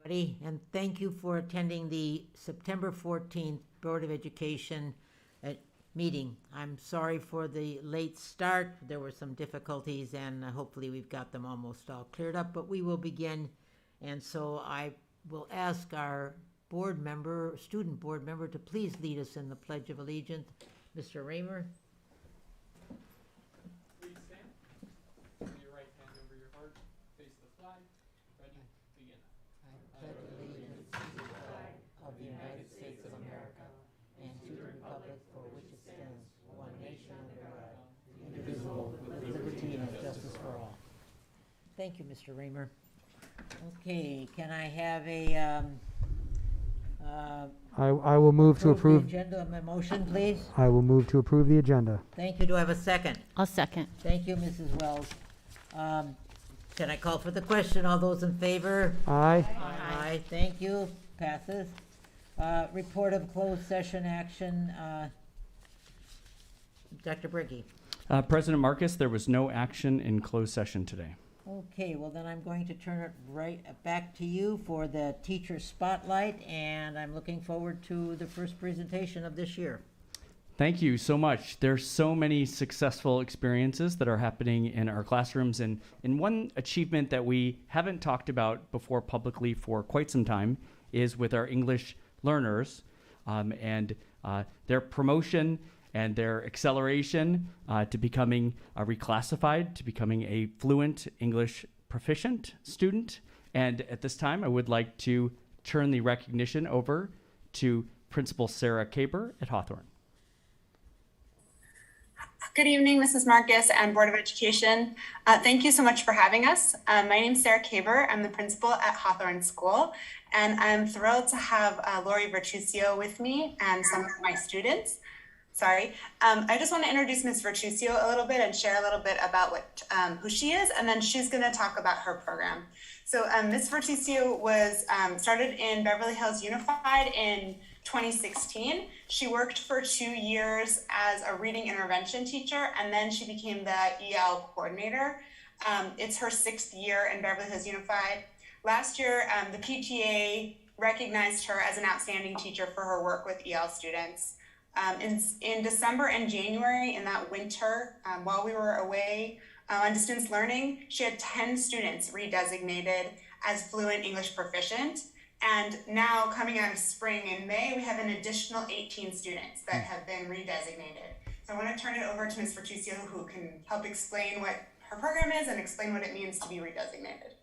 And thank you for attending the September 14th Board of Education meeting. I'm sorry for the late start. There were some difficulties, and hopefully we've got them almost all cleared up, but we will begin. And so I will ask our student board member, to please lead us in the Pledge of Allegiance. Mr. Raymer. Please stand. Bring your right hand over your heart. Face the flag. Ready? Begin. I pledge allegiance to the flag of the United States of America and to the republic for which it stands, one nation under God, indivisible, with liberty and justice for all. Thank you, Mr. Raymer. Okay, can I have a I will move to approve. the agenda, a motion, please? I will move to approve the agenda. Thank you. Do I have a second? I'll second. Thank you, Mrs. Wells. Can I call for the question? All those in favor? Aye. Aye, thank you. Passes. Report of closed session action. Dr. Briggy. President Marcus, there was no action in closed session today. Okay, well then I'm going to turn it right back to you for the teacher spotlight, and I'm looking forward to the first presentation of this year. Thank you so much. There's so many successful experiences that are happening in our classrooms, and one achievement that we haven't talked about before publicly for quite some time is with our English learners and their promotion and their acceleration to becoming reclassified, to becoming a fluent English proficient student. And at this time, I would like to turn the recognition over to Principal Sarah Caber at Hawthorne. Good evening, Mrs. Marcus and Board of Education. Thank you so much for having us. My name is Sarah Caber. I'm the principal at Hawthorne School, and I'm thrilled to have Lori Vertuccio with me and some of my students. I just want to introduce Ms. Vertuccio a little bit and share a little bit about who she is, and then she's going to talk about her program. So Ms. Vertuccio was started in Beverly Hills Unified in 2016. She worked for 2 years as a reading intervention teacher, and then she became the EL coordinator. It's her 6th year in Beverly Hills Unified. Last year, the PTA recognized her as an outstanding teacher for her work with EL students. In December and January, in that winter, while we were away on distance learning, she had 10 students redesignated as fluent English proficient. And now, coming out of spring in May, we have an additional 18 students that have been redesignated. So I want to turn it over to Ms. Vertuccio, who can help explain what her program is and explain what it means to be redesignated.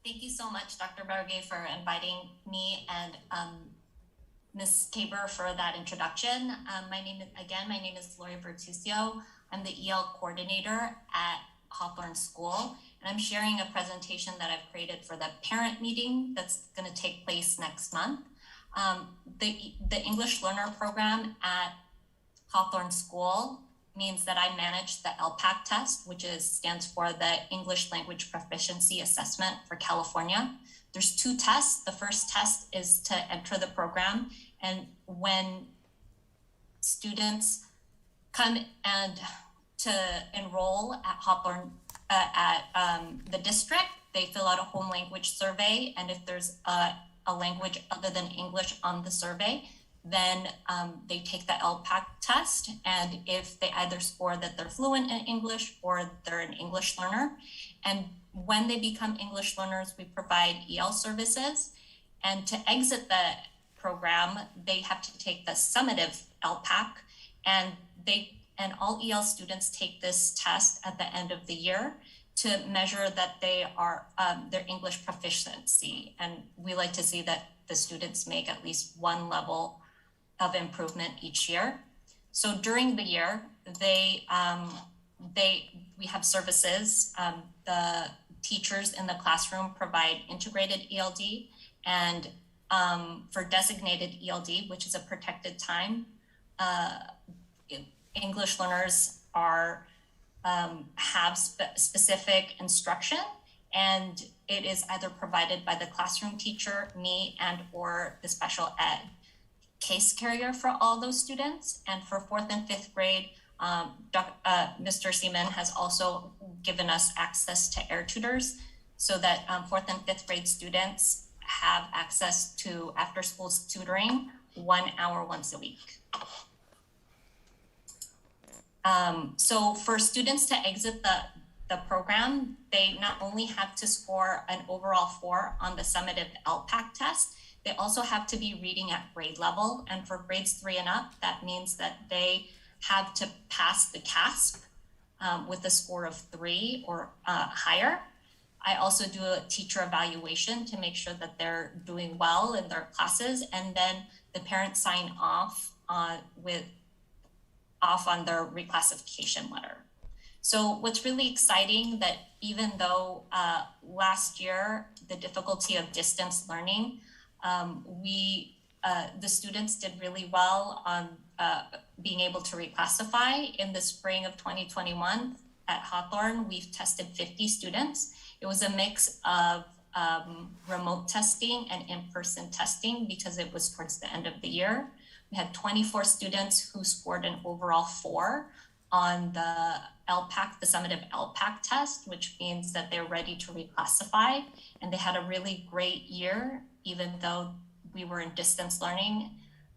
Thank you so much, Dr. Barge, for inviting me and Ms. Caber for that introduction. My name is Lori Vertuccio. I'm the EL coordinator at Hawthorne School, and I'm sharing a presentation that I've created for the parent meeting that's going to take place next month. The English Learner Program at Hawthorne School means that I manage the LPAC test, which stands for the English Language Proficiency Assessment for California. There's 2 tests. The first test is to enter the program, and when students come and to enroll at Hawthorne the district, they fill out a home language survey, and if there's a language other than English on the survey, then they take the LPAC test, and if they either score that they're fluent in English or they're an English learner. And when they become English learners, we provide EL services, and to exit the program, they have to take the summative LPAC, and all EL students take this test at the end of the year to measure that they are their English proficiency. And we like to see that the students make at least 1 level of improvement each year. So during the year, we have services. The teachers in the classroom provide integrated ELD, and for designated ELD, which is a protected time, English learners have specific instruction, and it is either provided by the classroom teacher, me, and or the special ed case carrier for all those students. And for 4th and 5th grade, Mr. Seaman has also given us access to air tutors so that 4th and 5th grade students have access to after school tutoring 1 hour once a week. So for students to exit the program, they not only have to score an overall 4 on the summative LPAC test, they also have to be reading at grade level. And for grades 3 and up, that means that they have to pass the CASP with a score of 3 or higher. I also do a teacher evaluation to make sure that they're doing well in their classes, and then the parents sign off on their reclassification letter. So what's really exciting that even though last year the difficulty of distance learning, the students did really well on being able to reclassify. In the spring of 2021 at Hawthorne, we've tested 50 students. It was a mix of remote testing and in-person testing because it was towards the end of the year. We had 24 students who scored an overall 4 on the LPAC, the summative LPAC test, which means that they're ready to reclassify. And they had a really great year, even though we were in distance learning.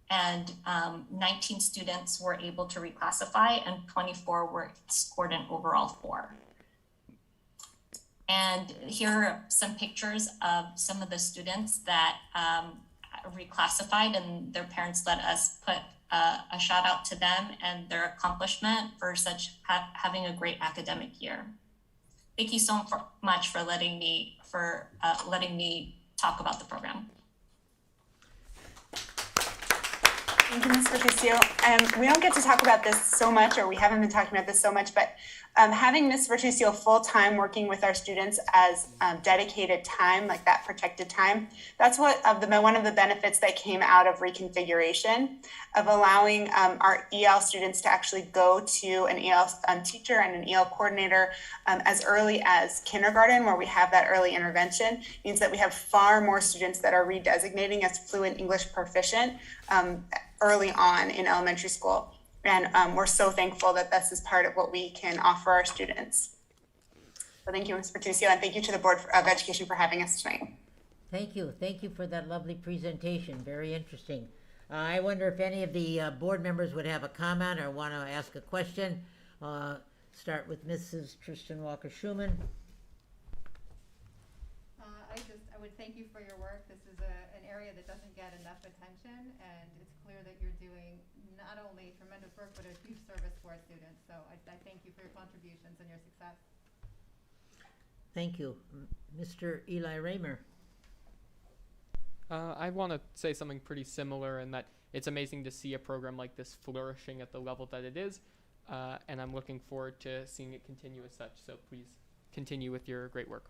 And 19 students were able to reclassify and 24 scored an overall 4. And here are some pictures of some of the students that reclassified, and their parents let us put a shout out to them and their accomplishment for having a great academic year. Thank you so much for letting me talk about the program. Thank you, Ms. Vertucio. We don't get to talk about this so much, or we haven't been talking about this so much, but having Ms. Vertucio full-time working with our students as dedicated time, like that protected time, that's one of the benefits that came out of reconfiguration, of allowing our EL students to actually go to an EL teacher and an EL coordinator as early as kindergarten, where we have that early intervention. Means that we have far more students that are redesignating as fluent English proficient early on in elementary school. And we're so thankful that this is part of what we can offer our students. So thank you, Ms. Vertucio, and thank you to the Board of Education for having us tonight. Thank you. Thank you for that lovely presentation. Very interesting. I wonder if any of the board members would have a comment or want to ask a question. Start with Mrs. Tristan Walker-Schumann. I would thank you for your work. This is an area that doesn't get enough attention, and it's clear that you're doing not only tremendous work, but a huge service for our students. So I thank you for your contributions and your success. Thank you. Mr. Eli Raymer. I want to say something pretty similar in that it's amazing to see a program like this flourishing at the level that it is, and I'm looking forward to seeing it continue as such. So please continue with your great work.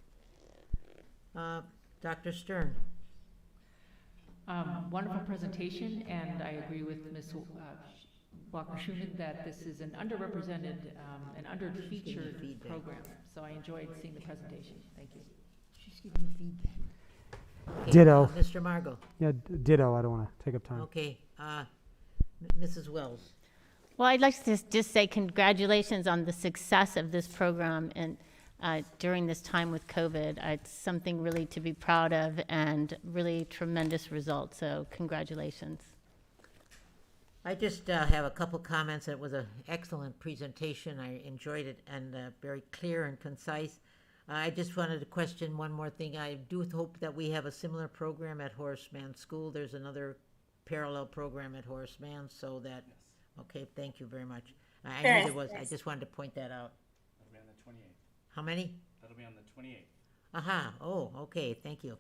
Dr. Stern. Wonderful presentation, and I agree with Ms. Walker-Schumann that this is an underrepresented and underfeatured program. So I enjoyed seeing the presentation. Thank you. She's giving me feedback. Okay, Ditto. Mr. Margot. Yeah, ditto. I don't want to take up time. Okay. Mrs. Wells. Well, I'd like to just say congratulations on the success of this program and during this time with COVID. It's something really to be proud of and really tremendous results. So congratulations. I just have a couple comments. It was an excellent presentation. I enjoyed it and very clear and concise. I just wanted to question one more thing. I do hope that we have a similar program at Horace Mann School. There's another parallel program at Horace Mann, so that, okay, thank you very much. I knew there was, I just wanted to point that out. That'll be on the 28th. How many? That'll be on the 28th. Aha, oh, okay, thank you.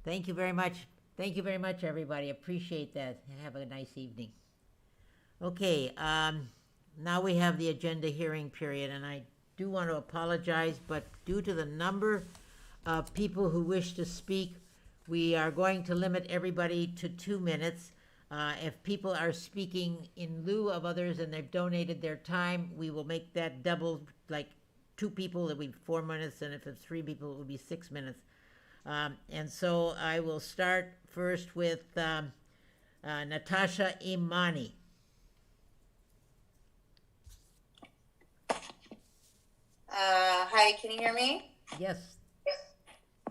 Thank you very much. Thank you very much, everybody. Appreciate that. Have a nice evening. Okay, now we have the agenda hearing period, and I do want to apologize, but due to the number of people who wish to speak, we are going to limit everybody to 2 minutes. If people are speaking in lieu of others and they've donated their time, we will make that double, like 2 people, it will be 4 minutes, and if it's 3 people, it will be 6 minutes. And so I will start first with Natasha Imani. Hi, can you hear me? Yes.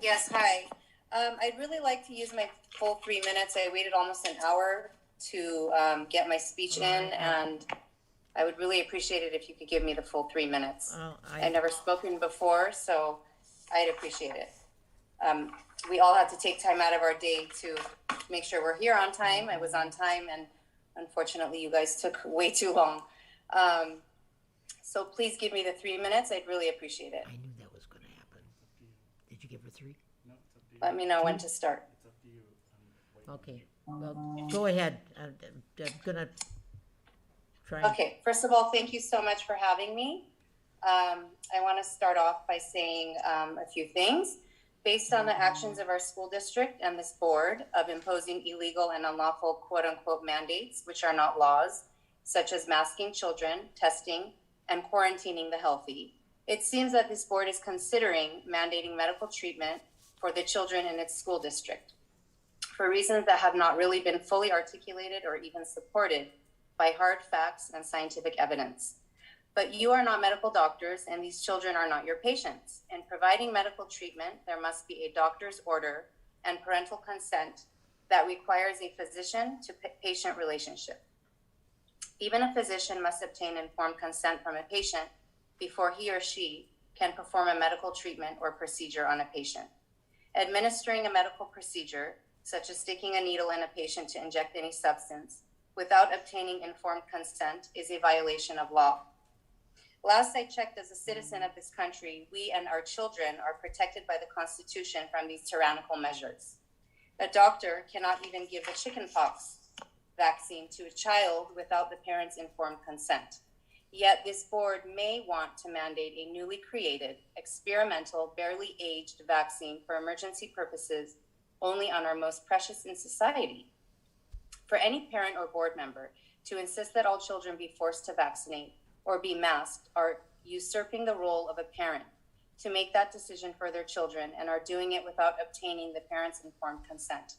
Yes, hi. I'd really like to use my full 3 minutes. I waited almost an hour to get my speech in, and I would really appreciate it if you could give me the full 3 minutes. I've never spoken before, so I'd appreciate it. We all have to take time out of our day to make sure we're here on time. I was on time, and unfortunately, you guys took way too long. So please give me the 3 minutes. I'd really appreciate it. I knew that was going to happen. Did you give her 3? Let me know when to start. Okay. Well, go ahead. I'm gonna try. Okay. First of all, thank you so much for having me. I want to start off by saying a few things. Based on the actions of our school district and this board of imposing illegal and unlawful quote-unquote mandates, which are not laws, such as masking children, testing, and quarantining the healthy, it seems that this board is considering mandating medical treatment for the children in its school district for reasons that have not really been fully articulated or even supported by hard facts and scientific evidence. But you are not medical doctors, and these children are not your patients. In providing medical treatment, there must be a doctor's order and parental consent that requires a physician to patient relationship. Even a physician must obtain informed consent from a patient before he or she can perform a medical treatment or procedure on a patient. Administering a medical procedure, such as sticking a needle in a patient to inject any substance, without obtaining informed consent is a violation of law. Last I checked, as a citizen of this country, we and our children are protected by the Constitution from these tyrannical measures. A doctor cannot even give a chickenpox vaccine to a child without the parent's informed consent. Yet this board may want to mandate a newly created, experimental, barely aged vaccine for emergency purposes only on our most precious in society. For any parent or board member to insist that all children be forced to vaccinate or be masked are usurping the role of a parent to make that decision for their children and are doing it without obtaining the parent's informed consent.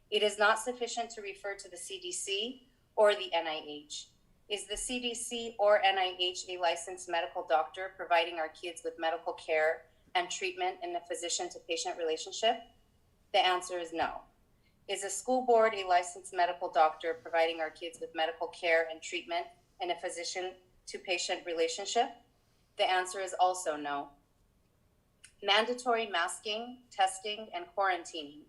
It is not sufficient to refer to the CDC or the NIH. Is the CDC or NIH a licensed medical doctor providing our kids with medical care and treatment in a physician-to-patient relationship? The answer is no. Is a school board a licensed medical doctor providing our kids with medical care and treatment in a physician-to-patient relationship? The answer is also no. Mandatory masking, testing, and quarantining,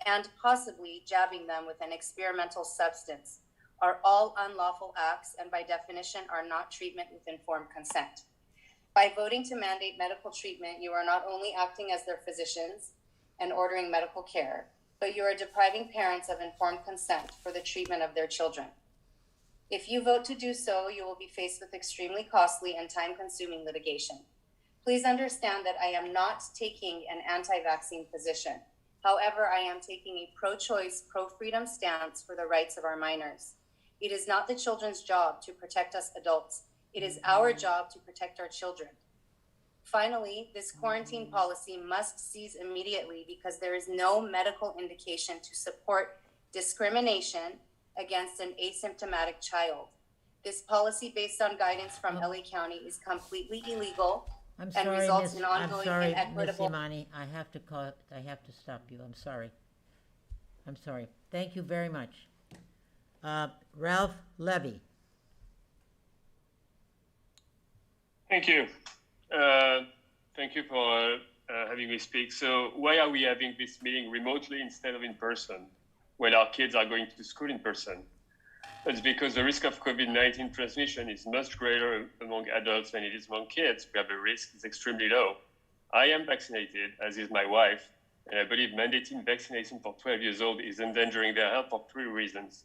and possibly jabbing them with an experimental substance are all unlawful acts and by definition are not treatment with informed consent. By voting to mandate medical treatment, you are not only acting as their physicians and ordering medical care, but you are depriving parents of informed consent for the treatment of their children. If you vote to do so, you will be faced with extremely costly and time-consuming litigation. Please understand that I am not taking an anti-vaccine position. However, I am taking a pro-choice, pro-freedom stance for the rights of our minors. It is not the children's job to protect us adults. It is our job to protect our children. Finally, this quarantine policy must cease immediately because there is no medical indication to support discrimination against an asymptomatic child. This policy, based on guidance from LA County, is completely illegal I'm and sorry, results Miss. in I'm ongoing sorry, Miss inequitable. Imani. I have to stop you. I'm sorry. I'm sorry. Thank you very much. Ralph Levy. Thank you. Thank you for having me speak. So why are we having this meeting remotely instead of in person when our kids are going to school in person? That's because the risk of COVID-19 transmission is much greater among adults than it is among kids, where the risk is extremely low. I am vaccinated, as is my wife, and I believe mandating vaccination for 12 years old is endangering their health for 3 reasons.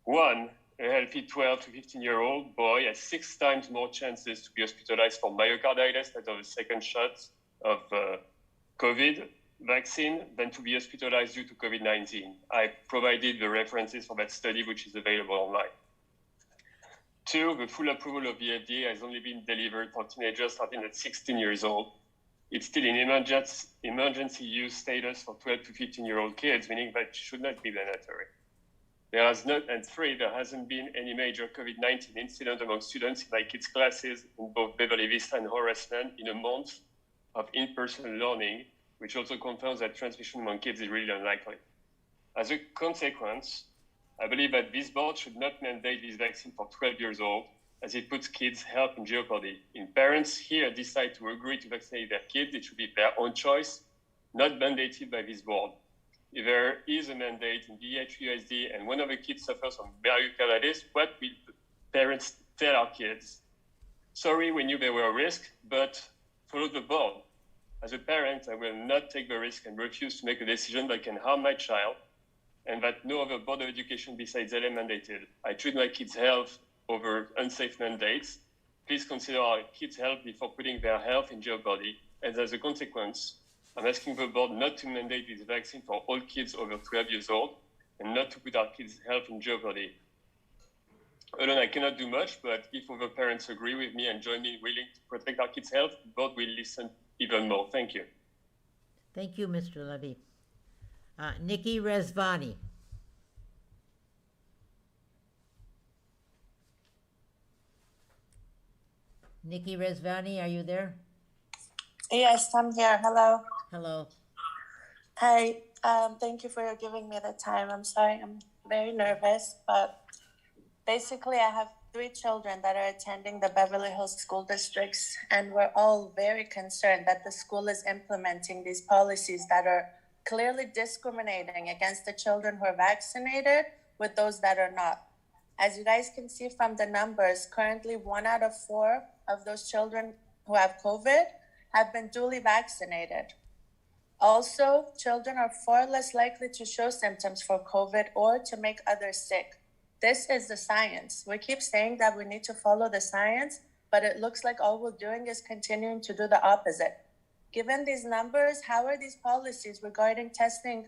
One, a healthy 12 to 15-year-old boy has 6 times more chances to be hospitalized for myocarditis out of a second shot of COVID vaccine than to be hospitalized due to COVID-19. I provided the references for that study, which is available online. 2, the full approval of the FDA has only been delivered for teenagers starting at 16 years old. It's still in emergency use status for 12 to 15-year-old kids, meaning that it should not be mandatory. There hasn't been any major COVID-19 incident among students in my kids' classes in both Beverly Vista and Harassment in a month of in-person learning, which also confirms that transmission among kids is really unlikely. As a consequence, I believe that this board should not mandate this vaccine for 12 years old, as it puts kids' health in jeopardy. If parents here decide to agree to vaccinate their kids, it should be their own choice, not mandated by this board. If there is a mandate in BHUSD and one of the kids suffers from myocarditis, what will parents tell our kids? Sorry, we knew there were a risk, but follow the board. As a parent, I will not take the risk and refuse to make a decision that can harm my child, and that no other board of education besides LA mandated. I treat my kids' health over unsafe mandates. Please consider our kids' health before putting their health in jeopardy. And as a consequence, I'm asking the board not to mandate this vaccine for all kids over 12 years old and not to put our kids' health in jeopardy. Alone, I cannot do much, but if other parents agree with me and join me in willing to protect our kids' health, the board will listen even more. Thank you. Thank you, Mr. Levy. Nikki Rezvani. Nikki Rezvani, are you there? Yes, I'm here. Hello. Hello. Hi. Thank you for giving me the time. I'm sorry. I'm very nervous, but basically I have 3 children that are attending the Beverly Hills school districts, and we're all very concerned that the school is implementing these policies that are clearly discriminating against the children who are vaccinated with those that are not. As you guys can see from the numbers, currently 1 out of 4 of those children who have COVID have been duly vaccinated. Also, children are far less likely to show symptoms for COVID or to make others sick. This is the science. We keep saying that we need to follow the science, but it looks like all we're doing is continuing to do the opposite. Given these numbers, how are these policies regarding testing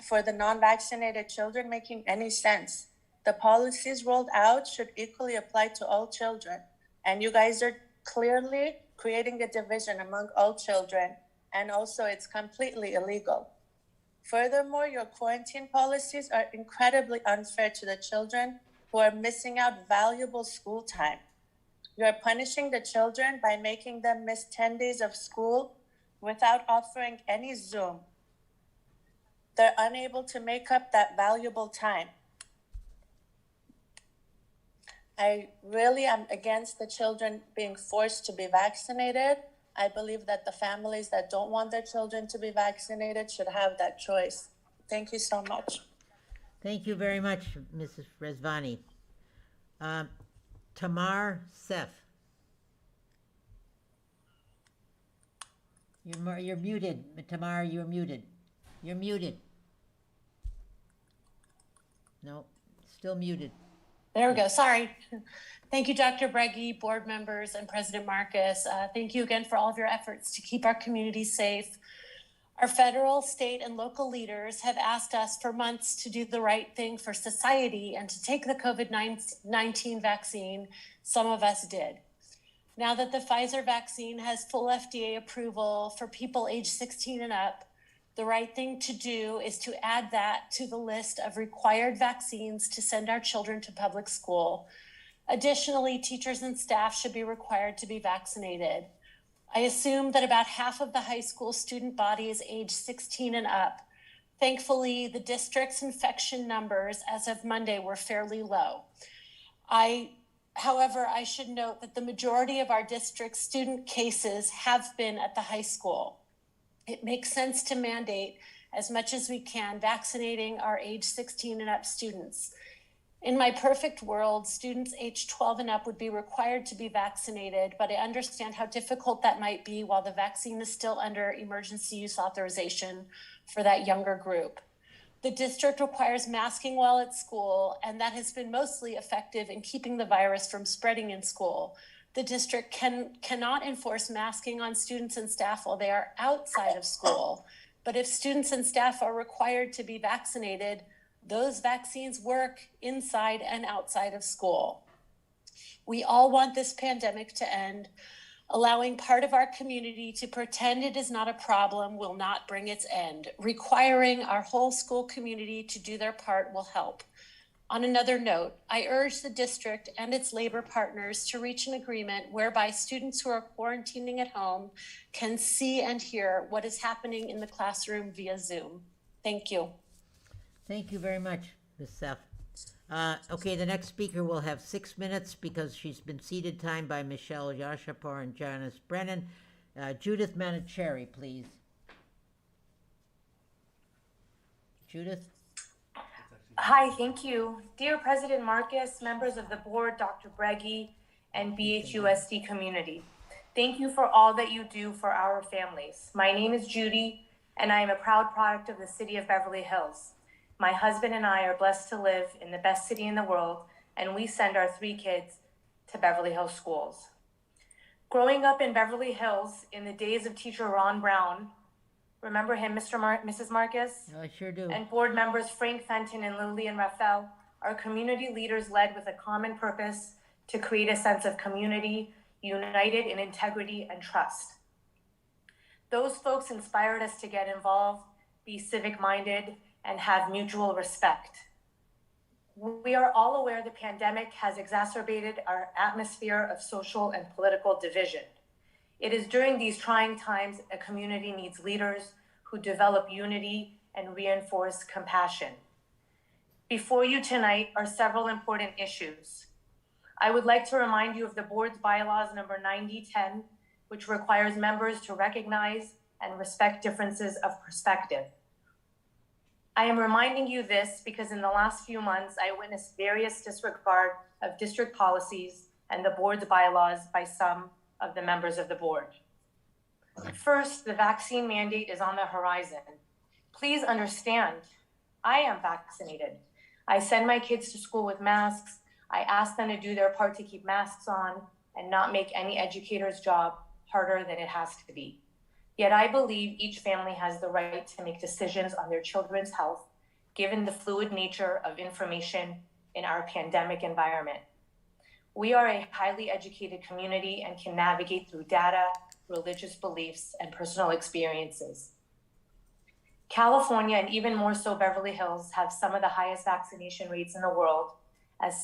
for the non-vaccinated children making any sense? The policies rolled out should equally apply to all children, and you guys are clearly creating a division among all children, and also it's completely illegal. Furthermore, your quarantine policies are incredibly unfair to the children who are missing out valuable school time. You are punishing the children by making them miss 10 days of school without offering any Zoom. They're unable to make up that valuable time. I really am against the children being forced to be vaccinated. I believe that the families that don't want their children to be vaccinated should have that choice. Thank you so much. Thank you very much, Mrs. Rezvani. Tamar Seth. You're muted. Tamar, you're muted. You're muted. No, still muted. There we go. Sorry. Thank you, Dr. Breggy, board members, and President Marcus. Thank you again for all of your efforts to keep our community safe. Our federal, state, and local leaders have asked us for months to do the right thing for society and to take the COVID-19 vaccine. Some of us did. Now that the Pfizer vaccine has full FDA approval for people age 16 and up, the right thing to do is to add that to the list of required vaccines to send our children to public school. Additionally, teachers and staff should be required to be vaccinated. I assume that about half of the high school student body is age 16 and up. Thankfully, the district's infection numbers as of Monday were fairly low. However, I should note that the majority of our district's student cases have been at the high school. It makes sense to mandate as much as we can vaccinating our age 16 and up students. In my perfect world, students age 12 and up would be required to be vaccinated, but I understand how difficult that might be while the vaccine is still under emergency use authorization for that younger group. The district requires masking while at school, and that has been mostly effective in keeping the virus from spreading in school. The district cannot enforce masking on students and staff while they are outside of school. But if students and staff are required to be vaccinated, those vaccines work inside and outside of school. We all want this pandemic to end. Allowing part of our community to pretend it is not a problem will not bring its end. Requiring our whole school community to do their part will help. On another note, I urge the district and its labor partners to reach an agreement whereby students who are quarantining at home can see and hear what is happening in the classroom via Zoom. Thank you. Thank you very much, Ms. Seth. Okay, the next speaker will have 6 minutes because she's been ceded time by Michelle Yashapur and Janice Brennan. Judith Manicherry, please. Judith? Hi, thank you. Dear President Marcus, members of the board, Dr. Breggy, and BHUSD community, thank you for all that you do for our families. My name is Judy, and I am a proud product of the city of Beverly Hills. My husband and I are blessed to live in the best city in the world, and we send our 3 kids to Beverly Hills schools. Growing up in Beverly Hills in the days of teacher Ron Brown, remember him, Mrs. Marcus? I sure do. And board members Frank Fenton and Lillian Raphael, our community leaders led with a common purpose to create a sense of community, united in integrity and trust. Those folks inspired us to get involved, be civic-minded, and have mutual respect. We are all aware the pandemic has exacerbated our atmosphere of social and political division. It is during these trying times a community needs leaders who develop unity and reinforce compassion. Before you tonight are several important issues. I would like to remind you of the board's bylaws number 9010, which requires members to recognize and respect differences of perspective. I am reminding you this because in the last few months, I witnessed various disregard of district policies and the board's bylaws by some of the members of the board. First, the vaccine mandate is on the horizon. Please understand, I am vaccinated. I send my kids to school with masks. I ask them to do their part to keep masks on and not make any educator's job harder than it has to be. Yet I believe each family has the right to make decisions on their children's health, given the fluid nature of information in our pandemic environment. We are a highly educated community and can navigate through data, religious beliefs, and personal experiences. California, and even more so Beverly Hills, have some of the highest vaccination rates in the world, as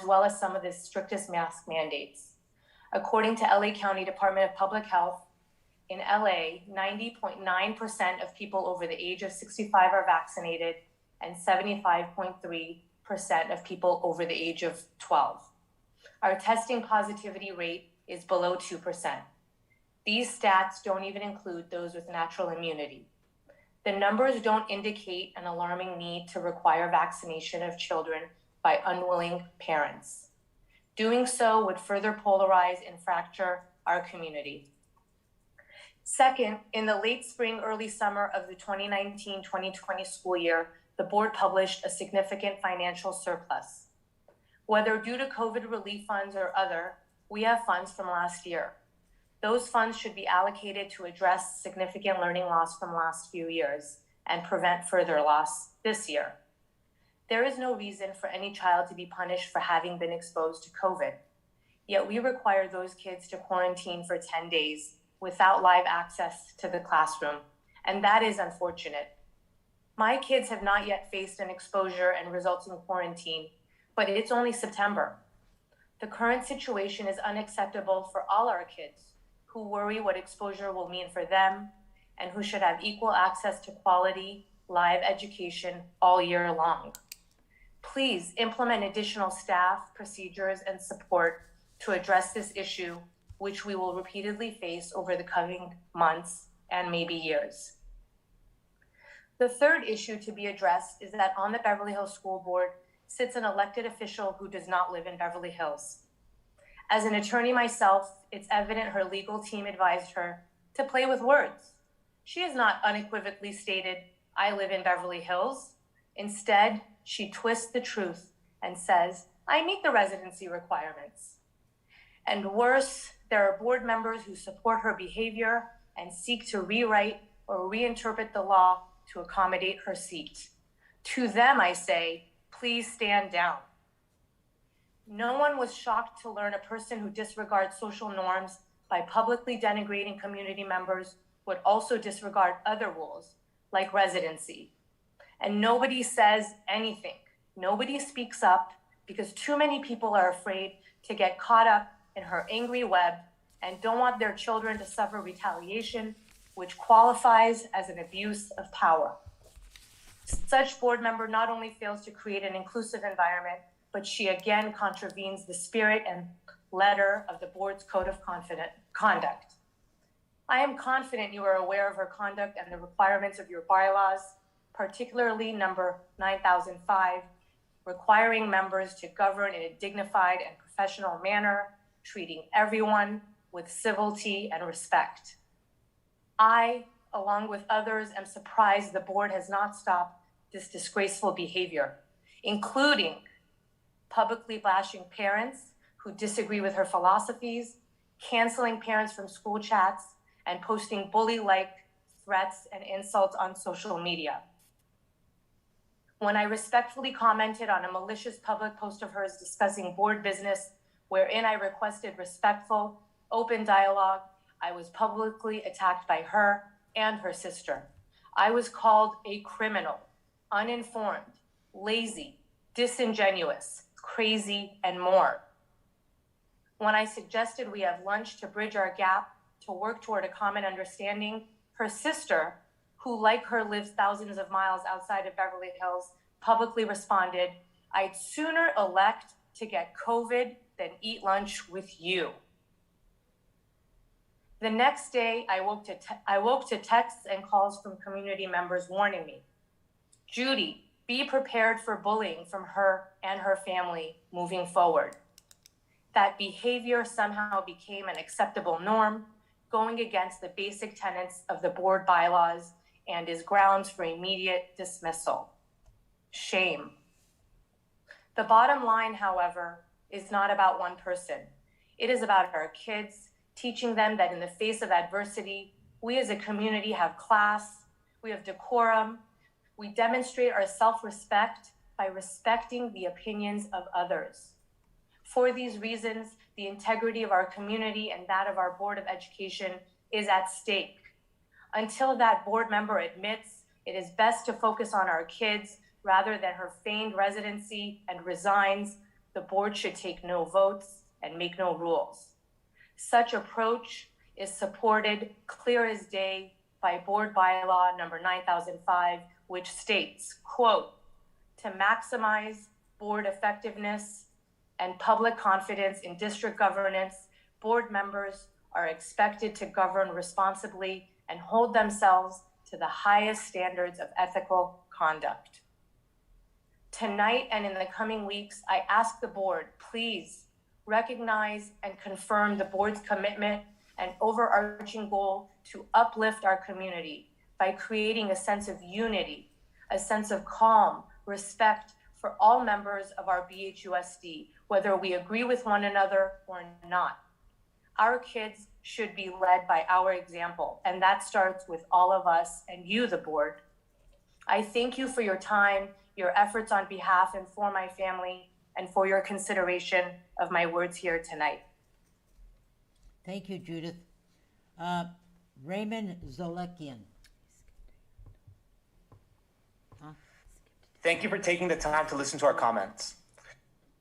well as some of the strictest mask mandates. According to LA County Department of Public Health, in LA, 90.9% of people over the age of 65 are vaccinated and 75.3% of people over the age of 12. Our testing positivity rate is below 2%. These stats don't even include those with natural immunity. The numbers don't indicate an alarming need to require vaccination of children by unwilling parents. Doing so would further polarize and fracture our community. Second, in the late spring, early summer of the 2019-2020 school year, the board published a significant financial surplus. Whether due to COVID relief funds or other, we have funds from last year. Those funds should be allocated to address significant learning loss from last few years and prevent further loss this year. There is no reason for any child to be punished for having been exposed to COVID. Yet we require those kids to quarantine for 10 days without live access to the classroom, and that is unfortunate. My kids have not yet faced an exposure and resulting quarantine, but it's only September. The current situation is unacceptable for all our kids who worry what exposure will mean for them and who should have equal access to quality live education all year long. Please implement additional staff, procedures, and support to address this issue, which we will repeatedly face over the coming months and maybe years. The third issue to be addressed is that on the Beverly Hills School Board sits an elected official who does not live in Beverly Hills. As an attorney myself, it's evident her legal team advised her to play with words. She has not unequivocally stated, "I live in Beverly Hills." Instead, she twists the truth and says, "I meet the residency requirements." And worse, there are board members who support her behavior and seek to rewrite or reinterpret the law to accommodate her seat. To them, I say, please stand down. No one was shocked to learn a person who disregards social norms by publicly denigrating community members would also disregard other rules like residency. And nobody says anything. Nobody speaks up because too many people are afraid to get caught up in her angry web and don't want their children to suffer retaliation, which qualifies as an abuse of power. Such board member not only fails to create an inclusive environment, but she again contravenes the spirit and letter of the board's code of conduct. I am confident you are aware of her conduct and the requirements of your bylaws, particularly number 9005, requiring members to govern in a dignified and professional manner, treating everyone with civility and respect. I, along with others, am surprised the board has not stopped this disgraceful behavior, including publicly bashing parents who disagree with her philosophies, canceling parents from school chats, and posting bully-like threats and insults on social media. When I respectfully commented on a malicious public post of hers discussing board business, wherein I requested respectful, open dialogue, I was publicly attacked by her and her sister. I was called a criminal, uninformed, lazy, disingenuous, crazy, and more. When I suggested we have lunch to bridge our gap to work toward a common understanding, her sister, who like her lives thousands of miles outside of Beverly Hills, publicly responded, "I'd sooner elect to get COVID than eat lunch with you." The next day, I woke to texts and calls from community members warning me, "Judy, be prepared for bullying from her and her family moving forward." That behavior somehow became an acceptable norm, going against the basic tenets of the board bylaws and is grounds for immediate dismissal. Shame. The bottom line, however, is not about one person. It is about our kids, teaching them that in the face of adversity, we as a community have class, we have decorum, we demonstrate our self-respect by respecting the opinions of others. For these reasons, the integrity of our community and that of our Board of Education is at stake. Until that board member admits it is best to focus on our kids rather than her feigned residency and resigns, the board should take no votes and make no rules. Such approach is supported clear as day by board bylaw number 9005, which states, quote, "To maximize board effectiveness and public confidence in district governance, board members are expected to govern responsibly and hold themselves to the highest standards of ethical conduct." Tonight and in the coming weeks, I ask the board, please recognize and confirm the board's commitment and overarching goal to uplift our community by creating a sense of unity, a sense of calm, respect for all members of our BHUSD, whether we agree with one another or not. Our kids should be led by our example, and that starts with all of us and you, the board. I thank you for your time, your efforts on behalf and for my family, and for your consideration of my words here tonight. Thank you, Judith. Raymond Zolekian. Thank you for taking the time to listen to our comments.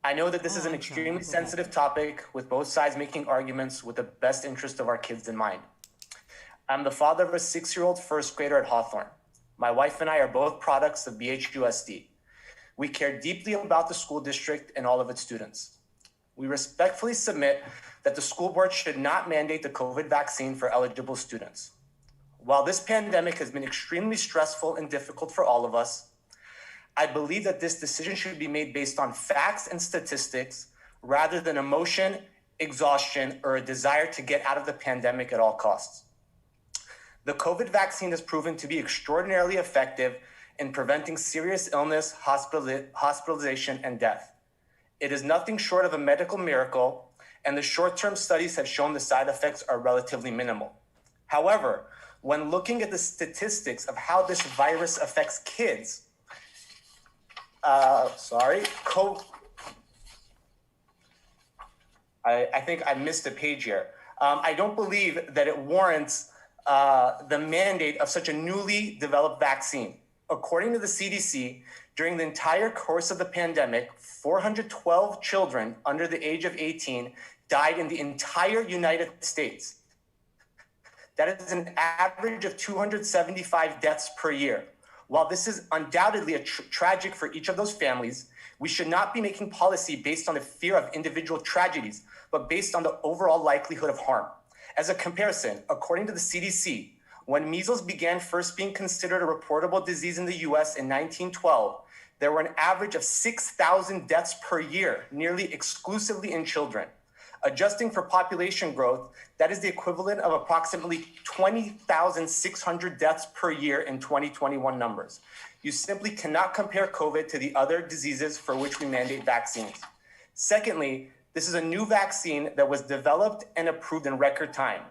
I know that this is an extremely sensitive topic with both sides making arguments with the best interest of our kids in mind. I'm the father of a 6-year-old first grader at Hawthorne. My wife and I are both products of BHUSD. We care deeply about the school district and all of its students. We respectfully submit that the school board should not mandate the COVID vaccine for eligible students. While this pandemic has been extremely stressful and difficult for all of us, I believe that this decision should be made based on facts and statistics rather than emotion, exhaustion, or a desire to get out of the pandemic at all costs. The COVID vaccine has proven to be extraordinarily effective in preventing serious illness, hospitalization, and death. It is nothing short of a medical miracle, and the short-term studies have shown the side effects are relatively minimal. However, when looking at the statistics of how this virus affects kids, I think I missed a page here. I don't believe that it warrants the mandate of such a newly developed vaccine. According to the CDC, during the entire course of the pandemic, 412 children under the age of 18 died in the entire United States. That is an average of 275 deaths per year. While this is undoubtedly tragic for each of those families, we should not be making policy based on the fear of individual tragedies, but based on the overall likelihood of harm. As a comparison, according to the CDC, when measles began first being considered a reportable disease in the US in 1912, there were an average of 6,000 deaths per year, nearly exclusively in children. Adjusting for population growth, that is the equivalent of approximately 20,600 deaths per year in 2021 numbers. You simply cannot compare COVID to the other diseases for which we mandate vaccines. Secondly, this is a new vaccine that was developed and approved in record time.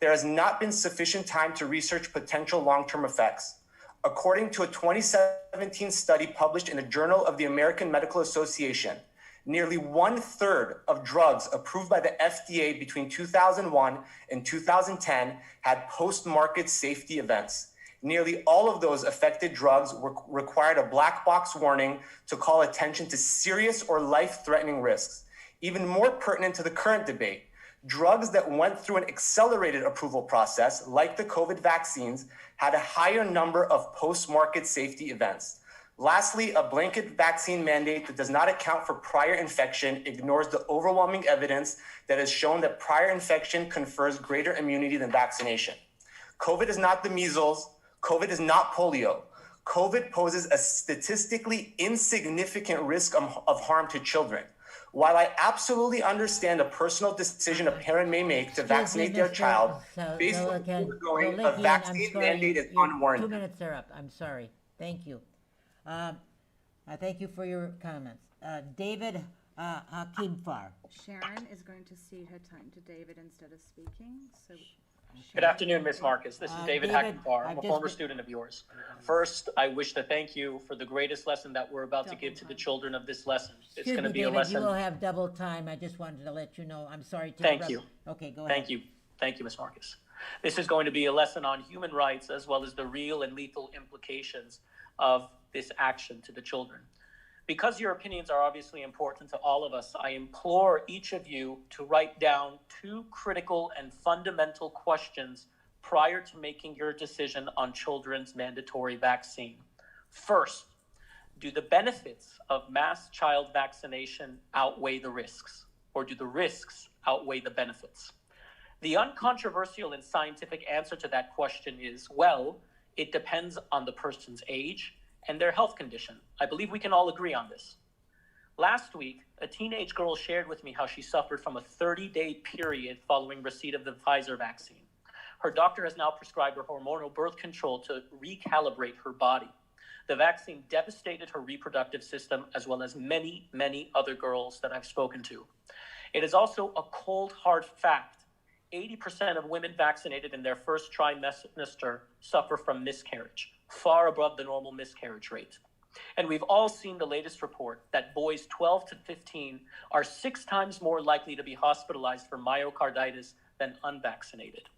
There has not been sufficient time to research potential long-term effects. According to a 2017 study published in the Journal of the American Medical Association, nearly 1/3 of drugs approved by the FDA between 2001 and 2010 had post-market safety events. Nearly all of those affected drugs required a black box warning to call attention to serious or life-threatening risks. Even more pertinent to the current debate, drugs that went through an accelerated approval process, like the COVID vaccines, had a higher number of post-market safety events. Lastly, a blanket vaccine mandate that does not account for prior infection ignores the overwhelming evidence that has shown that prior infection confers greater immunity than vaccination. COVID is not the measles. COVID is not polio. COVID poses a statistically insignificant risk of harm to children. While I absolutely understand a personal decision a parent may make to vaccinate their child, based on the going, a vaccine mandate is unwarranted. 2 minutes are up. I'm sorry. Thank you. I thank you for your comments. David Hakimfar. Sharon is going to cede her time to David instead of speaking. So, good afternoon, Ms. Marcus. This is David Hakimfar. I'm a former student of yours. First, I wish to thank you for the greatest lesson that we're about to give to the children of this lesson. It's going to be a lesson. You will have double time. I just wanted to let you know. I'm sorry to Thank you. Okay, go ahead. Thank you. Thank you, Ms. Marcus. This is going to be a lesson on human rights as well as the real and lethal implications of this action to the children. Because your opinions are obviously important to all of us, I implore each of you to write down 2 critical and fundamental questions prior to making your decision on children's mandatory vaccine. First, do the benefits of mass child vaccination outweigh the risks, or do the risks outweigh the benefits? The uncontroversial and scientific answer to that question is, well, it depends on the person's age and their health condition. I believe we can all agree on this. Last week, a teenage girl shared with me how she suffered from a 30-day period following receipt of the Pfizer vaccine. Her doctor has now prescribed her hormonal birth control to recalibrate her body. The vaccine devastated her reproductive system, as well as many, many other girls that I've spoken to. It is also a cold, hard fact. 80% of women vaccinated in their first trimester suffer from miscarriage, far above the normal miscarriage rate. And we've all seen the latest report that boys 12 to 15 are 6 times more likely to be hospitalized for myocarditis than unvaccinated.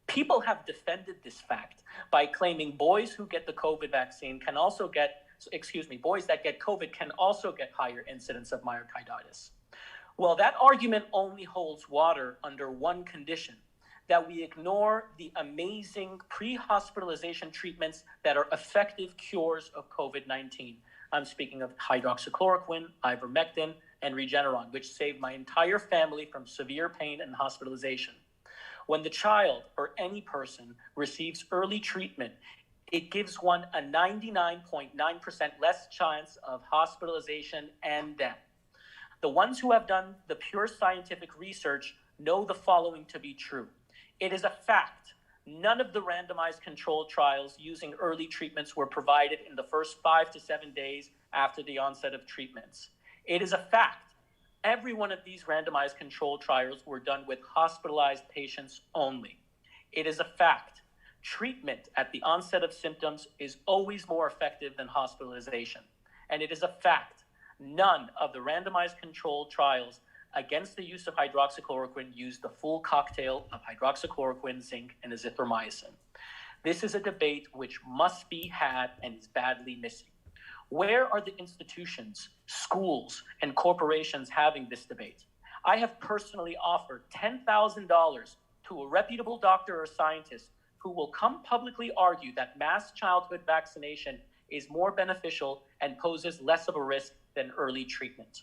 People have defended this fact by claiming boys who get the COVID vaccine can also get, boys that get COVID can also get higher incidence of myocarditis. Well, that argument only holds water under one condition, that we ignore the amazing pre-hospitalization treatments that are effective cures of COVID-19. I'm speaking of hydroxychloroquine, ivermectin, and Regeneron, which saved my entire family from severe pain and hospitalization. When the child or any person receives early treatment, it gives one a 99.9% less chance of hospitalization and death. The ones who have done the pure scientific research know the following to be true. It is a fact. None of the randomized controlled trials using early treatments were provided in the first 5 to 7 days after the onset of treatments. It is a fact. Every one of these randomized controlled trials were done with hospitalized patients only. It is a fact. Treatment at the onset of symptoms is always more effective than hospitalization. And it is a fact. None of the randomized controlled trials against the use of hydroxychloroquine use the full cocktail of hydroxychloroquine, zinc, and azithromycin. This is a debate which must be had and is badly missing. Where are the institutions, schools, and corporations having this debate? I have personally offered $10,000 to a reputable doctor or scientist who will come publicly argue that mass childhood vaccination is more beneficial and poses less of a risk than early treatment.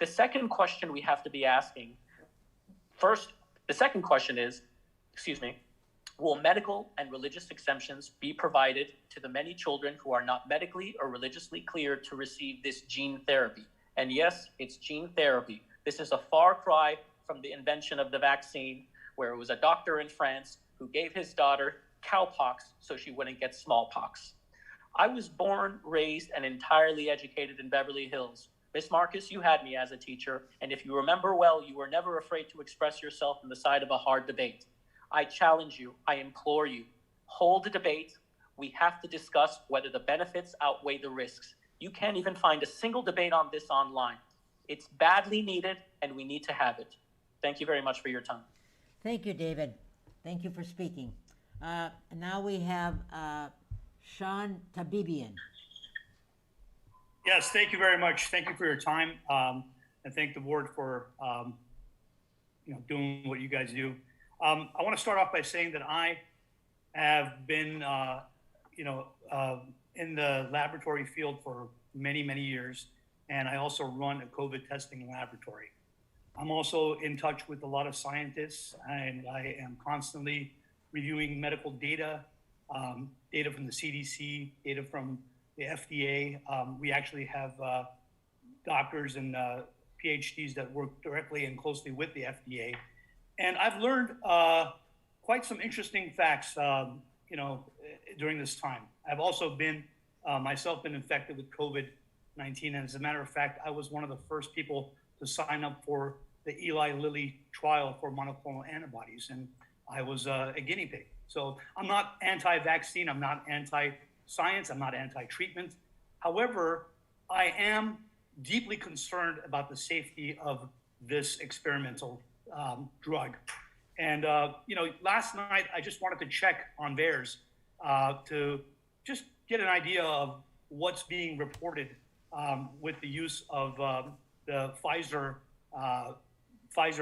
The second question we have to be asking, the second question is, will medical and religious exemptions be provided to the many children who are not medically or religiously cleared to receive this gene therapy? And yes, it's gene therapy. This is a far cry from the invention of the vaccine, where it was a doctor in France who gave his daughter cowpox so she wouldn't get smallpox. I was born, raised, and entirely educated in Beverly Hills. Miss Marcus, you had me as a teacher, and if you remember well, you were never afraid to express yourself on the side of a hard debate. I challenge you, I implore you, hold a debate. We have to discuss whether the benefits outweigh the risks. You can't even find a single debate on this online. It's badly needed, and we need to have it. Thank you very much for your time. Thank you, David. Thank you for speaking. Now we have Sean Tabibian. Yes, thank you very much. Thank you for your time, and thank the board for doing what you guys do. I want to start off by saying that I have been in the laboratory field for many, many years, and I also run a COVID testing laboratory. I'm also in touch with a lot of scientists, and I am constantly reviewing medical data, data from the CDC, data from the FDA. We actually have doctors and PhDs that work directly and closely with the FDA. And I've learned quite some interesting facts, during this time. I've also been myself been infected with COVID-19. And as a matter of fact, I was one of the first people to sign up for the Eli Lilly trial for monoclonal antibodies. And I was a guinea pig. So I'm not anti-vaccine. I'm not anti-science. I'm not anti-treatment. However, I am deeply concerned about the safety of this experimental drug. And, last night, I just wanted to check on VAERS to just get an idea of what's being reported with the use of the Pfizer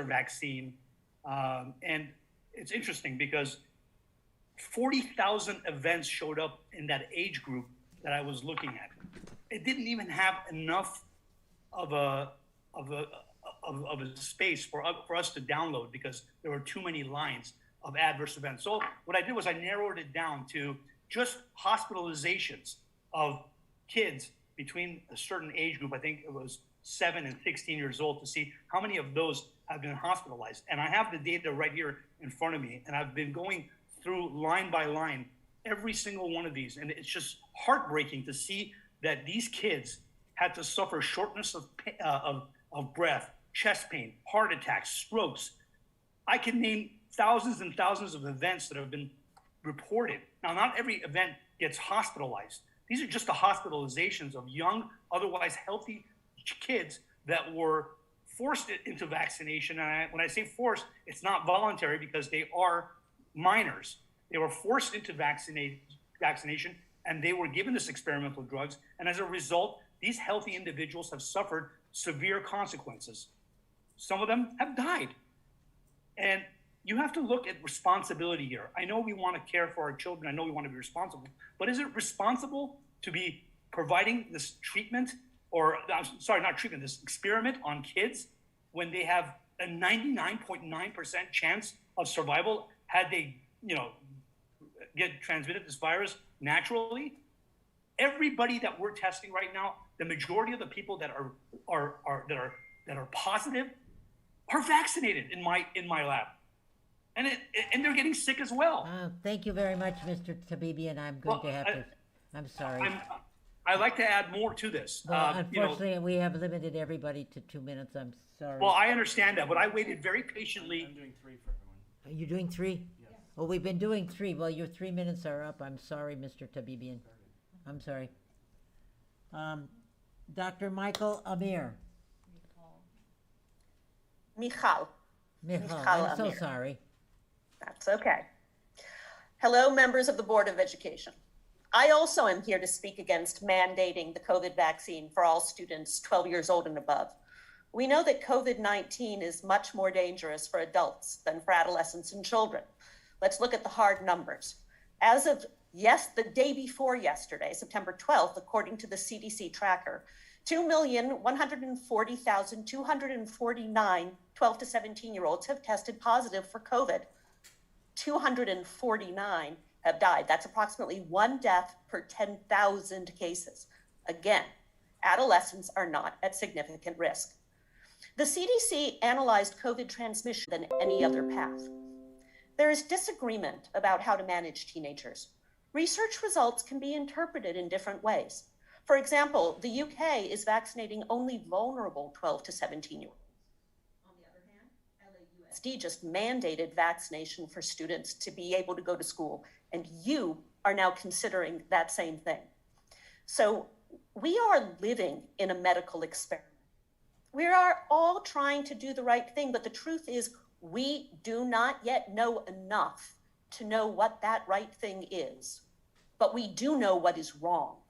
vaccine. And it's interesting because 40,000 events showed up in that age group that I was looking at. It didn't even have enough of a space for us to download because there were too many lines of adverse events. So what I did was I narrowed it down to just hospitalizations of kids between a certain age group. I think it was 7 and 16 years old, to see how many of those have been hospitalized. And I have the data right here in front of me, and I've been going through line by line every single one of these. And it's just heartbreaking to see that these kids had to suffer shortness of breath, chest pain, heart attacks, strokes. I can name thousands and thousands of events that have been reported. Now, not every event gets hospitalized. These are just the hospitalizations of young, otherwise healthy kids that were forced into vaccination. And when I say forced, it's not voluntary because they are minors. They were forced into vaccination, and they were given this experimental drugs. And as a result, these healthy individuals have suffered severe consequences. Some of them have died. And you have to look at responsibility here. I know we want to care for our children. I know we want to be responsible. But is it responsible to be providing this treatment, or sorry, not treatment, this experiment on kids when they have a 99.9% chance of survival had they, get transmitted this virus naturally? Everybody that we're testing right now, the majority of the people that are positive are vaccinated in my lab, and they're getting sick as well. Thank you very much, Mr. Tabibian. I'm going to have to. I'm sorry. I'd like to add more to this. Well, unfortunately, we have limited everybody to 2 minutes. I'm sorry. Well, I understand that, but I waited very patiently. I'm doing 3 for everyone. Are you doing 3? Yes. Well, we've been doing 3. Well, your 3 minutes are up. I'm sorry, Mr. Tabibian. I'm sorry. Dr. Michael Amir. Michal. Michal, Michal I'm so Amir. sorry. That's okay. Hello, members of the Board of Education. I also am here to speak against mandating the COVID vaccine for all students 12 years old and above. We know that COVID-19 is much more dangerous for adults than for adolescents and children. Let's look at the hard numbers. As of the day before yesterday, September 12th, according to the CDC tracker, 2,140,249 12 to 17-year-olds have tested positive for COVID. 249 have died. That's approximately 1 death per 10,000 cases. Again, adolescents are not at significant risk. The CDC analyzed COVID transmission than any other path. There is disagreement about how to manage teenagers. Research results can be interpreted in different ways. For example, the UK is vaccinating only vulnerable 12 to 17-year-olds. On the other hand, LAUSD just mandated vaccination for students to be able to go to school, and you are now considering that same thing. So we are living in a medical experiment. We are all trying to do the right thing, but the truth is we do not yet know enough to know what that right thing is. But we do know what is wrong: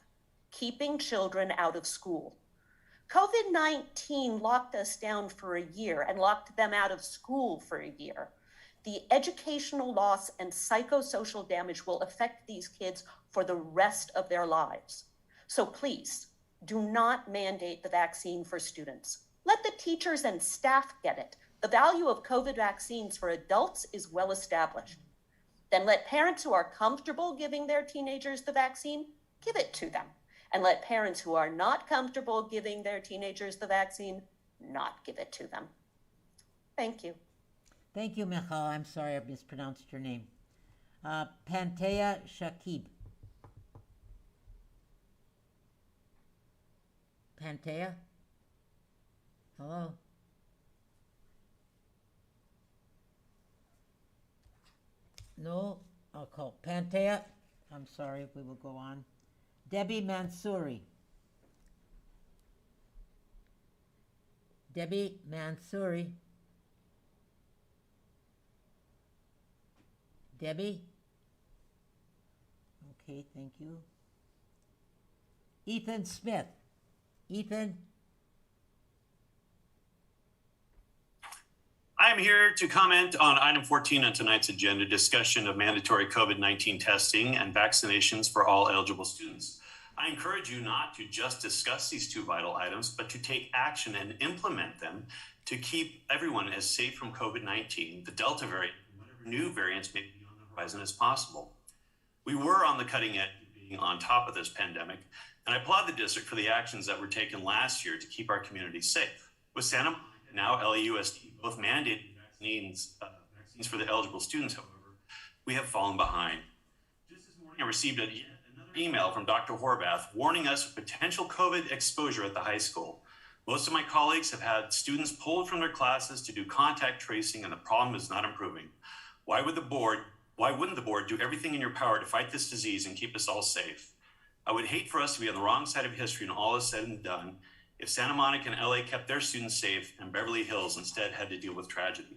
keeping children out of school. COVID-19 locked us down for a year and locked them out of school for a year. The educational loss and psychosocial damage will affect these kids for the rest of their lives. So please, do not mandate the vaccine for students. Let the teachers and staff get it. The value of COVID vaccines for adults is well established. Then let parents who are comfortable giving their teenagers the vaccine, give it to them. And let parents who are not comfortable giving their teenagers the vaccine, not give it to them. Thank you. Thank you, Michal. I'm sorry I mispronounced your name. Pantea Shakib. Pantea? Hello? No? I'll call Pantea. I'm sorry, we will go on. Debbie Mansouri. Debbie Mansouri. Debbie? Okay, thank you. Ethan Smith. Ethan? I am here to comment on item 14 on tonight's agenda, discussion of mandatory COVID-19 testing and vaccinations for all eligible students. I encourage you not to just discuss these two vital items, but to take action and implement them to keep everyone as safe from COVID-19, the Delta variant, and whatever new variants may be on the horizon as possible. We were on the cutting edge of being on top of this pandemic, and I applaud the district for the actions that were taken last year to keep our community safe. With Santa Monica, now LAUSD, both mandated vaccines for the eligible students, however, we have fallen behind. Just this morning, I received another email from Dr. Horvath warning us of potential COVID exposure at the high school. Most of my colleagues have had students pulled from their classes to do contact tracing, and the problem is not improving. Why wouldn't the board do everything in your power to fight this disease and keep us all safe? I would hate for us to be on the wrong side of history when all is said and done if Santa Monica and LA kept their students safe and Beverly Hills instead had to deal with tragedy.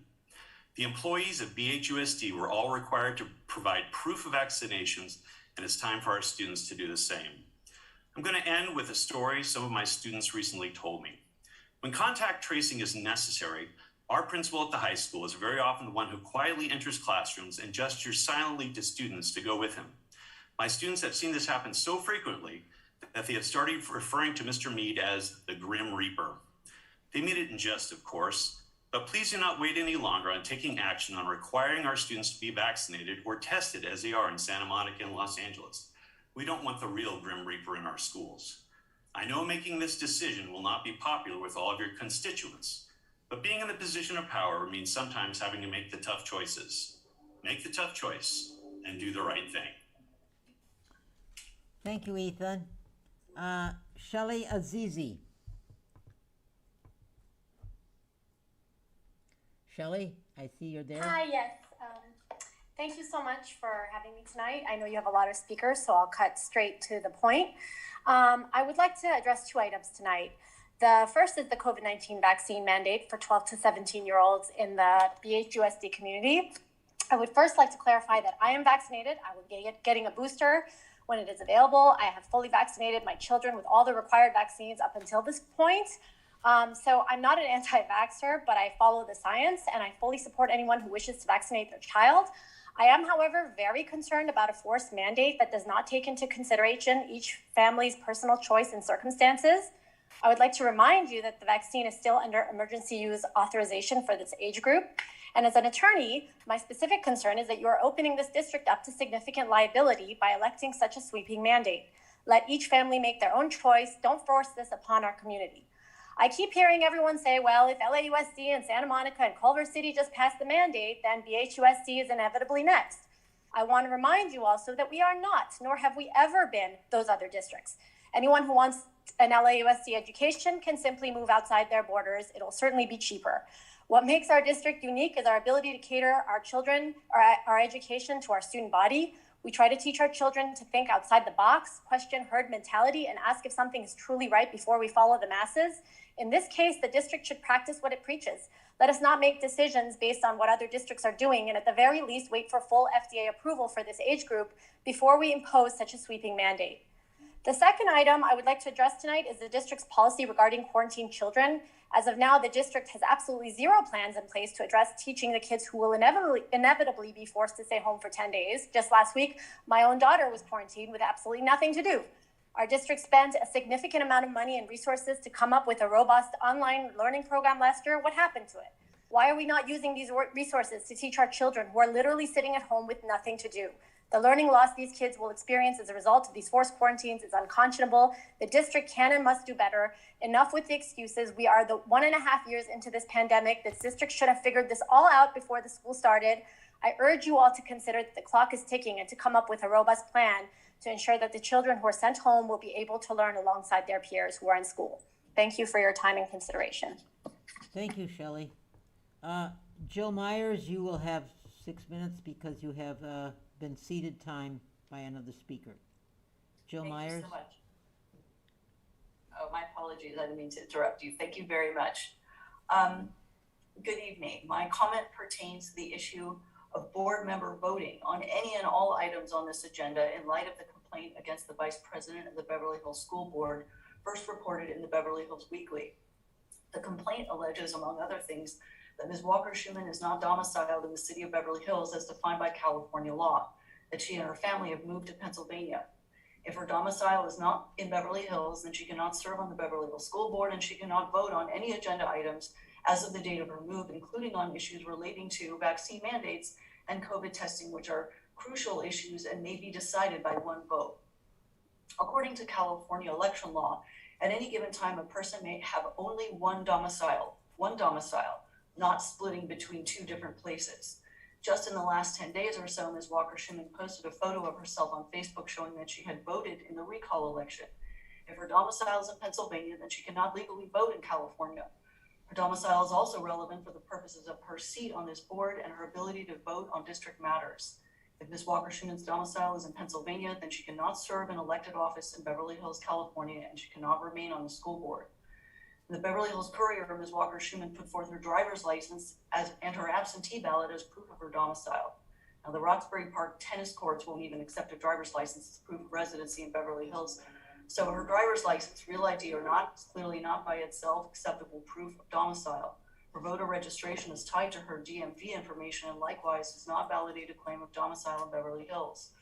The employees of BHUSD were all required to provide proof of vaccinations, and it's time for our students to do the same. I'm going to end with a story some of my students recently told me. When contact tracing is necessary, our principal at the high school is very often the one who quietly enters classrooms and gestures silently to students to go with him. My students have seen this happen so frequently that they have started referring to Mr. Meade as the Grim Reaper. They mean it in jest, of course, but please do not wait any longer on taking action on requiring our students to be vaccinated or tested as they are in Santa Monica and Los Angeles. We don't want the real Grim Reaper in our schools. I know making this decision will not be popular with all of your constituents, but being in a position of power means sometimes having to make the tough choices. Make the tough choice and do the right thing. Thank you, Ethan. Shelley Azizi. Shelley, I see you're there. Hi, yes. Thank you so much for having me tonight. I know you have a lot of speakers, so I'll cut straight to the point. I would like to address two items tonight. The first is the COVID-19 vaccine mandate for 12 to 17-year-olds in the BHUSD community. I would first like to clarify that I am vaccinated. I will be getting a booster when it is available. I have fully vaccinated my children with all the required vaccines up until this point. So I'm not an anti-vaxxer, but I follow the science and I fully support anyone who wishes to vaccinate their child. I am, however, very concerned about a forced mandate that does not take into consideration each family's personal choice and circumstances. I would like to remind you that the vaccine is still under emergency use authorization for this age group. And as an attorney, my specific concern is that you are opening this district up to significant liability by electing such a sweeping mandate. Let each family make their own choice. Don't force this upon our community. I keep hearing everyone say, well, if LAUSD and Santa Monica and Culver City just passed the mandate, then BHUSD is inevitably next. I want to remind you also that we are not, nor have we ever been, those other districts. Anyone who wants an LAUSD education can simply move outside their borders. It'll certainly be cheaper. What makes our district unique is our ability to cater our children, our education to our student body. We try to teach our children to think outside the box, question herd mentality, and ask if something is truly right before we follow the masses. In this case, the district should practice what it preaches. Let us not make decisions based on what other districts are doing, and at the very least, wait for full FDA approval for this age group before we impose such a sweeping mandate. The second item I would like to address tonight is the district's policy regarding quarantined children. As of now, the district has absolutely zero plans in place to address teaching the kids who will inevitably be forced to stay home for 10 days. Just last week, my own daughter was quarantined with absolutely nothing to do. Our district spent a significant amount of money and resources to come up with a robust online learning program last year. What happened to it? Why are we not using these resources to teach our children who are literally sitting at home with nothing to do? The learning loss these kids will experience as a result of these forced quarantines is unconscionable. The district can and must do better. Enough with the excuses. We are the 1.5 years into this pandemic. This district should have figured this all out before the school started. I urge you all to consider that the clock is ticking and to come up with a robust plan to ensure that the children who are sent home will be able to learn alongside their peers who are in school. Thank you for your time and consideration. Thank you, Shelley. Jill Myers, you will have 6 minutes because you have been ceded time by another speaker. Jill Myers. Thank you so much. Oh, my apologies. I didn't mean to interrupt you. Thank you very much. Good evening. My comment pertains to the issue of board member voting on any and all items on this agenda in light of the complaint against the Vice President of the Beverly Hills School Board, first reported in the Beverly Hills Weekly. The complaint alleges, among other things, that Ms. Walker-Schumann is not domiciled in the city of Beverly Hills as defined by California law, that she and her family have moved to Pennsylvania. If her domicile is not in Beverly Hills, then she cannot serve on the Beverly Hills School Board and she cannot vote on any agenda items as of the date of her move, including on issues relating to vaccine mandates and COVID testing, which are crucial issues and may be decided by one vote. According to California election law, at any given time, a person may have only one domicile, not splitting between two different places. Just in the last 10 days or so, Ms. Walker-Schumann posted a photo of herself on Facebook showing that she had voted in the recall election. If her domicile is in Pennsylvania, then she cannot legally vote in California. Her domicile is also relevant for the purposes of her seat on this board and her ability to vote on district matters. If Ms. Walker-Schumann's domicile is in Pennsylvania, then she cannot serve an elected office in Beverly Hills, California, and she cannot remain on the school board. In the Beverly Hills Courier, Ms. Walker-Schumann put forth her driver's license and her absentee ballot as proof of her domicile. Now, the Roxbury Park tennis courts won't even accept a driver's license as proof of residency in Beverly Hills. So her driver's license, real ID or not, is clearly not by itself acceptable proof of domicile. Her voter registration is tied to her DMV information and likewise does not validate a claim of domicile in Beverly Hills.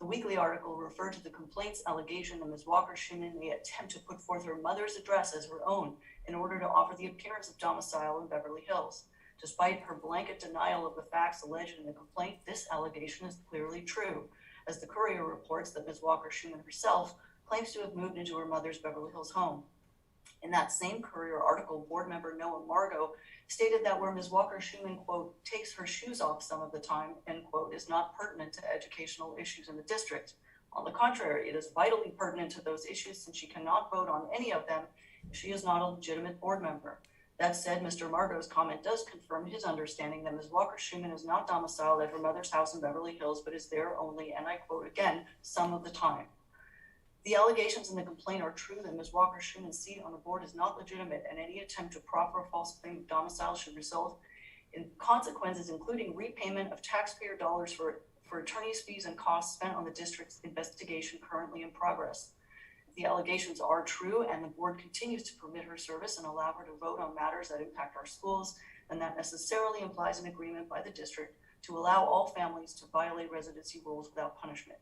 The weekly article referred to the complaint's allegation that Ms. Walker-Schumann may attempt to put forth her mother's address as her own in order to offer the appearance of domicile in Beverly Hills. Despite her blanket denial of the facts alleged in the complaint, this allegation is clearly true, as the Courier reports that Ms. Walker-Schumann herself claims to have moved into her mother's Beverly Hills home. In that same Courier article, board member Noah Margot stated that where Ms. Walker-Schumann, quote, takes her shoes off some of the time, end quote, is not pertinent to educational issues in the district. On the contrary, it is vitally pertinent to those issues since she cannot vote on any of them if she is not a legitimate board member. That said, Mr. Margot's comment does confirm his understanding that Ms. Walker-Schumann is not domiciled at her mother's house in Beverly Hills, but is there only, and I quote again, some of the time. The allegations in the complaint are true that Ms. Walker-Schuman's seat on the board is not legitimate, and any attempt to proffer a false claim of domicile should result in consequences, including repayment of taxpayer dollars for attorney's fees and costs spent on the district's investigation currently in progress. If the allegations are true and the board continues to permit her service and allow her to vote on matters that impact our schools, then that necessarily implies an agreement by the district to allow all families to violate residency rules without punishment.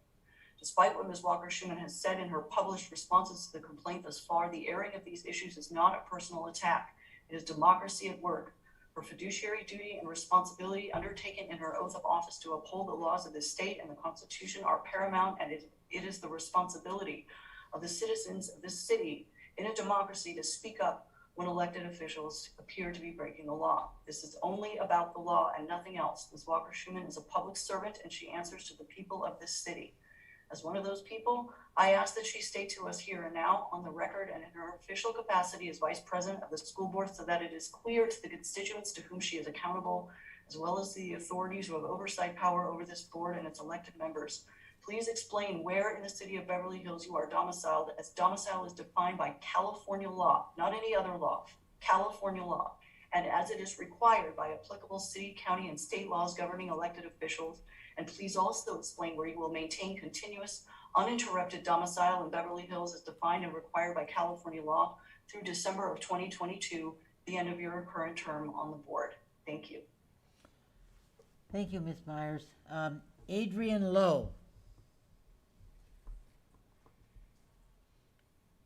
Despite what Ms. Walker-Schuman has said in her published responses to the complaint thus far, the airing of these issues is not a personal attack. It is democracy at work. Her fiduciary duty and responsibility undertaken in her oath of office to uphold the laws of the state and the Constitution are paramount, and it is the responsibility of the citizens of this city in a democracy to speak up when elected officials appear to be breaking the law. This is only about the law and nothing else. Ms. Walker-Schuman is a public servant, and she answers to the people of this city. As one of those people, I ask that she state to us here and now on the record and in her official capacity as Vice President of the school board so that it is clear to the constituents to whom she is accountable, as well as the authorities who have oversight power over this board and its elected members. Please explain where in the city of Beverly Hills you are domiciled, as domicile is defined by California law, not any other law, California law, and as it is required by applicable city, county, and state laws governing elected officials. And please also explain where you will maintain continuous, uninterrupted domicile in Beverly Hills as defined and required by California law through December of 2022, the end of your current term on the board. Thank you. Thank you, Ms. Myers. Adrian Lowe.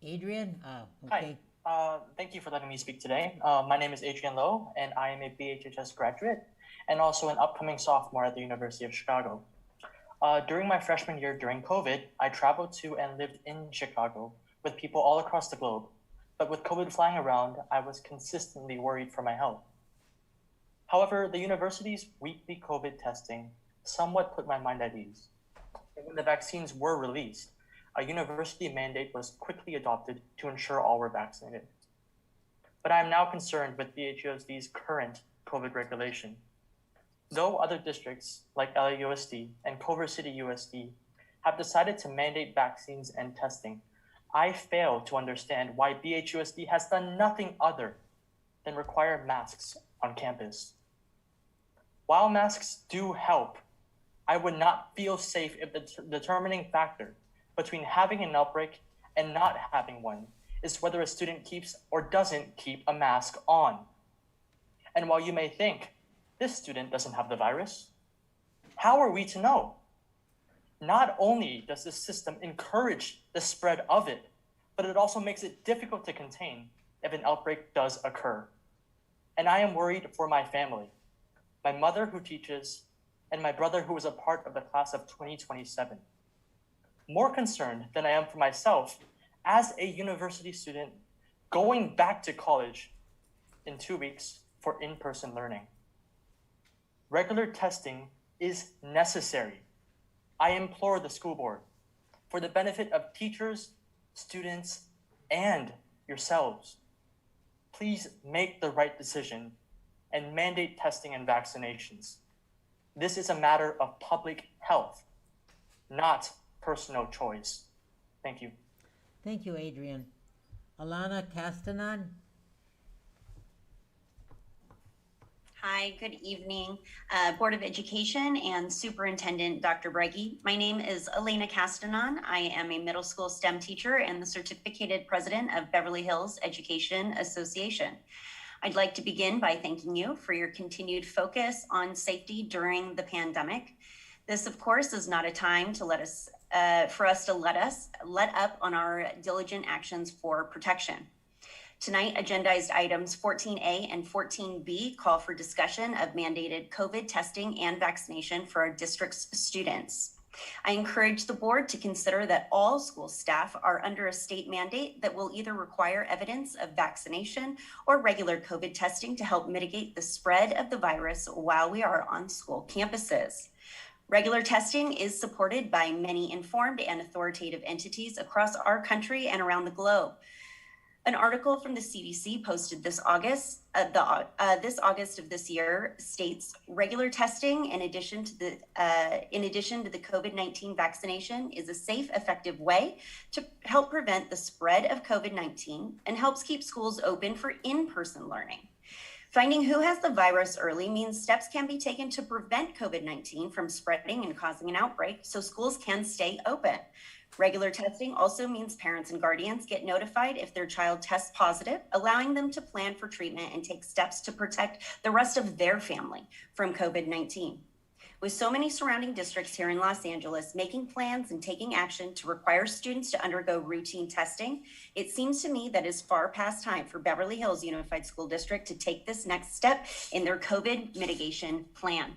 Adrian? Okay. Hi. Thank you for letting me speak today. My name is Adrian Lowe, and I am a BHHS graduate and also an upcoming sophomore at the University of Chicago. During my freshman year during COVID, I traveled to and lived in Chicago with people all across the globe. But with COVID flying around, I was consistently worried for my health. However, the university's weekly COVID testing somewhat put my mind at ease. And when the vaccines were released, a university mandate was quickly adopted to ensure all were vaccinated. But I am now concerned with BHUSD's current COVID regulation. Though other districts like LAUSD and Culver City USD have decided to mandate vaccines and testing, I fail to understand why BHUSD has done nothing other than require masks on campus. While masks do help, I would not feel safe if the determining factor between having an outbreak and not having one is whether a student keeps or doesn't keep a mask on. And while you may think, this student doesn't have the virus, how are we to know? Not only does this system encourage the spread of it, but it also makes it difficult to contain if an outbreak does occur. And I am worried for my family, my mother who teaches, and my brother who is a part of the class of 2027. More concerned than I am for myself as a university student going back to college in 2 weeks for in-person learning. Regular testing is necessary. I implore the school board, for the benefit of teachers, students, and yourselves, please make the right decision and mandate testing and vaccinations. This is a matter of public health, not personal choice. Thank you. Thank you, Adrian. Alana Castanon. Hi, good evening, Board of Education and Superintendent Dr. Breggy. My name is Elena Castanon. I am a middle school STEM teacher and the certificated president of Beverly Hills Education Association. I'd like to begin by thanking you for your continued focus on safety during the pandemic. This, of course, is not a time to let up on our diligent actions for protection. Tonight, agendized items 14A and 14B call for discussion of mandated COVID testing and vaccination for our district's students. I encourage the board to consider that all school staff are under a state mandate that will either require evidence of vaccination or regular COVID testing to help mitigate the spread of the virus while we are on school campuses. Regular testing is supported by many informed and authoritative entities across our country and around the globe. An article from the CDC posted this August, this August of this year states regular testing in addition to the COVID-19 vaccination is a safe, effective way to help prevent the spread of COVID-19 and helps keep schools open for in-person learning. Finding who has the virus early means steps can be taken to prevent COVID-19 from spreading and causing an outbreak so schools can stay open. Regular testing also means parents and guardians get notified if their child tests positive, allowing them to plan for treatment and take steps to protect the rest of their family from COVID-19. With so many surrounding districts here in Los Angeles making plans and taking action to require students to undergo routine testing, it seems to me that it's far past time for Beverly Hills Unified School District to take this next step in their COVID mitigation plan.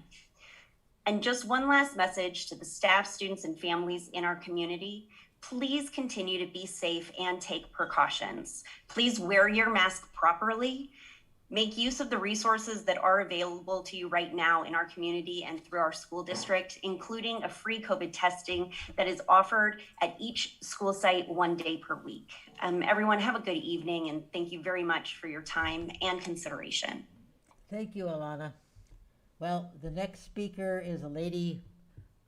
And just one last message to the staff, students, and families in our community. Please continue to be safe and take precautions. Please wear your mask properly. Make use of the resources that are available to you right now in our community and through our school district, including a free COVID testing that is offered at each school site 1 day per week. Everyone have a good evening, and thank you very much for your time and consideration. Thank you, Alana. Well, the next speaker is a lady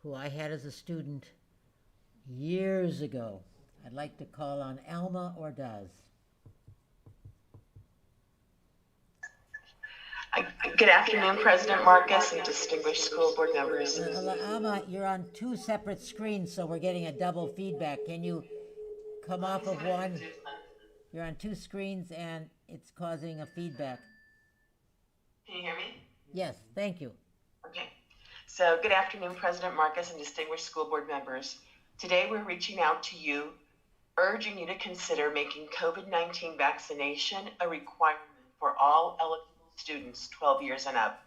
who I had as a student years ago. I'd like to call on Alma Ordaz. Good afternoon, President Marcus and distinguished school board members. Alma, you're on two separate screens, so we're getting a double feedback. Can you come off of one? You're on two screens and it's causing a feedback. Can you hear me? Yes, thank you. Okay. So good afternoon, President Marcus and distinguished school board members. Today we're reaching out to you, urging you to consider making COVID-19 vaccination a requirement for all eligible students 12 years and up.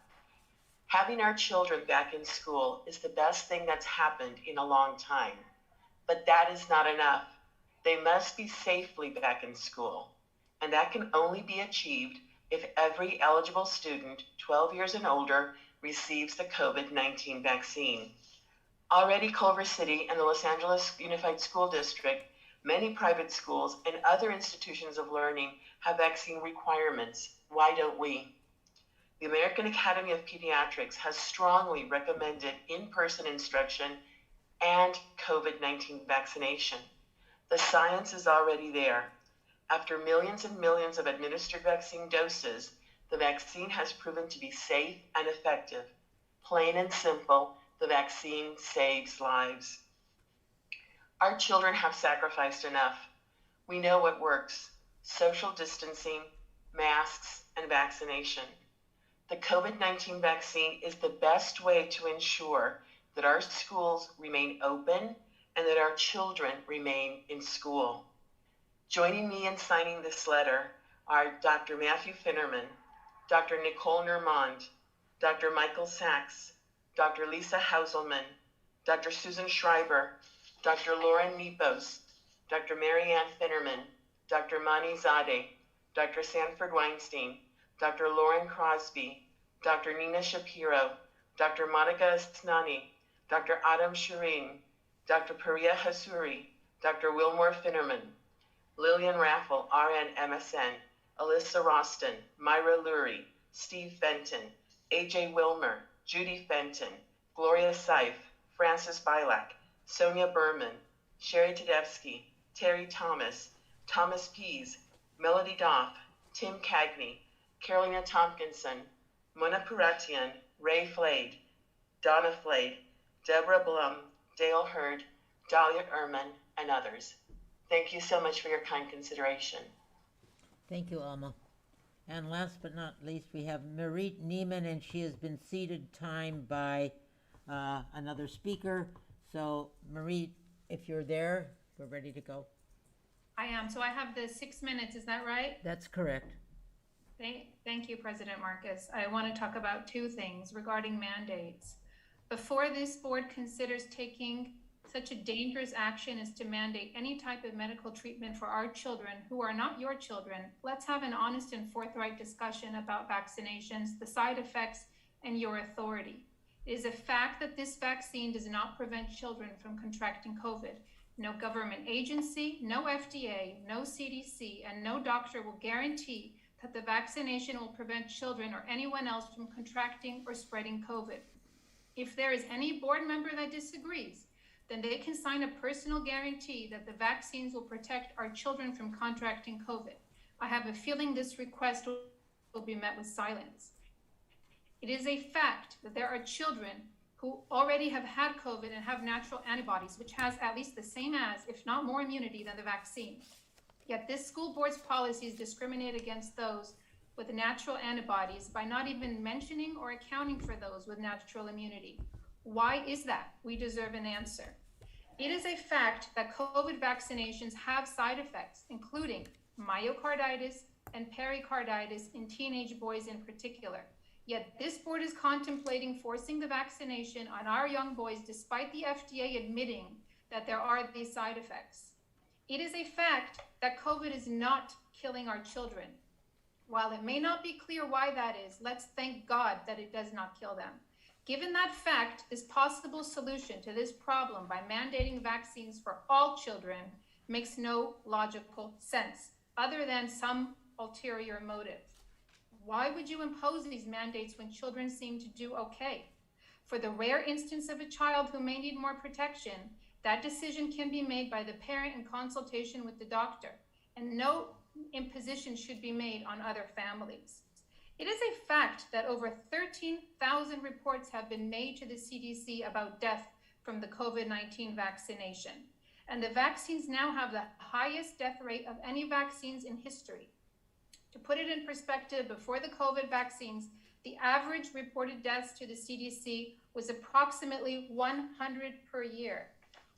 Having our children back in school is the best thing that's happened in a long time, but that is not enough. They must be safely back in school, and that can only be achieved if every eligible student 12 years and older receives the COVID-19 vaccine. Already Culver City and the Los Angeles Unified School District, many private schools and other institutions of learning have vaccine requirements. Why don't we? The American Academy of Pediatrics has strongly recommended in-person instruction and COVID-19 vaccination. The science is already there. After millions and millions of administered vaccine doses, the vaccine has proven to be safe and effective. Plain and simple, the vaccine saves lives. Our children have sacrificed enough. We know what works: social distancing, masks, and vaccination. The COVID-19 vaccine is the best way to ensure that our schools remain open and that our children remain in school. Joining me in signing this letter are Dr. Matthew Finnerman, Dr. Nicole Nermond, Dr. Michael Sachs, Dr. Lisa Hauselman, Dr. Susan Schreiber, Dr. Lauren Nepos, Dr. Marianne Finnerman, Dr. Mani Zadeh, Dr. Sanford Weinstein, Dr. Lauren Crosby, Dr. Nina Shapiro, Dr. Monica Asnani, Dr. Adam Shireen, Dr. Priya Hasuri, Dr. Wilmore Finnerman, Lillian Raffel, RN MSN, Alyssa Roston, Myra Lurie, Steve Fenton, AJ Wilmer, Judy Fenton, Gloria Seif, Francis Bilak, Sonia Berman, Sherry Tedeschi, Terry Thomas, Thomas Pease, Melody Doff, Tim Cagney, Carolina Tompkinson, Mona Puratian, Ray Flade, Donna Flade, Deborah Blum, Dale Hurd, Dahlia Ehrman, and others. Thank you so much for your kind consideration. Thank you, Alma. And last but not least, we have Marit Neiman, and she has been ceded time by another speaker. So, Marit, if you're there, we're ready to go. I am. So I have the 6 minutes. Is that right? That's correct. Thank you, President Marcus. I want to talk about two things regarding mandates. Before this board considers taking such a dangerous action as to mandate any type of medical treatment for our children who are not your children, let's have an honest and forthright discussion about vaccinations, the side effects, and your authority. It is a fact that this vaccine does not prevent children from contracting COVID. No government agency, no FDA, no CDC, and no doctor will guarantee that the vaccination will prevent children or anyone else from contracting or spreading COVID. If there is any board member that disagrees, then they can sign a personal guarantee that the vaccines will protect our children from contracting COVID. I have a feeling this request will be met with silence. It is a fact that there are children who already have had COVID and have natural antibodies, which has at least the same as, if not more immunity than the vaccine. Yet this school board's policies discriminate against those with natural antibodies by not even mentioning or accounting for those with natural immunity. Why is that? We deserve an answer. It is a fact that COVID vaccinations have side effects, including myocarditis and pericarditis in teenage boys in particular. Yet this board is contemplating forcing the vaccination on our young boys despite the FDA admitting that there are these side effects. It is a fact that COVID is not killing our children. While it may not be clear why that is, let's thank God that it does not kill them. Given that fact, this possible solution to this problem by mandating vaccines for all children makes no logical sense, other than some ulterior motive. Why would you impose these mandates when children seem to do okay? For the rare instance of a child who may need more protection, that decision can be made by the parent in consultation with the doctor, and no imposition should be made on other families. It is a fact that over 13,000 reports have been made to the CDC about death from the COVID-19 vaccination, and the vaccines now have the highest death rate of any vaccines in history. To put it in perspective, before the COVID vaccines, the average reported deaths to the CDC was approximately 100 per year.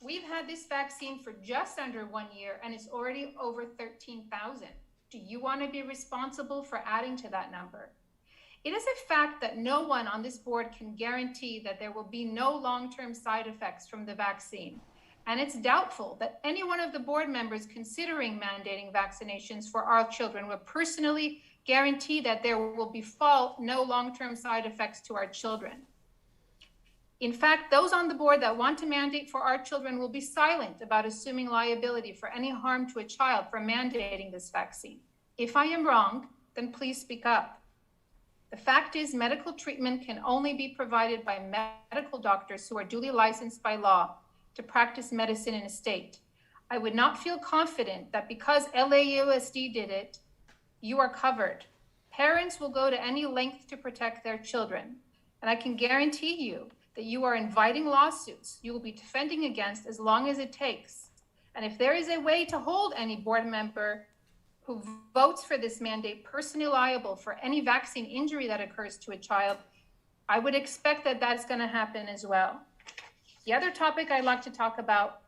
We've had this vaccine for just under 1 year, and it's already over 13,000. Do you want to be responsible for adding to that number? It is a fact that no one on this board can guarantee that there will be no long-term side effects from the vaccine. And it's doubtful that any one of the board members considering mandating vaccinations for our children will personally guarantee that there will be no long-term side effects to our children. In fact, those on the board that want to mandate for our children will be silent about assuming liability for any harm to a child for mandating this vaccine. If I am wrong, then please speak up. The fact is, medical treatment can only be provided by medical doctors who are duly licensed by law to practice medicine in a state. I would not feel confident that because BHUSD did it, you are covered. Parents will go to any length to protect their children. And I can guarantee you that you are inviting lawsuits you will be defending against as long as it takes. And if there is a way to hold any board member who votes for this mandate personally liable for any vaccine injury that occurs to a child, I would expect that that's going to happen as well. The other topic I'd like to talk about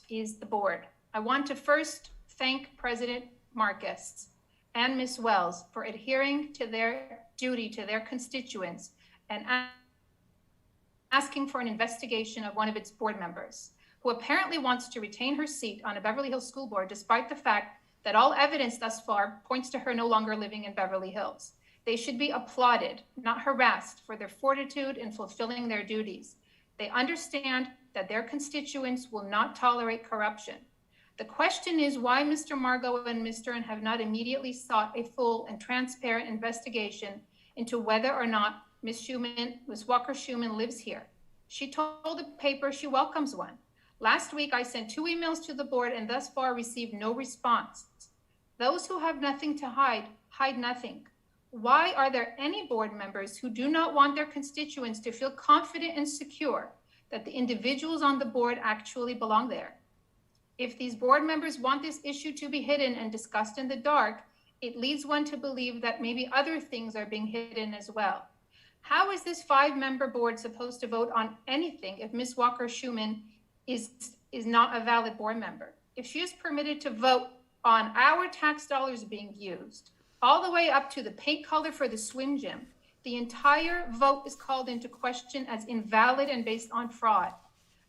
is the board. I want to first thank President Marcus and Ms. Wells for adhering to their duty to their constituents and asking for an investigation of one of its board members, who apparently wants to retain her seat on a Beverly Hills school board, despite the fact that all evidence thus far points to her no longer living in Beverly Hills. They should be applauded, not harassed, for their fortitude in fulfilling their duties. They understand that their constituents will not tolerate corruption. The question is why Mr. Margot and Ms. Stern have not immediately sought a full and transparent investigation into whether or not Ms. Walker Schuman lives here. She told the paper she welcomes one. Last week, I sent 2 emails to the board and thus far received no response. Those who have nothing to hide, hide nothing. Why are there any board members who do not want their constituents to feel confident and secure that the individuals on the board actually belong there? If these board members want this issue to be hidden and discussed in the dark, it leads one to believe that maybe other things are being hidden as well. How is this 5-member board supposed to vote on anything if Ms. Walker Schuman is not a valid board member? If she is permitted to vote on our tax dollars being used, all the way up to the paint color for the swim gym, the entire vote is called into question as invalid and based on fraud.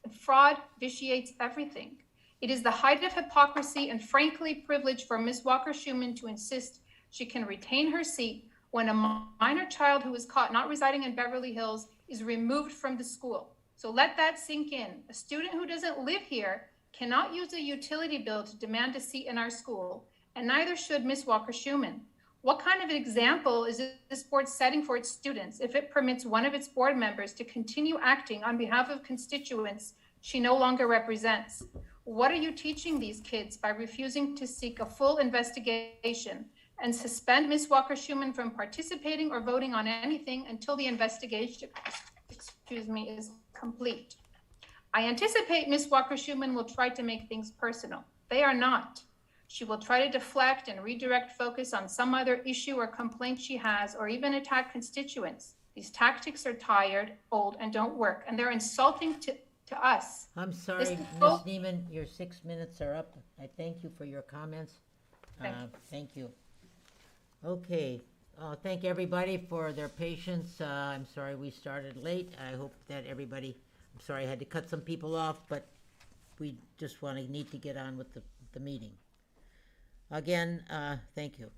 And fraud vitiates everything. It is the height of hypocrisy and frankly privilege for Ms. Walker Schuman to insist she can retain her seat when a minor child who is caught not residing in Beverly Hills is removed from the school. So let that sink in. A student who doesn't live here cannot use a utility bill to demand a seat in our school, and neither should Ms. Walker-Schuman. What kind of an example is this board setting for its students if it permits one of its board members to continue acting on behalf of constituents she no longer represents? What are you teaching these kids by refusing to seek a full investigation and suspend Ms. Walker-Schuman from participating or voting on anything until the investigation, is complete? I anticipate Ms. Walker-Schuman will try to make things personal. They are not. She will try to deflect and redirect focus on some other issue or complaint she has, or even attack constituents. These tactics are tired, old, and don't work, and they're insulting to us. I'm sorry, Ms. Neiman, your 6 minutes are up. I thank you for your comments. Thank you. Okay, thank everybody for their patience. I'm sorry we started late. I hope that everybody, I'm sorry I had to cut some people off, but we just need to get on with the meeting. Again, thank you.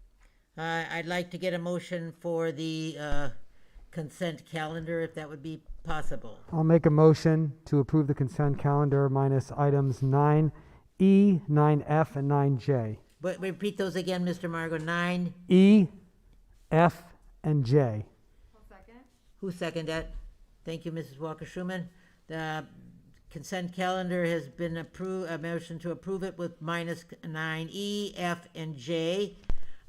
I'd like to get a motion for the consent calendar, if that would be possible. I'll make a motion to approve the consent calendar minus items 9E, 9F, and 9J. But repeat those again, Mr. Margot. 9. E, F, and J. Who seconded that? Thank you, Mrs. Walker-Schuman. The consent calendar has been approved, a motion to approve it with minus 9E, F, and J.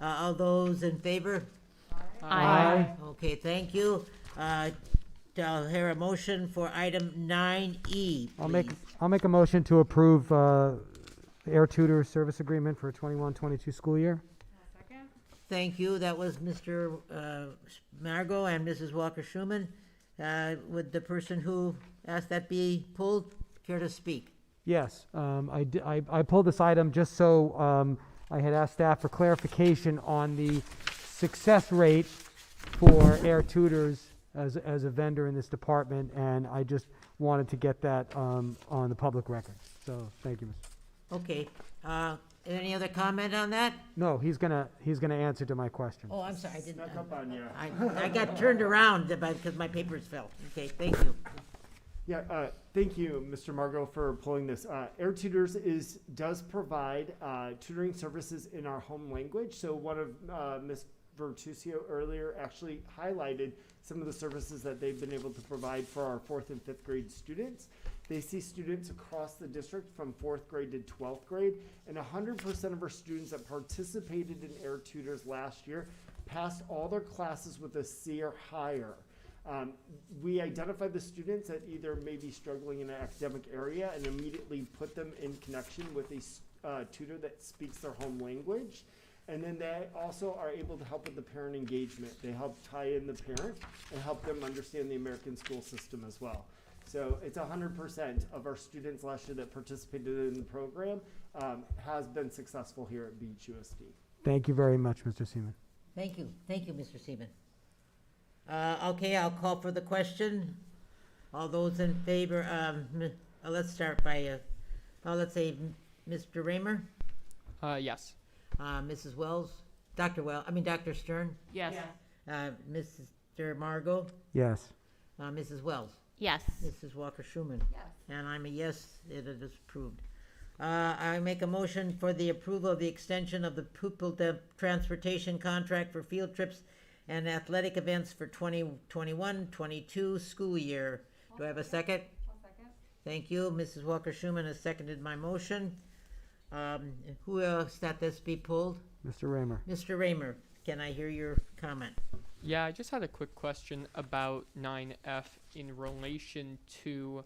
All those in favor? Aye. Okay, thank you. I'll hear a motion for item 9E. I'll make a motion to approve the air tutor service agreement for 21-22 school year. Thank you. That was Mr. Margot and Mrs. Walker-Schuman. Would the person who asked that be pulled care to speak? Yes, I pulled this item just so I had asked staff for clarification on the success rate for air tutors as a vendor in this department, and I just wanted to get that on the public record. So thank you, Mr. Okay. Any other comment on that? No, he's gonna answer to my question. Oh, I'm sorry. I didn't. I got turned around because my papers fell. Okay, thank you. Yeah, thank you, Mr. Margot, for pulling this. Air Tutors does provide tutoring services in our home language. So one of Ms. Vertusio earlier actually highlighted some of the services that they've been able to provide for our 4th and 5th grade students. They see students across the district from 4th grade to 12th grade, and 100% of our students that participated in Air Tutors last year passed all their classes with a C or higher. We identify the students that either may be struggling in an academic area and immediately put them in connection with a tutor that speaks their home language. And then they also are able to help with the parent engagement. They help tie in the parent and help them understand the American school system as well. So it's 100% of our students last year that participated in the program has been successful here at BHUSD. Thank you very much, Mr. Seaman. Thank you. Thank you, Mr. Seaman. Okay, I'll call for the question. All those in favor, let's start by, let's say, Mr. Raymer? Yes. Mrs. Wells? Dr. Stern? Yes. Mr. Margot? Yes. Mrs. Wells? Yes. Mrs. Walker-Schuman? Yes. And I'm a yes, it is approved. I make a motion for the approval of the extension of the pupil transportation contract for field trips and athletic events for 2021-22 school year. Do I have a second? I'll second. Thank you. Mrs. Walker-Schuman has seconded my motion. Who else that this be pulled? Mr. Raymer. Mr. Raymer, can I hear your comment? Yeah, I just had a quick question about 9F in relation to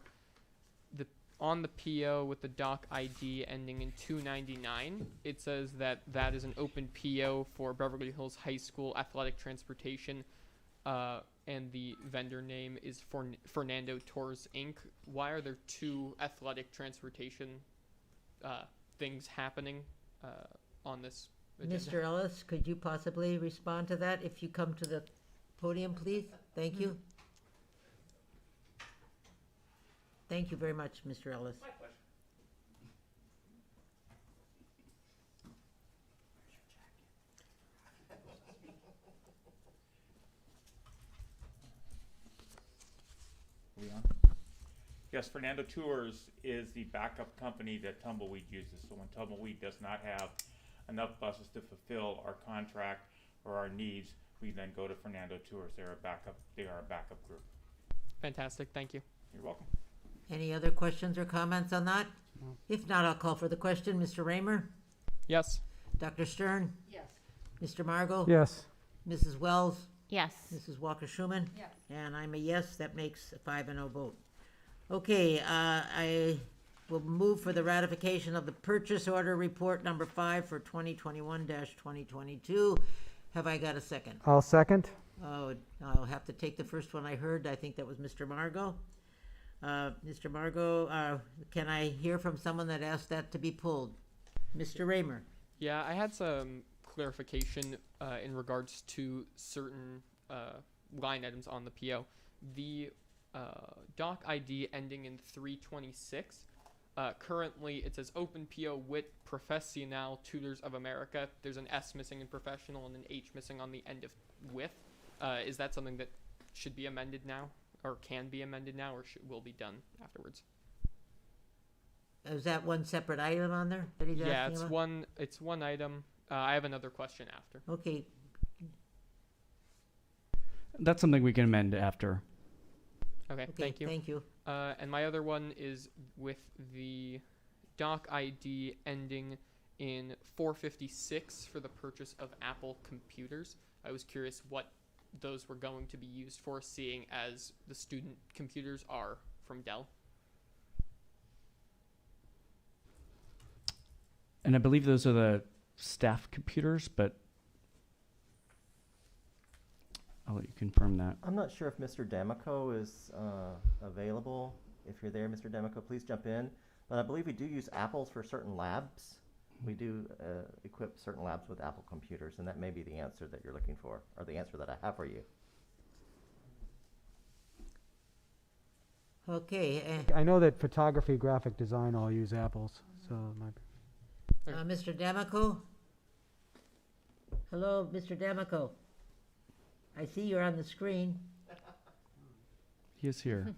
on the PO with the doc ID ending in 299. It says that is an open PO for Beverly Hills High School athletic transportation, and the vendor name is Fernando Tours Inc. Why are there two athletic transportation things happening on this agenda? Mr. Ellis, could you possibly respond to that if you come to the podium, please? Thank you. Thank you very much, Mr. Ellis. My pleasure. guess Fernando Tours is the backup company that Tumbleweed uses. So when Tumbleweed does not have enough buses to fulfill our contract or our needs, we then go to Fernando Tours. They are a backup group. Fantastic. Thank you. You're welcome. Any other questions or comments on that? If not, I'll call for the question. Mr. Raymer? Yes. Dr. Stern? Yes. Mr. Margot? Yes. Mrs. Wells? Yes. Mrs. Walker-Schuman? Yes. And I'm a yes. That makes a 5-0 vote. Okay, I will move for the ratification of the purchase order report number 5 for 2021-2022. Have I got a second? I'll second. Oh, I'll have to take the first one I heard. I think that was Mr. Margot. Mr. Margot, can I hear from someone that asked that to be pulled? Mr. Raymer? Yeah, I had some clarification in regards to certain line items on the PO. The doc ID ending in 326. Currently, it says open PO with Professional Tutors of America. There's an S missing in professional and an H missing on the end of with. Is that something that should be amended now, or can be amended now, or will be done afterwards? Is that one separate item on there that he's Yeah, asking about? it's one item. I have another question after. Okay. That's something we can amend after. Okay, thank you. Thank you. And my other one is with the doc ID ending in 456 for the purchase of Apple computers. I was curious what those were going to be used for, seeing as the student computers are from Dell. And I believe those are the staff computers, but I'll let you confirm that. I'm not sure if Mr. D'Amico is available. If you're there, Mr. D'Amico, please jump in. But I believe we do use Apples for certain labs. We do equip certain labs with Apple computers, and that may be the answer that you're looking for, or the answer that I have for you. Okay. I know that photography, graphic design all use Apples, so it might be. Mr. D'Amico? Hello, Mr. D'Amico. I see you're on the screen. He is here.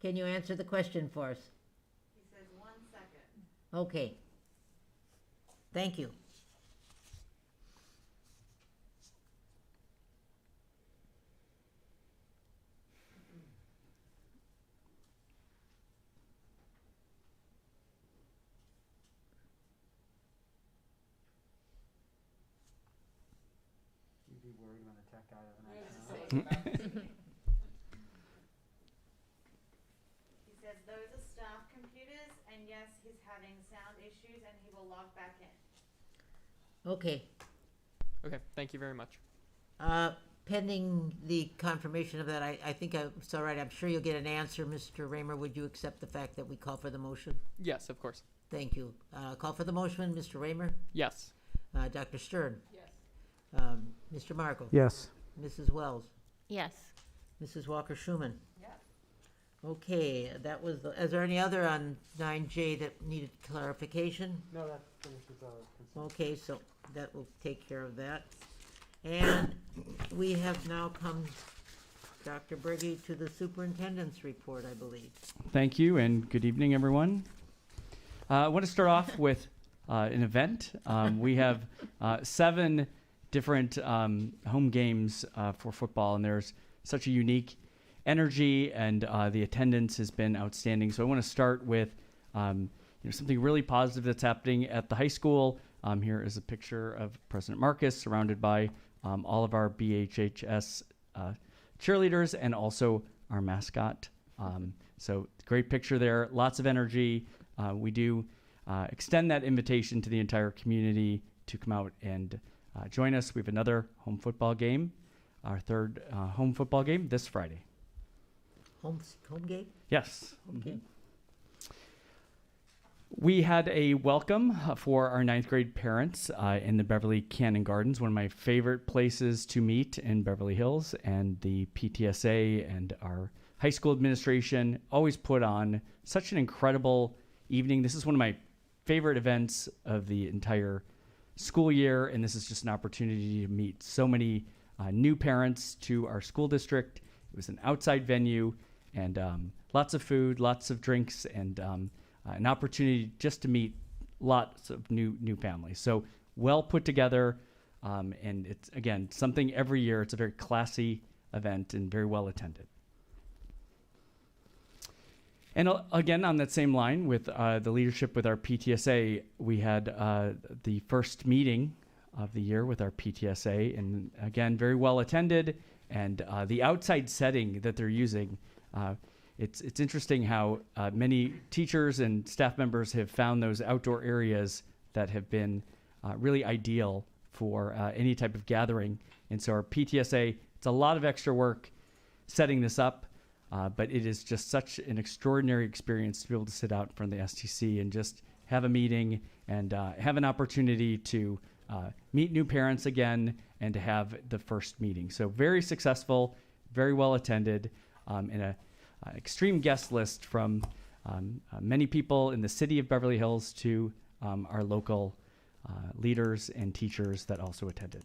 Can you answer the question for us? He says 1 second. Okay. Thank you. You'd be worried when the tech guy doesn't He says those are staff computers, and yes, he's having sound issues, and he will log back in. Okay. Okay, thank you very much. Pending the confirmation of that, I think it's all right. I'm sure you'll get an answer. Mr. Raymer, would you accept the fact that we call for the motion? Yes, of course. Thank you. Call for the motion, Mr. Raymer? Yes. Dr. Stern? Yes. Mr. Markle? Yes. Mrs. Wells? Yes. Mrs. Walker-Schuman? Yes. Okay, that was is there any other on 9J that needed clarification? No, that finishes our consent. Okay, so that will take care of that. And we have now come, Dr. Breggy, to the superintendent's report, I believe. Thank you, and good evening, everyone. I want to start off with an event. We have 7 different home games for football, and there's such a unique energy, and the attendance has been outstanding. So I want to start with something really positive that's happening at the high school. Here is a picture of President Marcus surrounded by all of our BHHS cheerleaders and also our mascot. So great picture there, lots of energy. We do extend that invitation to the entire community to come out and join us. We have another home football game, our third home football game this Friday. Home game? Yes. Okay. Mm-hmm. We had a welcome for our 9th grade parents in the Beverly Cannon Gardens, one of my favorite places to meet in Beverly Hills, and the PTSA and our high school administration always put on such an incredible evening. This is one of my favorite events of the entire school year, and this is just an opportunity to meet so many new parents to our school district. It was an outside venue, and lots of food, lots of drinks, and an opportunity just to meet lots of new families. So well put together, and it's, again, something every year. It's a very classy event and very well attended. And again, on that same line with the leadership with our PTSA, we had the first meeting of the year with our PTSA, and again, very well attended. And the outside setting that they're using, it's interesting how many teachers and staff members have found those outdoor areas that have been really ideal for any type of gathering. And so our PTSA, it's a lot of extra work setting this up, but it is just such an extraordinary experience to be able to sit out in front of the STC and just have a meeting and have an opportunity to meet new parents again and to have the first meeting. So very successful, very well attended, and an extreme guest list from many people in the city of Beverly Hills to our local leaders and teachers that also attended.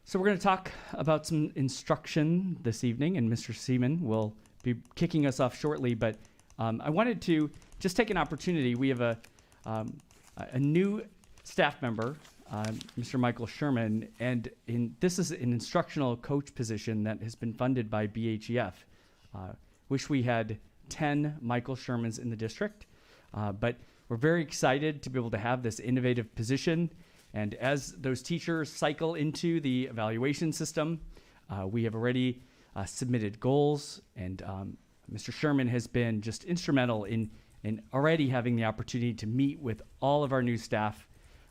So we're going to talk about some instruction this evening, and Mr. Seaman will be kicking us off shortly, but I wanted to just take an opportunity. We have a new staff member, Mr. Michael Sherman, and this is an instructional coach position that has been funded by BHEF. Wish we had 10 Michael Shermans in the district, but we're very excited to be able to have this innovative position. And as those teachers cycle into the evaluation system, we have already submitted goals, and Mr. Sherman has been just instrumental in already having the opportunity to meet with all of our new staff,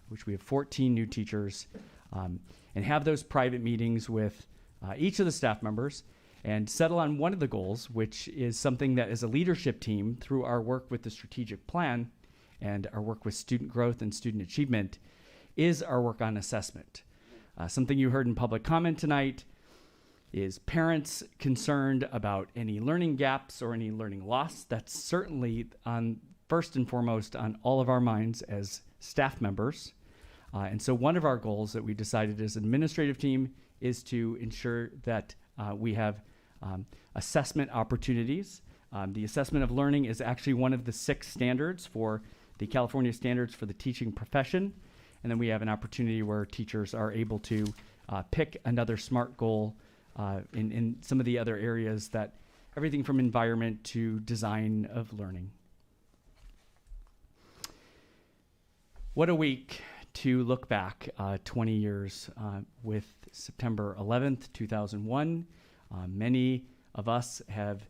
which we have 14 new teachers, and have those private meetings with each of the staff members and settle on one of the goals, which is something that as a leadership team, through our work with the strategic plan and our work with student growth and student achievement, is our work on assessment. Something you heard in public comment tonight is parents concerned about any learning gaps or any learning loss. That's certainly first and foremost on all of our minds as staff members. And so one of our goals that we decided as an administrative team is to ensure that we have assessment opportunities. The assessment of learning is actually one of the 6 standards for the California Standards for the Teaching Profession. And then we have an opportunity where teachers are able to pick another SMART goal in some of the other areas, that everything from environment to design of learning. What a week to look back 20 years with September 11th, 2001. Many of us have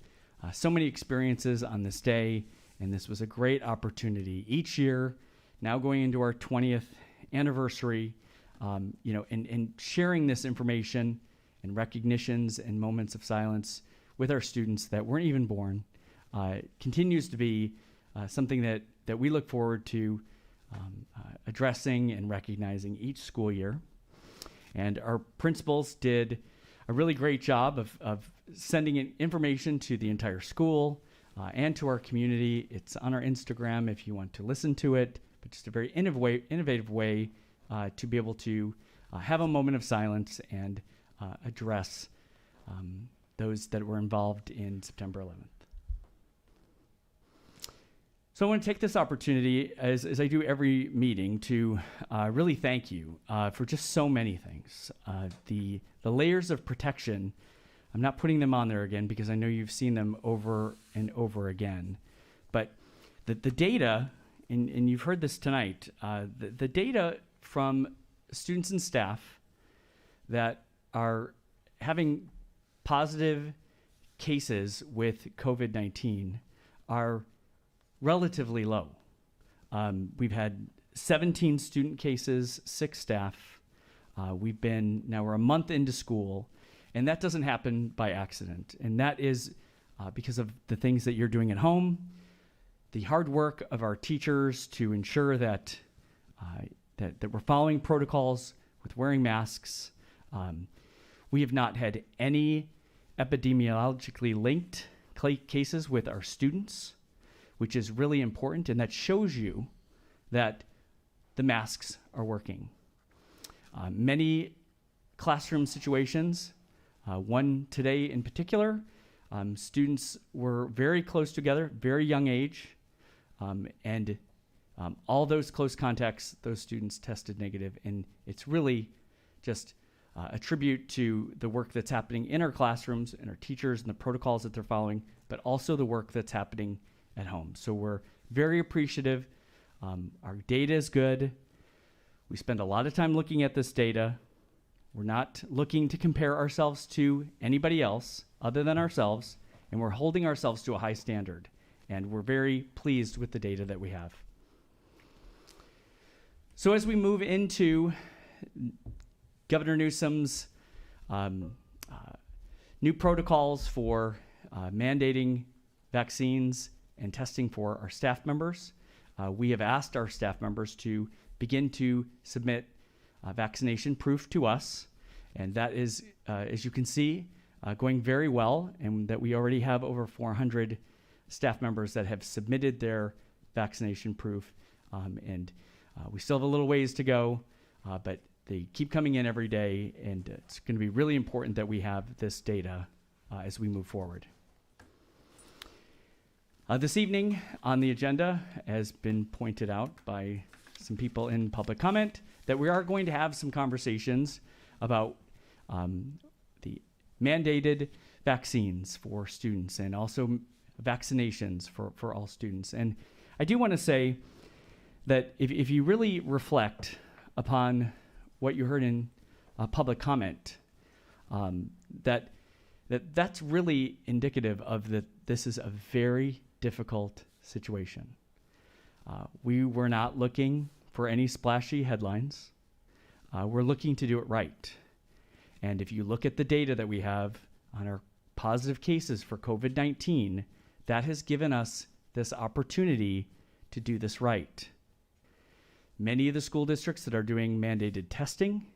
so many experiences on this day, and this was a great opportunity each year, now going into our 20th anniversary, and sharing this information and recognitions and moments of silence with our students that weren't even born. Continues to be something that we look forward to addressing and recognizing each school year. And our principals did a really great job of sending in information to the entire school and to our community. It's on our Instagram if you want to listen to it, but just a very innovative way to be able to have a moment of silence and address those that were involved in September 11th. So I want to take this opportunity, as I do every meeting, to really thank you for just so many things. The layers of protection, I'm not putting them on there again because I know you've seen them over and over again. But the data, and you've heard this tonight, the data from students and staff that are having positive cases with COVID-19 are relatively low. We've had 17 student cases, 6 staff. We're a month into school, and that doesn't happen by accident. And that is because of the things that you're doing at home, the hard work of our teachers to ensure that we're following protocols with wearing masks. We have not had any epidemiologically linked cases with our students, which is really important, and that shows you that the masks are working. Many classroom situations, one today in particular, Students were very close together, very young age, and all those close contacts, those students tested negative, and it's really just a tribute to the work that's happening in our classrooms and our teachers and the protocols that they're following, but also the work that's happening at home. So we're very appreciative. Our data is good. We spend a lot of time looking at this data. We're not looking to compare ourselves to anybody else other than ourselves, and we're holding ourselves to a high standard, and we're very pleased with the data that we have. So as we move into Governor Newsom's new protocols for mandating vaccines and testing for our staff members, we have asked our staff members to begin to submit vaccination proof to us, and that is, as you can see, going very well, and that we already have over 400 staff members that have submitted their vaccination proof, and we still have a little ways to go, but they keep coming in every day, and it's going to be really important that we have this data as we move forward. This evening on the agenda has been pointed out by some people in public comment that we are going to have some conversations about the mandated vaccines for students and also vaccinations for all students. And I do want to say that if you really reflect upon what you heard in public comment, that's really indicative of that this is a very difficult situation. We were not looking for any splashy headlines. We're looking to do it right. And if you look at the data that we have on our positive cases for COVID-19, that has given us this opportunity to do this right. Many of the school districts that are doing mandated testing,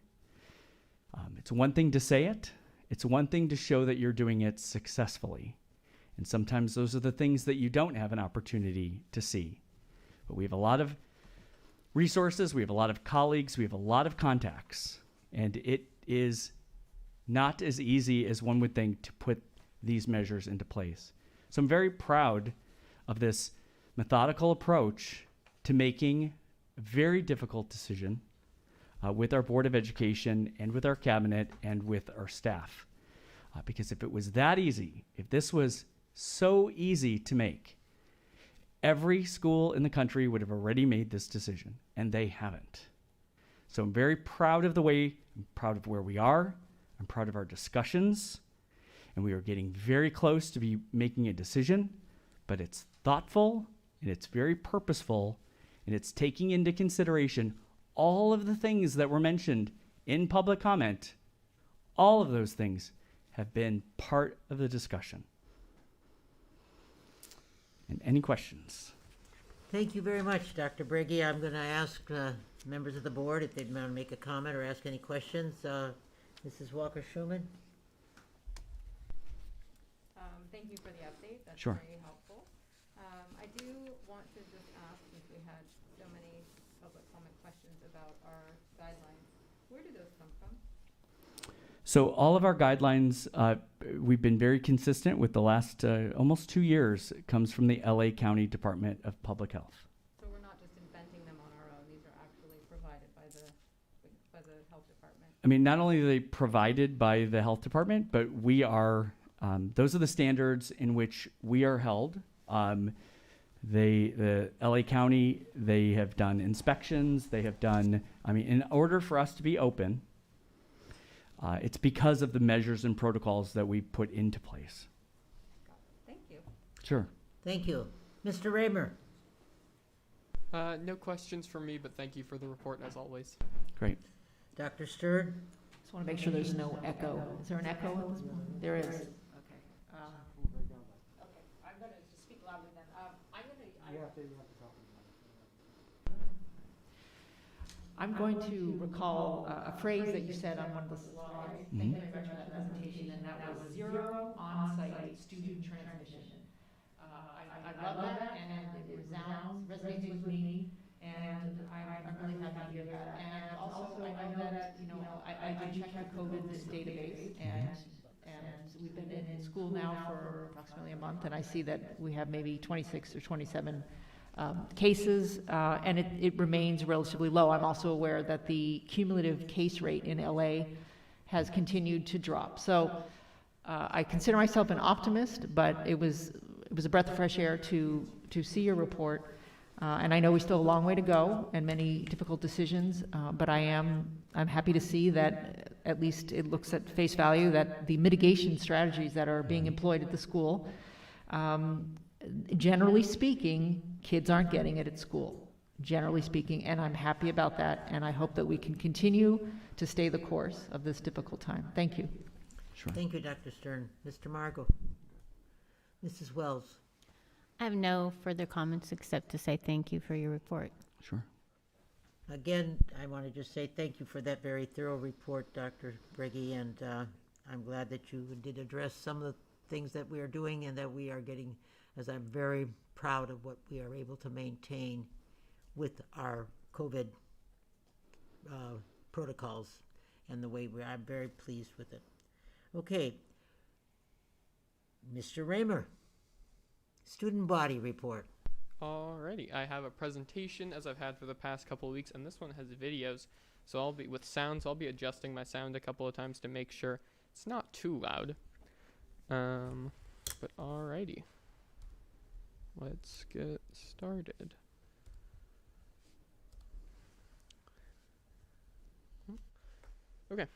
it's one thing to say it, it's one thing to show that you're doing it successfully. And sometimes those are the things that you don't have an opportunity to see. But we have a lot of resources, we have a lot of colleagues, we have a lot of contacts, and it is not as easy as one would think to put these measures into place. So I'm very proud of this methodical approach to making a very difficult decision with our Board of Education and with our cabinet and with our staff. Because if it was that easy, if this was so easy to make, every school in the country would have already made this decision, and they haven't. So I'm very proud of I'm proud of where we are, I'm proud of our discussions, and we are getting very close to be making a decision, but it's thoughtful, and it's very purposeful, and it's taking into consideration all of the things that were mentioned in public comment. All of those things have been part of the discussion. And any questions? Thank you very much, Dr. Briggy. I'm going to ask members of the board if they'd want to make a comment or ask any questions. Mrs. Walker-Schuman? Thank you for the update. That's Sure. very helpful. I do want to just ask, since we had so many public comment questions about our guidelines, where do those come from? So all of our guidelines, we've been very consistent with the last almost 2 years. It comes from the LA County Department of Public Health. So we're not just inventing them on our own. These are actually provided by the health department. I mean, not only are they provided by the health department, but we are, those are the standards in which we are held. The LA County, they have done inspections, they have done, I mean, in order for us to be open, it's because of the measures and protocols that we put into place. Thank you. Sure. Thank you. Mr. Raymer? No questions from me, but thank you for the report as always. Great. Dr. Stern? Just want to make sure there's no echo. Is there an echo at this point? There is. Okay. Okay, I'm going to just speak loudly then. I'm going to recall a phrase that you said on one of the slides. Thank you very much for that presentation, and that was zero on-site student transmission. I love that, and it resonates with me, and I'm really happy to hear that. And also, I know that, I did check the COVID database, and And we've been in school now for approximately a month, and I see that we have maybe 26 or 27 cases, and it remains relatively low. I'm also aware that the cumulative case rate in LA has continued to drop. So I consider myself an optimist, but it was a breath of fresh air to see your report. And I know we still have a long way to go and many difficult decisions, but I'm happy to see that at least it looks at face value that the mitigation strategies that are being employed at the school, generally speaking, kids aren't getting it at school, generally speaking, and I'm happy about that, and I hope that we can continue to stay the course of this difficult time. Thank you. Sure. Thank you, Dr. Stern. Mr. Margot. Mrs. Wells. I have no further comments except to say thank you for your report. Sure. Again, I want to just say thank you for that very thorough report, Dr. Briggy, and I'm glad that you did address some of the things that we are doing and that we are getting, as I'm very proud of what we are able to maintain with our COVID protocols and the way I'm very pleased with it. Okay. Mr. Raymer, student body report. Alrighty, I have a presentation as I've had for the past couple of weeks, and this one has videos. So I'll be with sounds. I'll be adjusting my sound a couple of times to make sure it's not too loud. But alrighty, let's get started. Okay,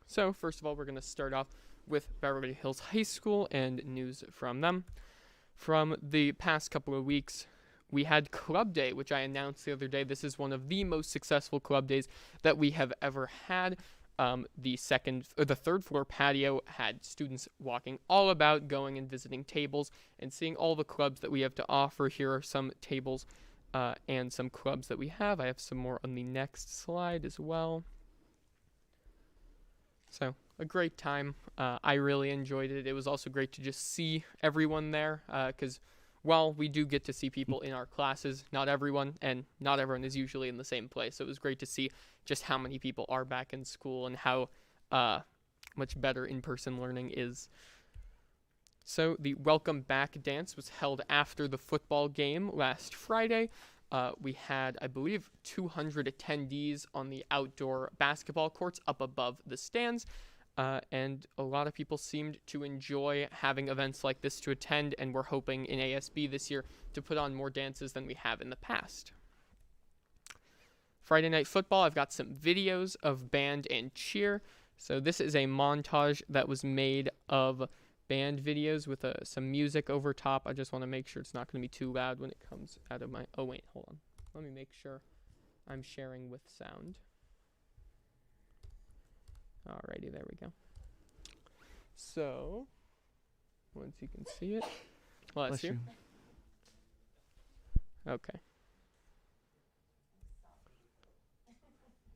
so first of all, we're going to start off with Beverly Hills High School and news from them. From the past couple of weeks, we had Club Day, which I announced the other day. This is one of the most successful club days that we have ever had. The third floor patio had students walking all about, going and visiting tables and seeing all the clubs that we have to offer. Here are some tables and some clubs that we have. I have some more on the next slide as well. So, a great time. I really enjoyed it. It was also great to just see everyone there, because while we do get to see people in our classes, not everyone is usually in the same place. So it was great to see just how many people are back in school and how much better in-person learning is. So the welcome back dance was held after the football game last Friday. We had, I believe, 200 attendees on the outdoor basketball courts up above the stands. And a lot of people seemed to enjoy having events like this to attend, and we're hoping in ASB this year to put on more dances than we have in the past. Friday Night Football, I've got some videos of band and cheer. So this is a montage that was made of band videos with some music over top. I just want to make sure it's not going to be too loud when it comes out of my... Oh, wait, hold on. Let me make sure I'm sharing with sound. Alrighty, there we go. So, once you can see it, bless you. Okay.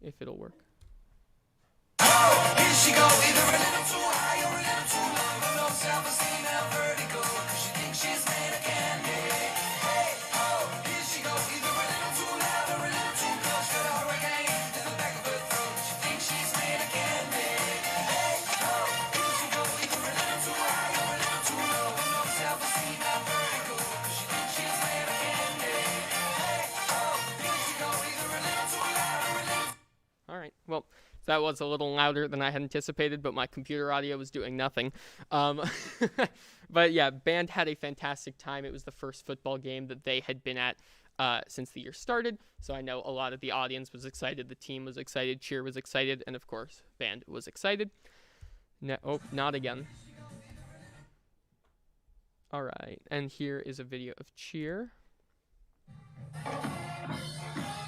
If it'll work. Here she go, either a little too high or a little too low, but no self-esteem and vertigo, 'cause she thinks she's made of candy. Hey, oh, here she go, either a little too loud or a little too close, got a hurricane in the back of her throat, she thinks she's made of candy. Hey, oh, here she go, either a little too high or a little too low, but no self-esteem and vertigo, 'cause she thinks she's made of candy. Hey, oh, here she go, either a little too loud or a little. All right, well, that was a little louder than I had anticipated, but my computer audio was doing nothing. But yeah, band had a fantastic time. It was the first football game that they had been at since the year started. So I know a lot of the audience was excited, the team was excited, cheer was excited, and of course, band was excited. No, oh, not again. All right, and here is a video of cheer.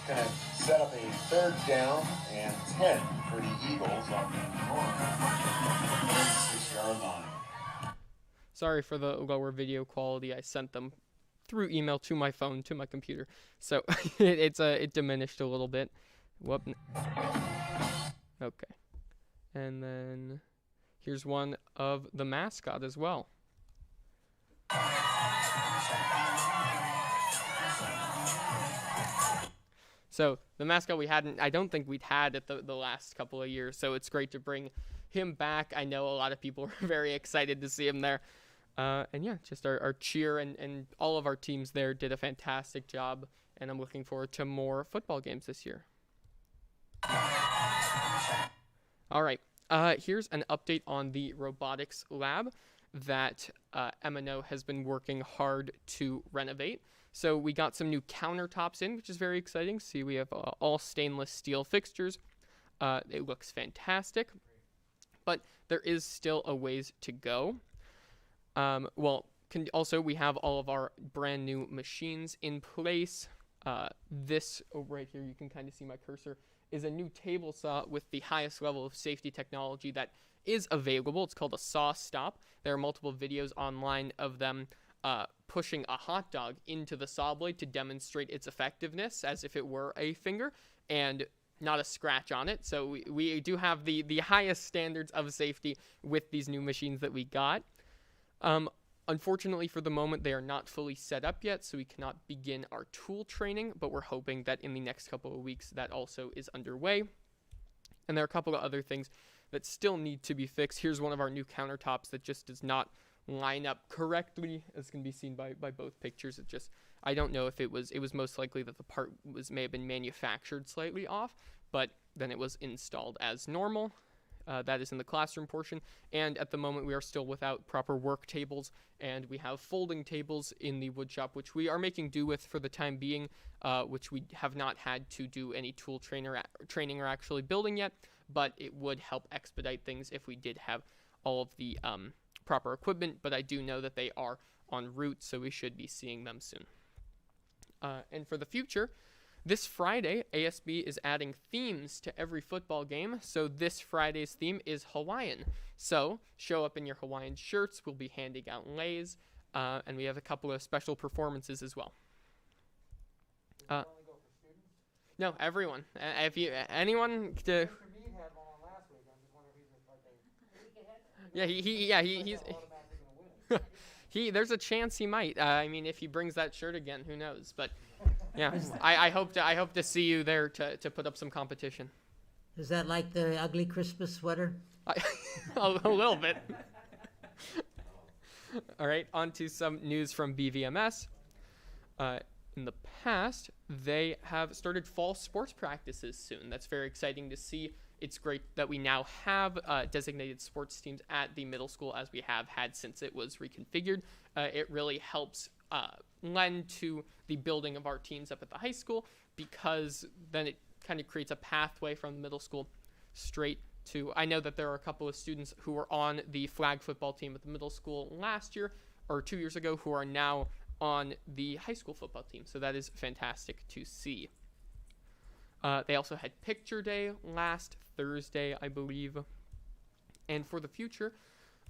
Gonna set up a 3rd down and 10 for the Eagles on the north 6-yard line. Sorry for the lower video quality. I sent them through email to my phone, to my computer. So it diminished a little bit. Whoop. Okay. And then here's one of the mascot as well. So the mascot I don't think we'd had at the last couple of years. So it's great to bring him back. I know a lot of people were very excited to see him there. And yeah, just our cheer and all of our teams there did a fantastic job, and I'm looking forward to more football games this year. All right, here's an update on the robotics lab that M&O has been working hard to renovate. So we got some new countertops in, which is very exciting. See, we have all stainless steel fixtures. It looks fantastic, but there is still a ways to go. Also, we have all of our brand new machines in place. This right here, you can kind of see my cursor, is a new table saw with the highest level of safety technology that is available. It's called a saw stop. There are multiple videos online of them pushing a hot dog into the saw blade to demonstrate its effectiveness as if it were a finger and not a scratch on it. So we do have the highest standards of safety with these new machines that we got. Unfortunately, for the moment, they are not fully set up yet, so we cannot begin our tool training, but we're hoping that in the next couple of weeks that also is underway. And there are a couple of other things that still need to be fixed. Here's one of our new countertops that just does not line up correctly, as can be seen by both pictures. It just, I don't know if it was most likely that the part may have been manufactured slightly off, but then it was installed as normal. That is in the classroom portion, and at the moment we are still without proper work tables, and we have folding tables in the wood shop, which we are making do with for the time being, which we have not had to do any tool training or actually building yet, but it would help expedite things if we did have all of the proper equipment, but I do know that they are en route, so we should be seeing them soon. And for the future, this Friday, ASB is adding themes to every football game, so this Friday's theme is Hawaiian. So, show up in your Hawaiian shirts, we'll be handing out leis, and we have a couple of special performances as well. No, everyone. If you, anyone to... Yeah, he's... there's a chance he might. I mean, if he brings that shirt again, who knows, but... Yeah, I hope to see you there to put up some competition. Is that like the ugly Christmas sweater? A little bit. All right, on to some news from BVMS. In the past, they have started fall sports practices soon. That's very exciting to see. It's great that we now have designated sports teams at the middle school, as we have had since it was reconfigured. It really helps lend to the building of our teams up at the high school, because then it kind of creates a pathway from the middle school straight to... I know that there are a couple of students who were on the flag football team at the middle school last year, or 2 years ago, who are now on the high school football team, so that is fantastic to see. They also had picture day last Thursday, I believe. And for the future,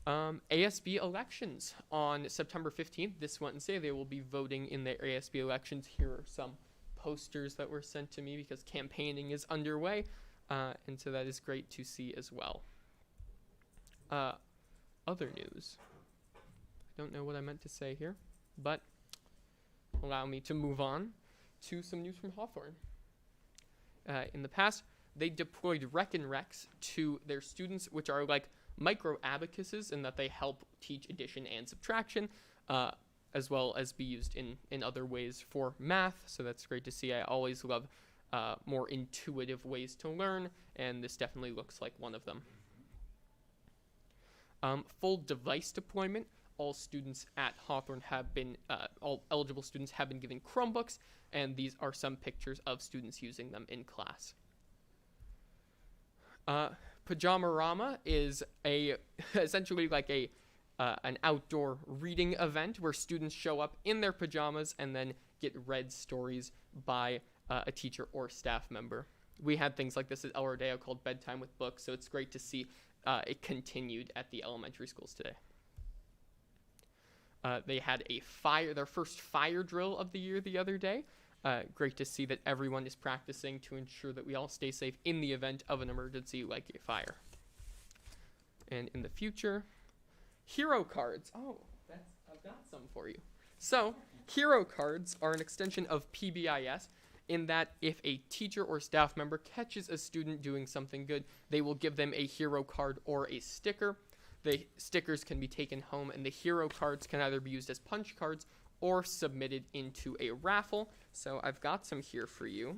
ASB elections on September 15th, this Wednesday. They will be voting in the ASB elections. Here are some posters that were sent to me because campaigning is underway, and so that is great to see as well. Other news. I don't know what I meant to say here, but allow me to move on to some news from Hawthorne. In the past, they deployed Rec and Recs to their students, which are like micro abacuses in that they help teach addition and subtraction, as well as be used in other ways for math. So that's great to see. I always love more intuitive ways to learn, and this definitely looks like one of them. Full device deployment. All students at Hawthorne have been, all eligible students have been given Chromebooks, and these are some pictures of students using them in class. Pajama-rama is essentially like an outdoor reading event where students show up in their pajamas and then get read stories by a teacher or staff member. We had things like this at El Rodeo called Bedtime with Books, so it's great to see it continued at the elementary schools today. They had their first fire drill of the year the other day. Great to see that everyone is practicing to ensure that we all stay safe in the event of an emergency like a fire. And in the future, hero cards. Oh, I've got some for you. So, hero cards are an extension of PBIS, in that if a teacher or staff member catches a student doing something good, they will give them a hero card or a sticker. The stickers can be taken home, and the hero cards can either be used as punch cards or submitted into a raffle. So I've got some here for you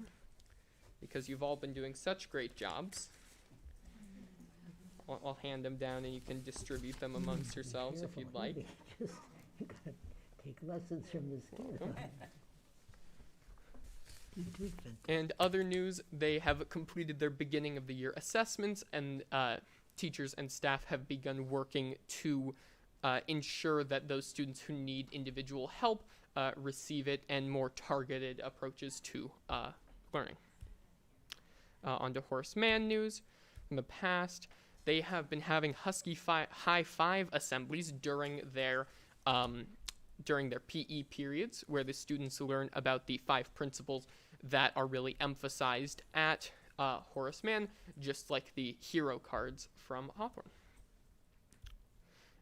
because you've all been doing such great jobs. I'll hand them down and you can distribute them amongst yourselves if you'd like. Just take lessons from this kid. And other news, they have completed their beginning of the year assessments, and teachers and staff have begun working to ensure that those students who need individual help receive it, and more targeted approaches to learning. On to Horace Mann news. In the past, they have been having Husky High Five assemblies during their PE periods, where the students learn about the 5 principles that are really emphasized at Horace Mann, just like the hero cards from Hawthorne.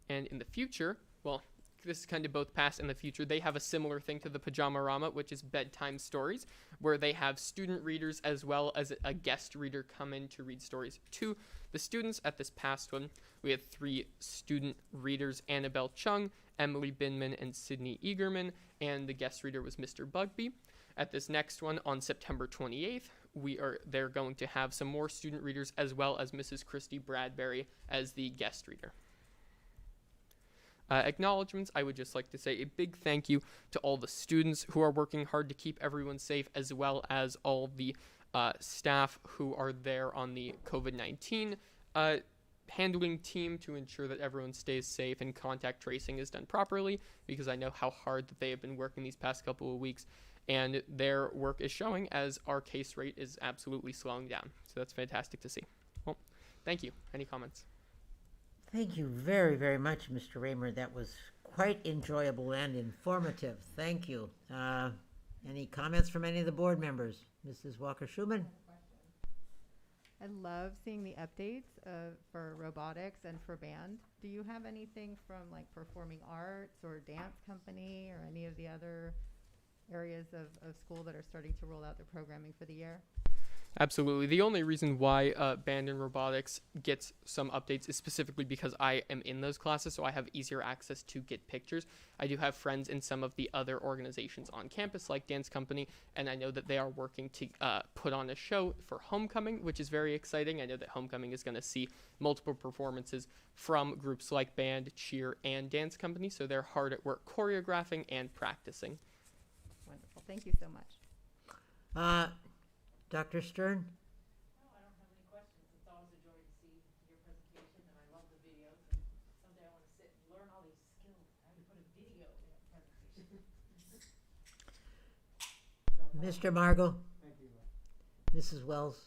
And in the future, well, this is kind of both past and the future, they have a similar thing to the Pajama-rama, which is bedtime stories, where they have student readers as well as a guest reader come in to read stories to the students. At this past one, we had 3 student readers, Annabelle Chung, Emily Binman, and Sydney Eagerman, and the guest reader was Mr. Bugby. At this next one, on September 28th, they're going to have some more student readers, as well as Mrs. Christy Bradbury as the guest reader. Acknowledgements, I would just like to say a big thank you to all the students who are working hard to keep everyone safe, as well as all the staff who are there on the COVID-19 handling team to ensure that everyone stays safe and contact tracing is done properly, because I know how hard that they have been working these past couple of weeks, and their work is showing as our case rate is absolutely slowing down. So that's fantastic to see. Well, thank you. Any comments? Thank you very, very much, Mr. Raymer. That was quite enjoyable and informative. Thank you. Any comments from any of the board members? Mrs. Walker-Schuman? I love seeing the updates for robotics and for band. Do you have anything from like performing arts or dance company or any of the other areas of school that are starting to roll out their programming for the year? Absolutely. The only reason why band and robotics gets some updates is specifically because I am in those classes, so I have easier access to get pictures. I do have friends in some of the other organizations on campus, like Dance Company, and I know that they are working to put on a show for Homecoming, which is very exciting. I know that Homecoming is going to see multiple performances from groups like band, cheer, and Dance Company, so they're hard at work choreographing and practicing. Wonderful. Thank you so much. Dr. Stern? No, I don't have any questions. It's always a joy to see your presentation, and I love the videos. And someday I want to sit and learn all these skills. I have to put a video in a presentation. Mr. Margot? Thank you. Mrs. Wells?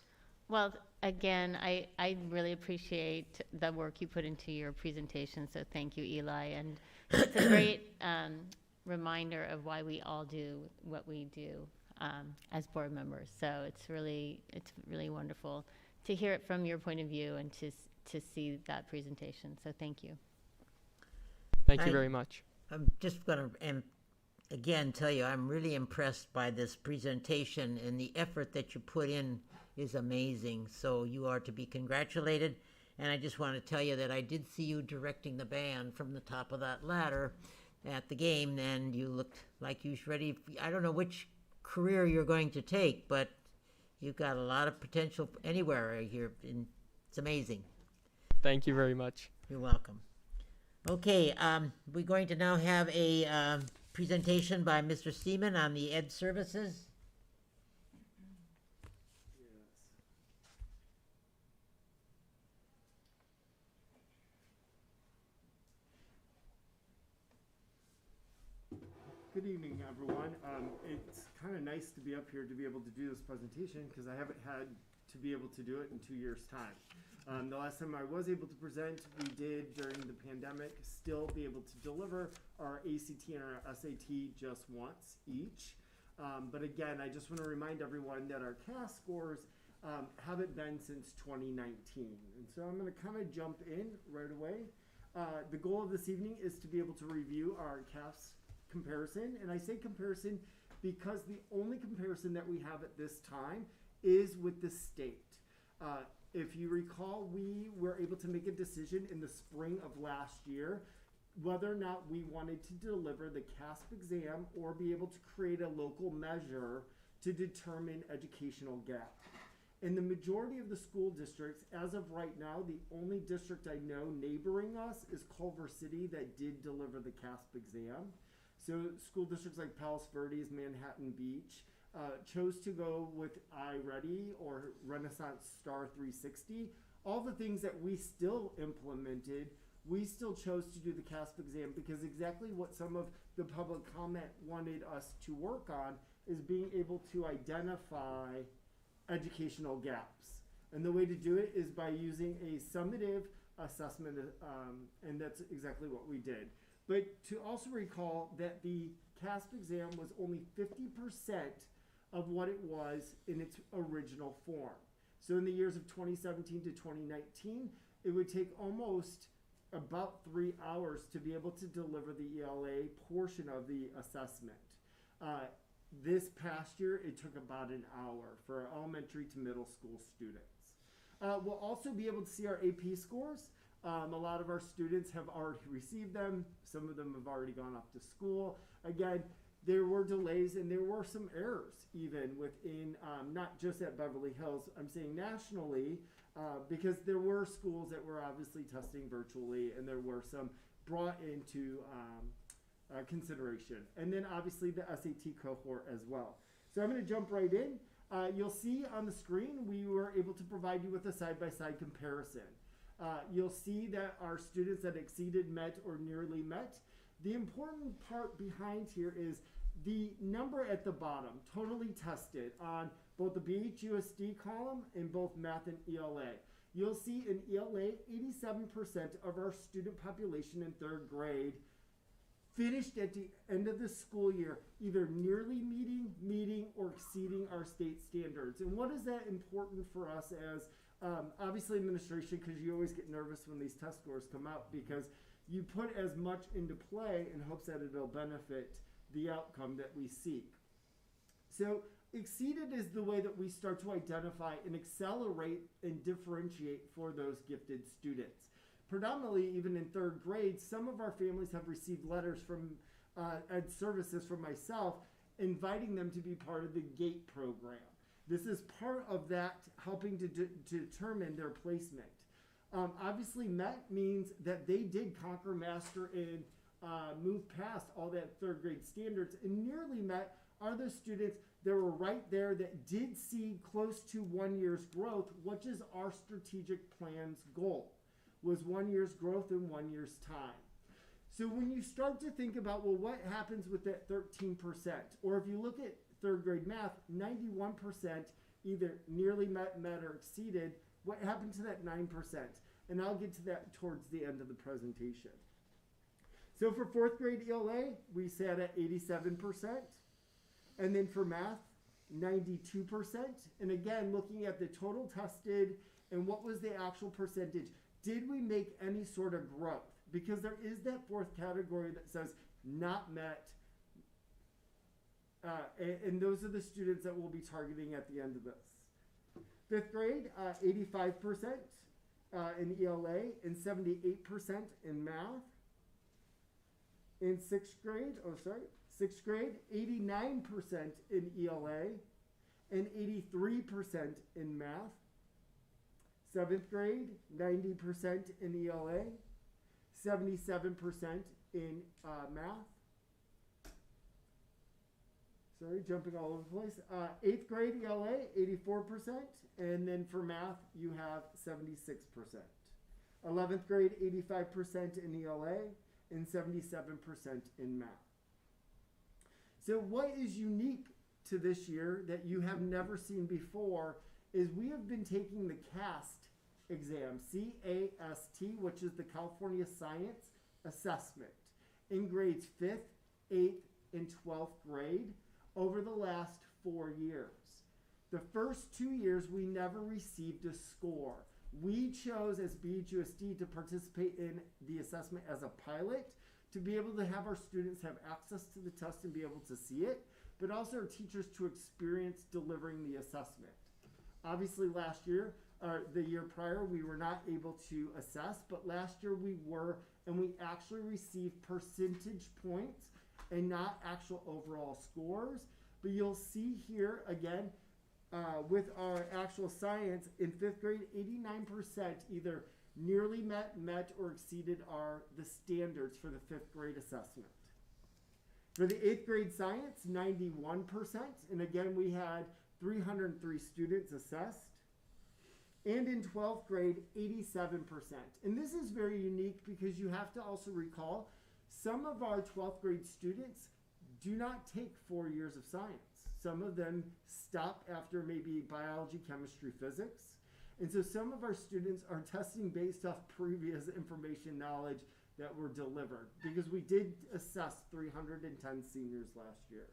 Well, again, I really appreciate the work you put into your presentation, so thank you, Eli. And it's a great reminder of why we all do what we do as board members. So it's really wonderful to hear it from your point of view and to see that presentation. So thank you. Thank you very much. I'm just going to, again, tell you, I'm really impressed by this presentation, and the effort that you put in is amazing. So you are to be congratulated. And I just want to tell you that I did see you directing the band from the top of that ladder at the game, and you looked like you was ready. I don't know which career you're going to take, but you've got a lot of potential anywhere here. It's amazing. Thank you very much. You're welcome. Okay, we're going to now have a presentation by Mr. Seaman on the Ed Services. Good evening, everyone. It's kind of nice to be up here to be able to do this presentation because I haven't had to be able to do it in 2 years' time. The last time I was able to present, we did during the pandemic still be able to deliver our ACT and our SAT just once each. But again, I just want to remind everyone that our CAS scores haven't been since 2019. And so I'm going to kind of jump in right away. The goal of this evening is to be able to review our CAS comparison, and I say comparison because the only comparison that we have at this time is with the state. If you recall, we were able to make a decision in the spring of last year whether or not we wanted to deliver the CASP exam or be able to create a local measure to determine educational gap. In the majority of the school districts, as of right now, the only district I know neighboring us is Culver City that did deliver the CASP exam. So school districts like Palos Verdes, Manhattan Beach, chose to go with iReady or Renaissance Star 360. All the things that we still implemented, we still chose to do the CASP exam because exactly what some of the public comment wanted us to work on is being able to identify educational gaps. And the way to do it is by using a summative assessment, and that's exactly what we did. But to also recall that the CASP exam was only 50% of what it was in its original form. So in the years of 2017 to 2019, it would take almost about 3 hours to be able to deliver the ELA portion of the assessment. This past year, it took about an hour for elementary to middle school students. We'll also be able to see our AP scores. A lot of our students have already received them. Some of them have already gone off to school. Again, there were delays and there were some errors even within, not just at Beverly Hills, I'm saying nationally, because there were schools that were obviously testing virtually and there were some brought into consideration. And then obviously the SAT cohort as well. So I'm going to jump right in. You'll see on the screen, we were able to provide you with a side-by-side comparison. You'll see that our students that exceeded, met, or nearly met. The important part behind here is the number at the bottom, totally tested on both the BHUSD column and both math and ELA. You'll see in ELA, 87% of our student population in third grade finished at the end of the school year either nearly meeting, or exceeding our state standards. And what is that important for us as obviously administration, because you always get nervous when these test scores come out because you put as much into play in hopes that it'll benefit the outcome that we seek. So exceeded is the way that we start to identify and accelerate and differentiate for those gifted students. Predominantly, even in third grade, some of our families have received letters from Ed Services from myself inviting them to be part of the GATE program. This is part of that helping to determine their placement. Obviously, MET means that they did conquer, master, and move past all that third grade standards. And nearly MET are the students that were right there that did see close to 1 year's growth, which is our strategic plan's goal, was 1 year's growth in 1 year's time. So when you start to think about, well, what happens with that 13%? Or if you look at third grade math, 91% either nearly met, or exceeded. What happened to that 9%? And I'll get to that towards the end of the presentation. So for fourth grade ELA, we sat at 87%. And then for math, 92%. And again, looking at the total tested and what was the actual percentage, did we make any sort of growth? Because there is that fourth category that says not met. And those are the students that we'll be targeting at the end of this. Fifth grade, 85% in ELA and 78% in math. In sixth grade, 89% in ELA and 83% in math. Seventh grade, 90% in ELA, 77% in math. Sorry, jumping all over the place. Eighth grade ELA, 84%. And then for math, you have 76%. 11th grade, 85% in ELA and 77% in math. So what is unique to this year that you have never seen before is we have been taking the CAST exam, C-A-S-T, which is the California Science Assessment, in grades 5th, 8th, and 12th grade over the last 4 years. The first 2 years, we never received a score. We chose as BHUSD to participate in the assessment as a pilot to be able to have our students have access to the test and be able to see it. but also our teachers to experience delivering the assessment. Obviously last year, or the year prior, we were not able to assess, but last year we were, and we actually received percentage points and not actual overall scores. But you'll see here again, with our actual science in 5th grade, 89% either nearly met or exceeded the standards for the 5th grade assessment. For the 8th grade science, 91%, and again we had 303 students assessed. And in 12th grade, 87%. And this is very unique because you have to also recall some of our 12th grade students do not take 4 years of science. Some of them stop after maybe biology, chemistry, physics. And so some of our students are testing based off previous information knowledge that were delivered, because we did assess 310 seniors last year.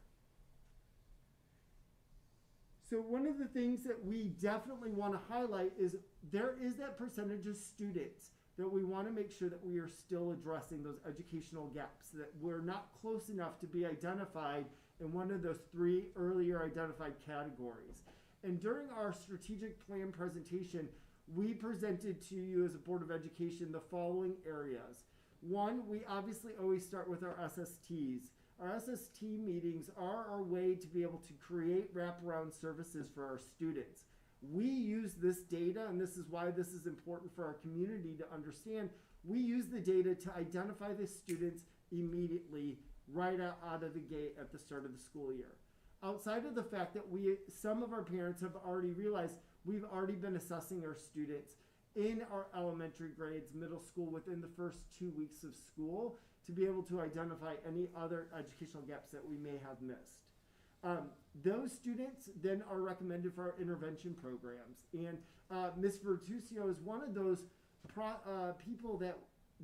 So one of the things that we definitely want to highlight is there is that percentage of students that we want to make sure that we are still addressing those educational gaps, that we're not close enough to be identified in one of those 3 earlier identified categories. And during our strategic plan presentation, we presented to you as a Board of Education the following areas. One, we obviously always start with our SSTs. Our SST meetings are our way to be able to create wraparound services for our students. We use this data, and this is why this is important for our community to understand. We use the data to identify the students immediately right out of the gate at the start of the school year. Outside of the fact that some of our parents have already realized we've already been assessing our students in our elementary grades, middle school, within the first 2 weeks of school, to be able to identify any other educational gaps that we may have missed. Those students then are recommended for our intervention programs. And Ms. Vertusio is one of those people that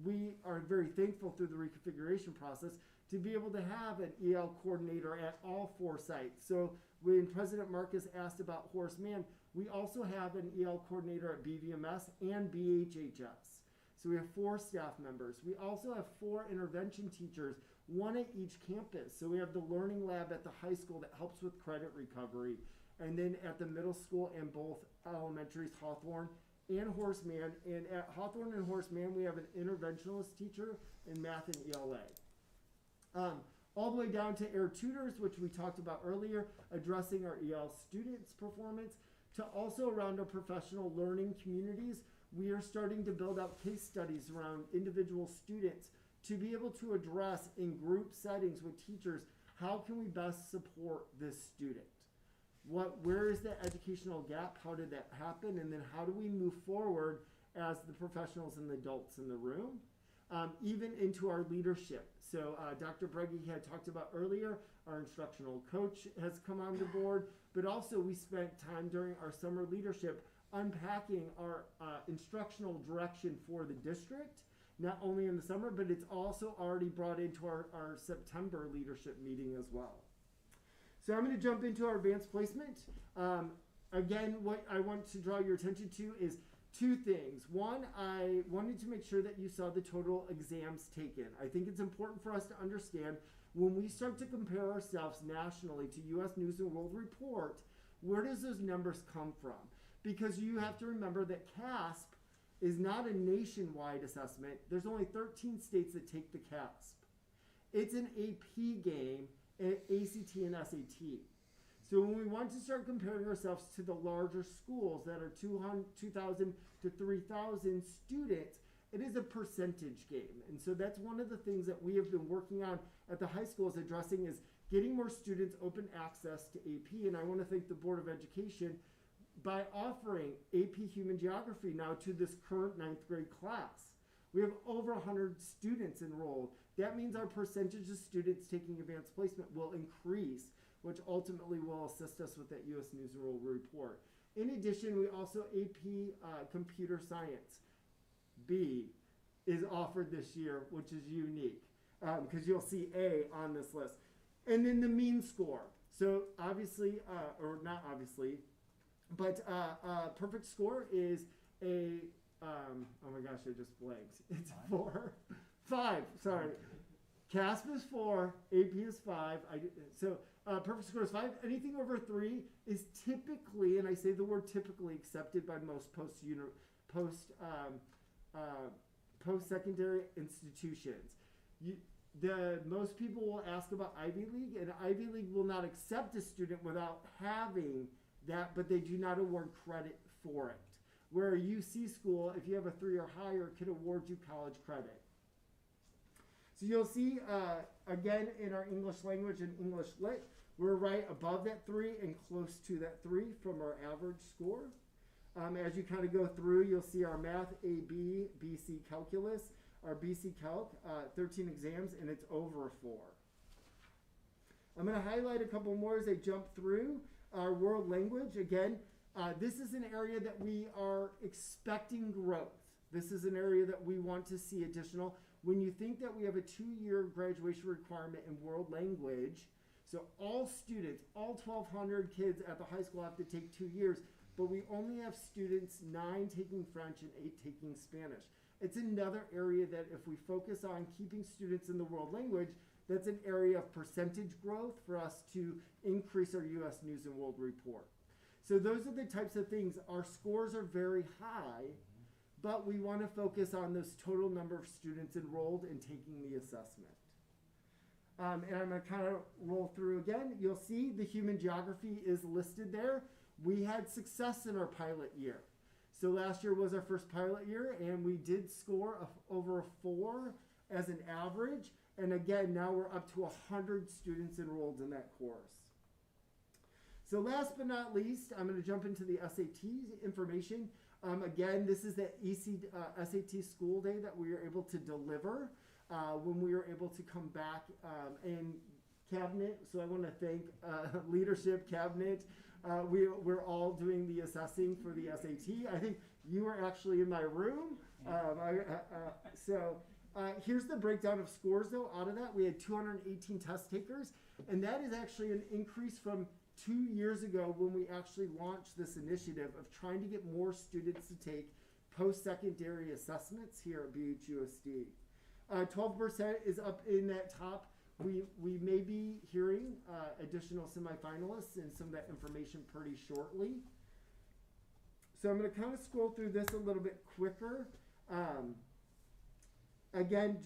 we are very thankful through the reconfiguration process to be able to have an EL coordinator at all 4 sites. So when President Marcus asked about Horace Mann, we also have an EL coordinator at BVMS and BHHS. So we have 4 staff members. We also have 4 intervention teachers, 1 at each campus. So we have the learning lab at the high school that helps with credit recovery. And then at the middle school and both elementaries, Hawthorne and Horace Mann. And at Hawthorne and Horace Mann, we have an interventionist teacher in math and ELA. All the way down to air tutors, which we talked about earlier, addressing our EL students' performance, to also around our professional learning communities. We are starting to build out case studies around individual students to be able to address in group settings with teachers, how can we best support this student? Where is that educational gap? How did that happen? And then how do we move forward as the professionals and the adults in the room? Even into our leadership. So Dr. Breggy had talked about earlier, our instructional coach has come on the board, but also we spent time during our summer leadership unpacking our instructional direction for the district, not only in the summer, but it's also already brought into our September leadership meeting as well. So I'm going to jump into our advanced placement. Again, what I want to draw your attention to is 2 things. One, I wanted to make sure that you saw the total exams taken. I think it's important for us to understand when we start to compare ourselves nationally to U.S. News and World Report, where does those numbers come from? Because you have to remember that CASP is not a nationwide assessment. There's only 13 states that take the CASP. It's an AP game, ACT and SAT. So when we want to start comparing ourselves to the larger schools that are 2,000 to 3,000 students, it is a percentage game. And so that's one of the things that we have been working on at the high schools addressing is getting more students open access to AP. And I want to thank the Board of Education by offering AP Human Geography now to this current 9th grade class. We have over 100 students enrolled. That means our percentage of students taking advanced placement will increase, which ultimately will assist us with that U.S. News and World Report. In addition, we also AP Computer Science B is offered this year, which is unique because you'll see A on this list. And then the mean score. So obviously, or not obviously, but perfect score is a, oh my gosh, I just blanked. It's 5, sorry. CASP is 4, AP is 5. So perfect score is 5. Anything over 3 is typically, and I say the word typically, accepted by most post-secondary institutions. Most people will ask about Ivy League, and Ivy League will not accept a student without having that, but they do not award credit for it. Where a UC school, if you have a 3 or higher, can award you college credit. So you'll see, again, in our English language and English lit, we're right above that 3 and close to that 3 from our average score. As you kind of go through, you'll see our math, AB, BC calculus, our BC Calc, 13 exams, and it's over a 4. I'm going to highlight a couple more as I jump through. Our world language, again, this is an area that we are expecting growth. This is an area that we want to see additional. When you think that we have a 2-year graduation requirement in world language, so all students, all 1,200 kids at the high school have to take 2 years, but we only have students 9 taking French and 8 taking Spanish. It's another area that if we focus on keeping students in the world language, that's an area of percentage growth for us to increase our U.S. News and World Report. So those are the types of things. Our scores are very high, but we want to focus on those total number of students enrolled in taking the assessment. And I'm going to kind of roll through again. You'll see the human geography is listed there. We had success in our pilot year. So last year was our first pilot year, and we did score over a 4 as an average. And again, now we're up to 100 students enrolled in that course. So last but not least, I'm going to jump into the SAT information. Again, this is the SAT school day that we were able to deliver when we were able to come back in cabinet. So I want to thank leadership, cabinet. We're all doing the assessing for the SAT. I think you were actually in my room. Here's the breakdown of scores, though. Out of that, we had 218 test takers, and that is actually an increase from 2 years ago when we actually launched this initiative of trying to get more students to take post-secondary assessments here at BHUSD. 12% is up in that top. We may be hearing additional semifinalists and some of that information pretty shortly. So I'm going to kind of scroll through this a little bit quicker. Again,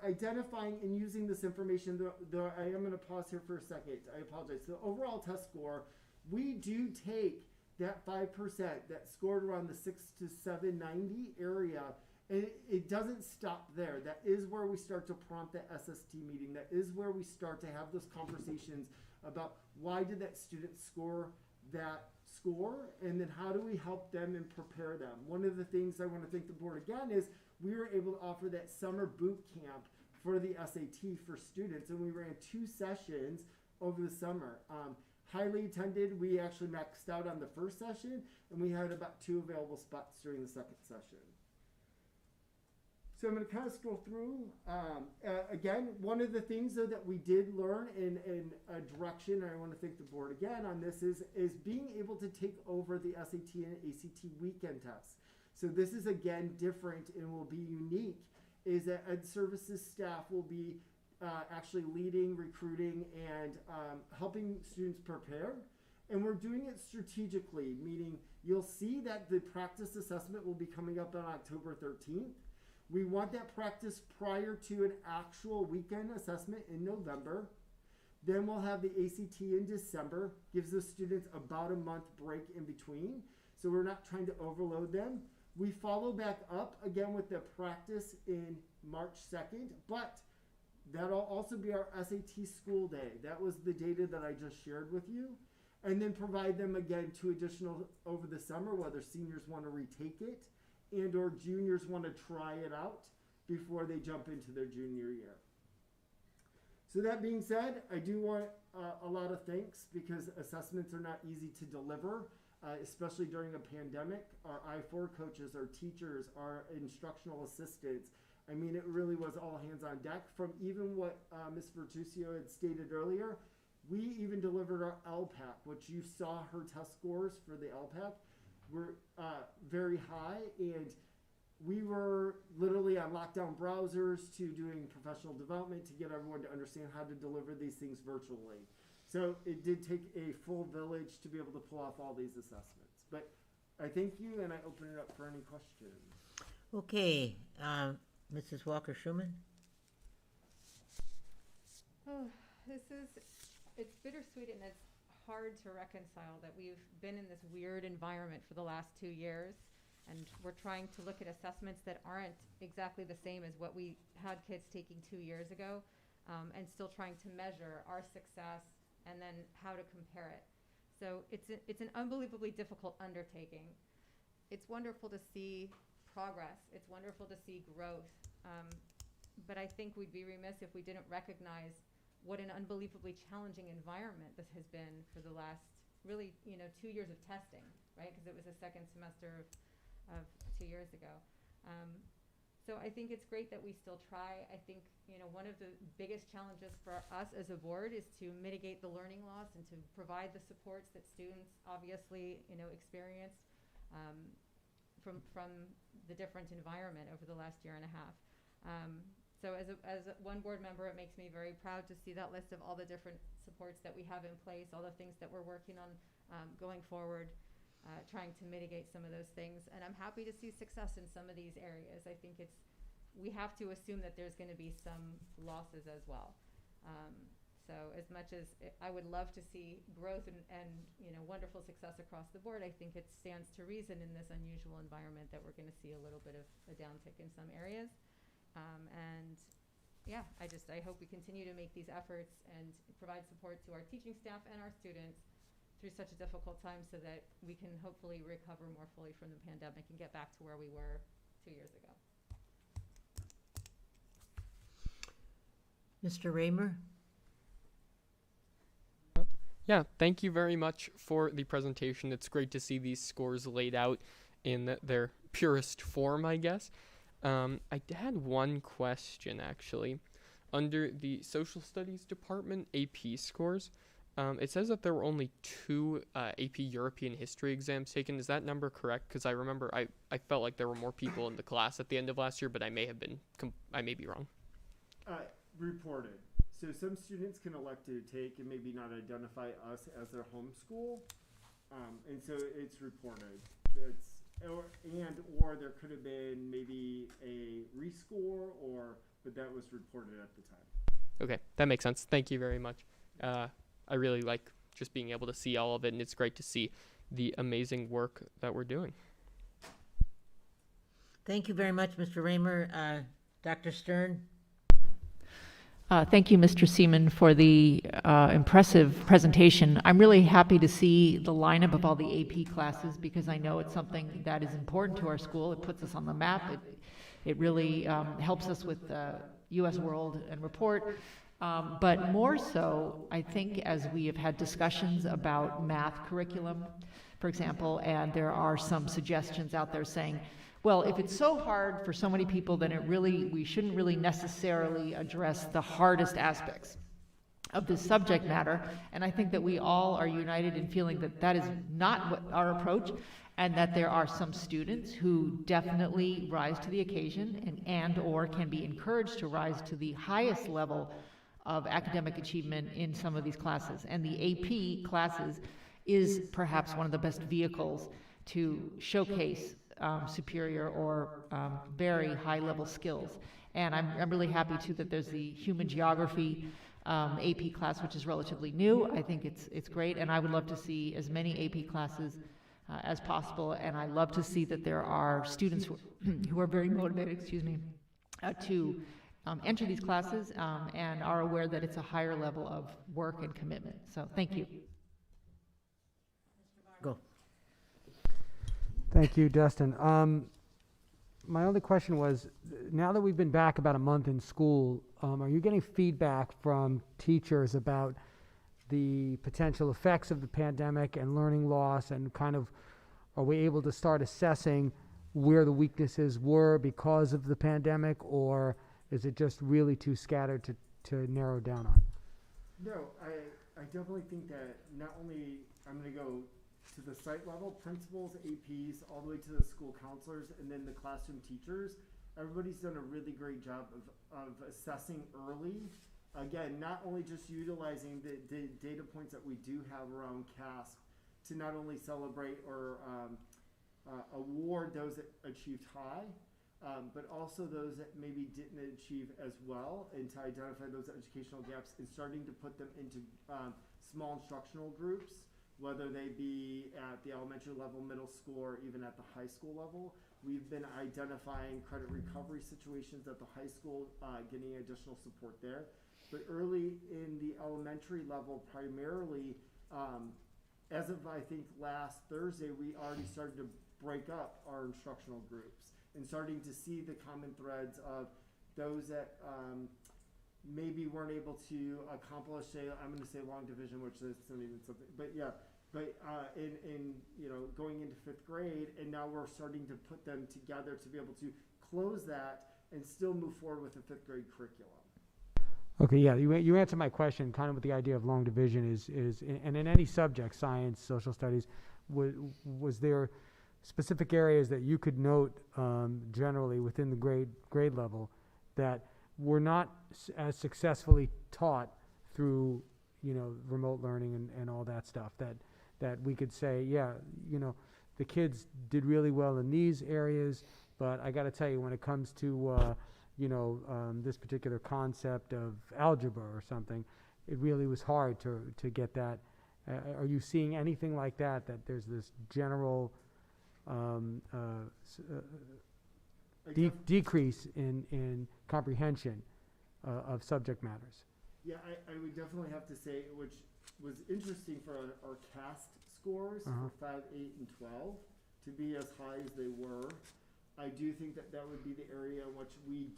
identifying and using this information, though I am going to pause here for a second. I apologize. The overall test score, we do take that 5% that scored around the 6 to 790 area, and it doesn't stop there. That is where we start to prompt that SST meeting. That is where we start to have those conversations about why did that student score that score, and then how do we help them and prepare them. One of the things I want to thank the board again is we were able to offer that summer boot camp for the SAT for students, and we ran 2 sessions over the summer. Highly attended. We actually maxed out on the first session, and we had about 2 available spots during the second session. So I'm going to kind of scroll through. Again, one of the things though that we did learn in a direction, and I want to thank the board again on this, is being able to take over the SAT and ACT weekend tests. So this is again different and will be unique, is that Ed Services staff will be actually leading, recruiting, and helping students prepare. And we're doing it strategically, meaning you'll see that the practice assessment will be coming up on October 13th. We want that practice prior to an actual weekend assessment in November. Then we'll have the ACT in December, gives the students about a month break in between. So we're not trying to overload them. We follow back up again with the practice in March 2nd, but that'll also be our SAT school day. That was the data that I just shared with you. And then provide them again 2 additional over the summer, whether seniors want to retake it and or juniors want to try it out before they jump into their junior year. So that being said, I do want a lot of thanks because assessments are not easy to deliver, especially during a pandemic. Our I-4 coaches, our teachers, our instructional assistants. I mean, it really was all hands on deck from even what Ms. Vertusio had stated earlier. We even delivered our LPAC, which you saw her test scores for the LPAC were very high, and we were literally on lockdown browsers to doing professional development to get everyone to understand how to deliver these things virtually. So it did take a full village to be able to pull off all these assessments. But I thank you, and I open it up for any questions. Okay, Mrs. Walker-Schuman? Oh, it's bittersweet and it's hard to reconcile that we've been in this weird environment for the last 2 years, and we're trying to look at assessments that aren't exactly the same as what we had kids taking 2 years ago, and still trying to measure our success and then how to compare it. So it's an unbelievably difficult undertaking. It's wonderful to see progress. It's wonderful to see growth. But I think we'd be remiss if we didn't recognize what an unbelievably challenging environment this has been for the last, really, 2 years of testing, right? Because it was the second semester of 2 years ago. So I think it's great that we still try. I think, one of the biggest challenges for us as a board is to mitigate the learning loss and to provide the supports that students obviously, experienced from the different environment over the last year and a half. So as one board member, it makes me very proud to see that list of all the different supports that we have in place, all the things that we're working on going forward, trying to mitigate some of those things. And I'm happy to see success in some of these areas. I think we have to assume that there's going to be some losses as well. So as much as I would love to see growth and wonderful success across the board, I think it stands to reason in this unusual environment that we're going to see a little bit of a downtick in some areas. And yeah, I hope we continue to make these efforts and provide support to our teaching staff and our students through such a difficult time so that we can hopefully recover more fully from the pandemic and get back to where we were 2 years ago. Mr. Raymer? Yeah, thank you very much for the presentation. It's great to see these scores laid out in their purest form, I guess. I had one question, actually. Under the Social Studies Department AP scores, it says that there were only 2 AP European History exams taken. Is that number correct? Because I remember I felt like there were more people in the class at the end of last year, but I may be wrong. Reported. So some students can elect to take and maybe not identify us as their home school, and so it's reported. Or there could have been maybe a rescore, but that was reported at the time. Okay, that makes sense. Thank you very much. I really like just being able to see all of it, and it's great to see the amazing work that we're doing. Thank you very much, Mr. Raymer. Dr. Stern? Thank you, Mr. Seaman, for the impressive presentation. I'm really happy to see the lineup of all the AP classes because I know it's something that is important to our school. It puts us on the map. It really helps us with U.S. World and Report. But more so, I think, as we have had discussions about math curriculum, for example, and there are some suggestions out there saying, well, if it's so hard for so many people, then we shouldn't really necessarily address the hardest aspects of this subject matter. And I think that we all are united in feeling that that is not what our approach, and that there are some students who definitely rise to the occasion and/or can be encouraged to rise to the highest level of academic achievement in some of these classes. And the AP classes is perhaps one of the best vehicles to showcase superior or very high-level skills. And I'm really happy, too, that there's the human geography AP class, which is relatively new. I think it's great, and I would love to see as many AP classes as possible, and I love to see that there are students who are very motivated, to enter these classes and are aware that it's a higher level of work and commitment. So thank you. Go. Thank you, Dustin. My only question was, now that we've been back about a month in school, are you getting feedback from teachers about the potential effects of the pandemic and learning loss, and kind of, are we able to start assessing where the weaknesses were because of the pandemic, or is it just really too scattered to narrow down on? No, I definitely think that not only I'm going to go to the site level, principals, APs, all the way to the school counselors, and then the classroom teachers. Everybody's done a really great job of assessing early again, not only just utilizing the data points that we do have around CASP to not only celebrate or award those that achieved high, but also those that maybe didn't achieve as well, and to identify those educational gaps and starting to put them into small instructional groups, whether they be at the elementary level, middle school, or even at the high school level. We've been identifying credit recovery situations at the high school, getting additional support there. But early in the elementary level, primarily, as of I think last Thursday, we already started to break up our instructional groups and starting to see the common threads of those that maybe weren't able to accomplish, say, I'm going to say long division, which isn't even something, but yeah, but in going into 5th grade, and now we're starting to put them together to be able to close that and still move forward with the 5th grade curriculum. Okay, yeah, you answered my question kind of with the idea of long division is and in any subject, science, social studies, was there specific areas that you could note generally within the grade level that were not as successfully taught through, remote learning and all that stuff, that we could say, yeah, the kids did really well in these areas, but I got to tell you, when it comes to this particular concept of algebra or something, it really was hard to get that. Are you seeing anything like that there's this general decrease in comprehension of subject matters? Yeah, I would definitely have to say, which was interesting for our CAST scores for 5, 8, and 12 to be as high as they were. I do think that would be the area in which we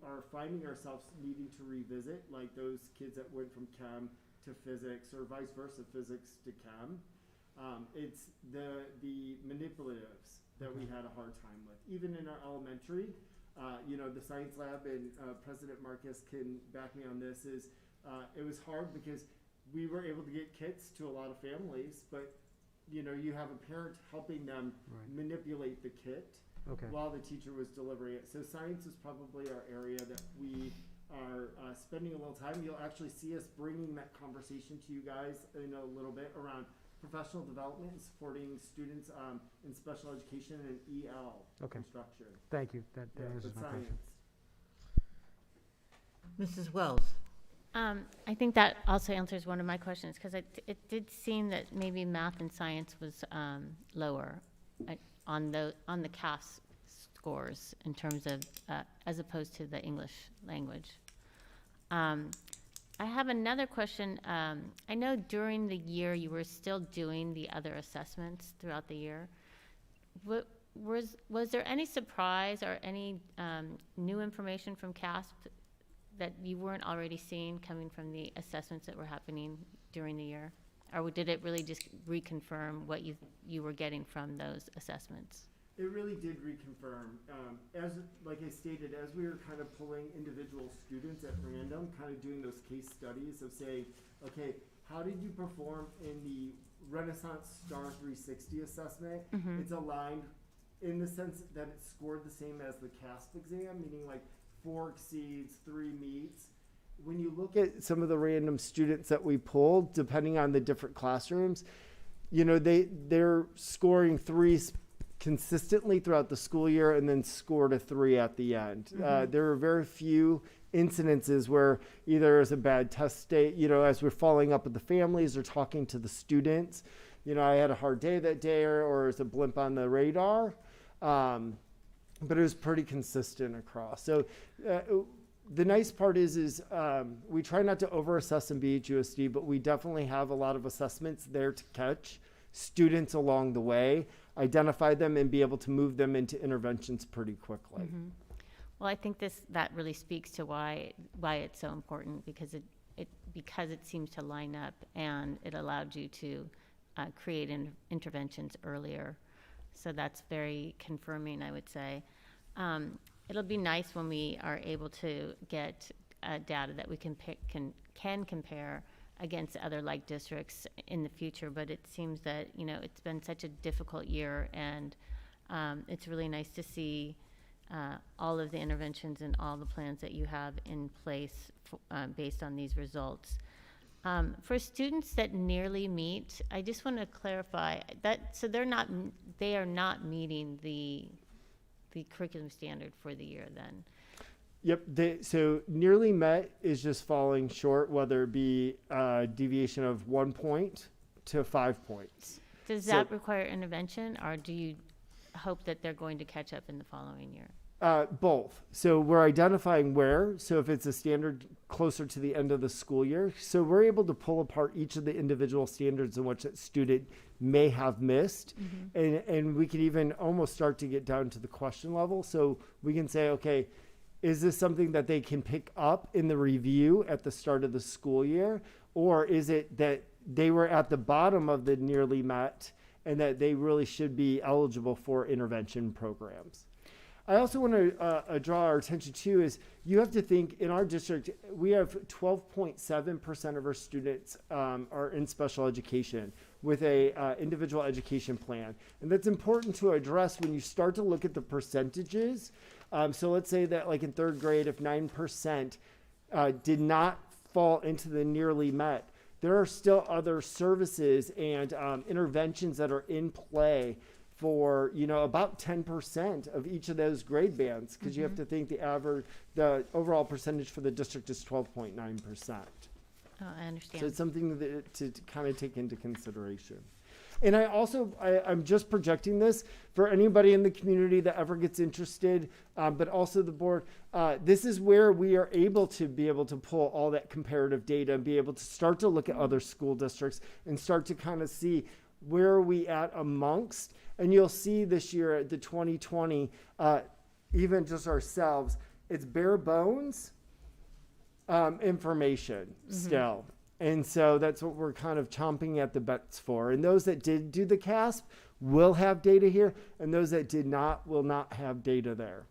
are finding ourselves needing to revisit, like those kids that went from chem to physics or vice versa, physics to chem. It's the manipulatives that we had a hard time with. Even in our elementary, the science lab, and President Marcus can back me on this, is it was hard because we were able to get kits to a lot of families, but you have a parent helping them manipulate the kit while the teacher was delivering it. So science is probably our area that we are spending a little time. You'll actually see us bringing that conversation to you guys in a little bit around professional development and supporting students in special education and EL instruction. Thank you. That answers my question. Mrs. Wells. I think that also answers one of my questions, because it did seem that maybe math and science was lower on the CAS scores in terms of as opposed to the English language. I have another question. I know during the year you were still doing the other assessments throughout the year. Was there any surprise or any new information from CASP that you weren't already seeing coming from the assessments that were happening during the year? Or did it really just reconfirm what you were getting from those assessments? It really did reconfirm. Like I stated, as we were kind of pulling individual students at random, kind of doing those case studies of saying, okay, how did you perform in the Renaissance Star 360 assessment? It's aligned in the sense that it scored the same as the CASP exam, meaning like 4 exceeds, 3 meets. When you look at some of the random students that we pulled, depending on the different classrooms, they're scoring 3s consistently throughout the school year and then scored a 3 at the end. There are very few incidences where either there's a bad test day, as we're following up with the families or talking to the students, I had a hard day that day or it's a blimp on the radar. But it was pretty consistent across. So the nice part is we try not to over-assess in BHUSD, but we definitely have a lot of assessments there to catch students along the way, identify them, and be able to move them into interventions pretty quickly. Well, I think that really speaks to why it's so important, because it seems to line up, and it allowed you to create interventions earlier. So that's very confirming, I would say. It'll be nice when we are able to get data that we can compare against other like districts in the future. But it seems that it's been such a difficult year, and it's really nice to see all of the interventions and all the plans that you have in place based on these results. For students that nearly meet, I just want to clarify that, so they are not meeting the curriculum standard for the year then. Yep. So nearly met is just falling short, whether it be a deviation of 1 point to 5 points. Does that require intervention, or do you hope that they're going to catch up in the following year? Both. So we're identifying where. So if it's a standard closer to the end of the school year, so we're able to pull apart each of the individual standards in which that student may have missed. And we can even almost start to get down to the question level. So we can say, okay, is this something that they can pick up in the review at the start of the school year? Or is it that they were at the bottom of the nearly met and that they really should be eligible for intervention programs? I also want to draw our attention to is you have to think in our district, we have 12.7% of our students are in special education with a individual education plan. And that's important to address when you start to look at the percentages. So let's say that like in third grade, if 9% did not fall into the nearly met, there are still other services and interventions that are in play for, you know, about 10% of each of those grade bands, because you have to think the overall percentage for the district is 12.9%. Oh, I understand. So it's something that, to kind of take into consideration. And I'm just projecting this for anybody in the community that ever gets interested, but also the board. This is where we are able to pull all that comparative data and be able to start to look at other school districts and start to kind of see where are we at amongst. And you'll see this year at the 2020, even just ourselves, it's bare bones information still. And so that's what we're kind of chomping at the bits for. And those that did do the CASP will have data here, and those that did not will not have data there.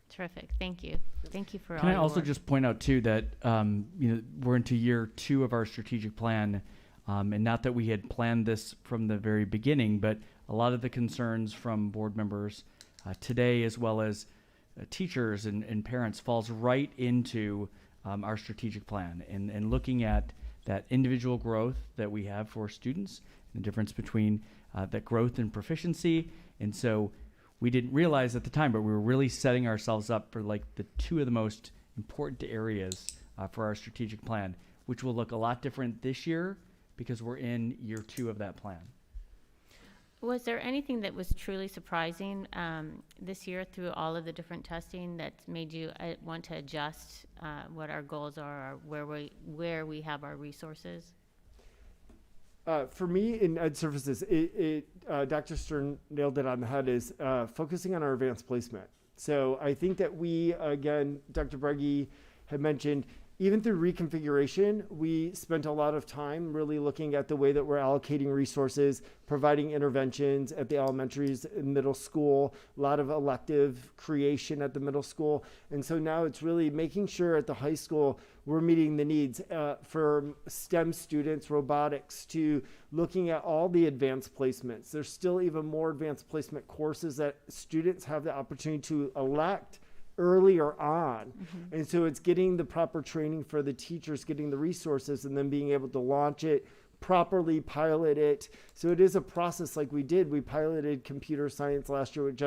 Terrific. Thank you. Thank you for all Can I your also work. just point out too that we're into year 2 of our strategic plan, and not that we had planned this from the very beginning, but a lot of the concerns from board members today, as well as teachers and parents, falls right into our strategic plan and looking at that individual growth that we have for students, and the difference between that growth and proficiency. And so we didn't realize at the time, but we were really setting ourselves up for like the 2 of the most important areas for our strategic plan, which will look a lot different this year because we're in year 2 of that plan. Was there anything that was truly surprising this year through all of the different testing that made you want to adjust what our goals are, or where we have our resources? For me in Ed Services, Dr. Stern nailed it on the head, is focusing on our advanced placement. So I think that we, again, Dr. Breggy had mentioned, even through reconfiguration, we spent a lot of time really looking at the way that we're allocating resources, providing interventions at the elementaries and middle school, a lot of elective creation at the middle school. And so now it's really making sure at the high school we're meeting the needs for STEM students, robotics, to looking at all the advanced placements. There's still even more advanced placement courses that students have the opportunity to elect earlier on. And so it's getting the proper training for the teachers, getting the resources, and then being able to launch it properly, pilot it. So it is a process like we did. We piloted computer science last year with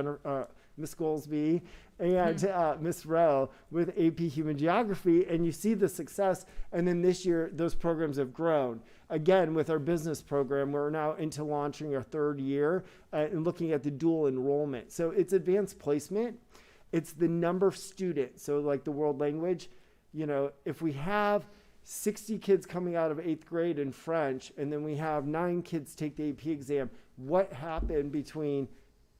Miss Goldsby and Miss Rowe with AP Human Geography, and you see the success. And then this year, those programs have grown. Again, with our business program, we're now into launching our 3rd year and looking at the dual enrollment. So it's advanced placement. It's the number of students. So like the world language, you know, if we have 60 kids coming out of 8th grade in French, and then we have 9 kids take the AP exam, what happened between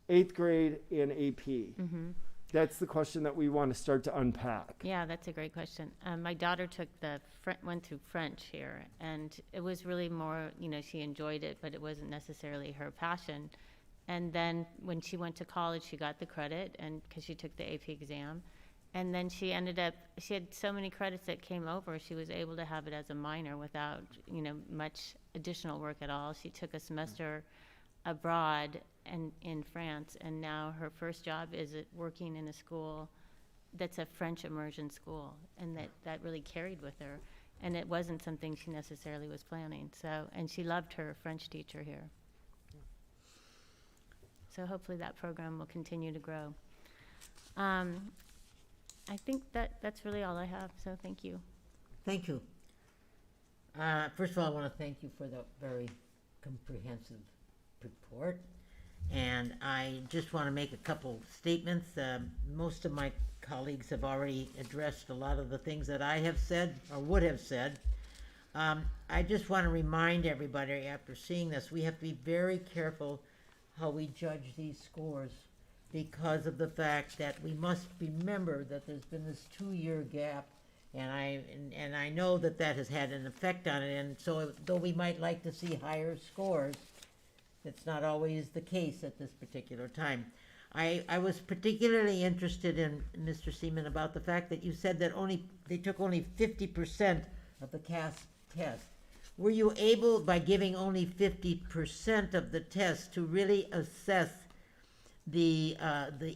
8th grade and AP? That's the question that we want to start to unpack. Yeah, that's a great question. My daughter went through French here, and it was really more, she enjoyed it, but it wasn't necessarily her passion. And then when she went to college, she got the credit, and because she took the AP exam. And then she had so many credits that came over, she was able to have it as a minor without, much additional work at all. She took a semester abroad and in France, and now her first job is working in a school that's a French immersion school, and that really carried with her. And it wasn't something she necessarily was planning. So, and she loved her French teacher here. So hopefully that program will continue to grow. I think that's really all I have, so thank you. Thank you. First of all, I want to thank you for the very comprehensive report. And I just want to make a couple statements. Most of my colleagues have already addressed a lot of the things that I have said or would have said. I just want to remind everybody, after seeing this, we have to be very careful how we judge these scores, because of the fact that we must remember that there's been this 2-year gap, and I know that has had an effect on it. And so though we might like to see higher scores, it's not always the case at this particular time. I was particularly interested in, Mr. Seaman, about the fact that you said that they took only 50% of the CAS test. Were you able, by giving only 50% of the test, to really assess the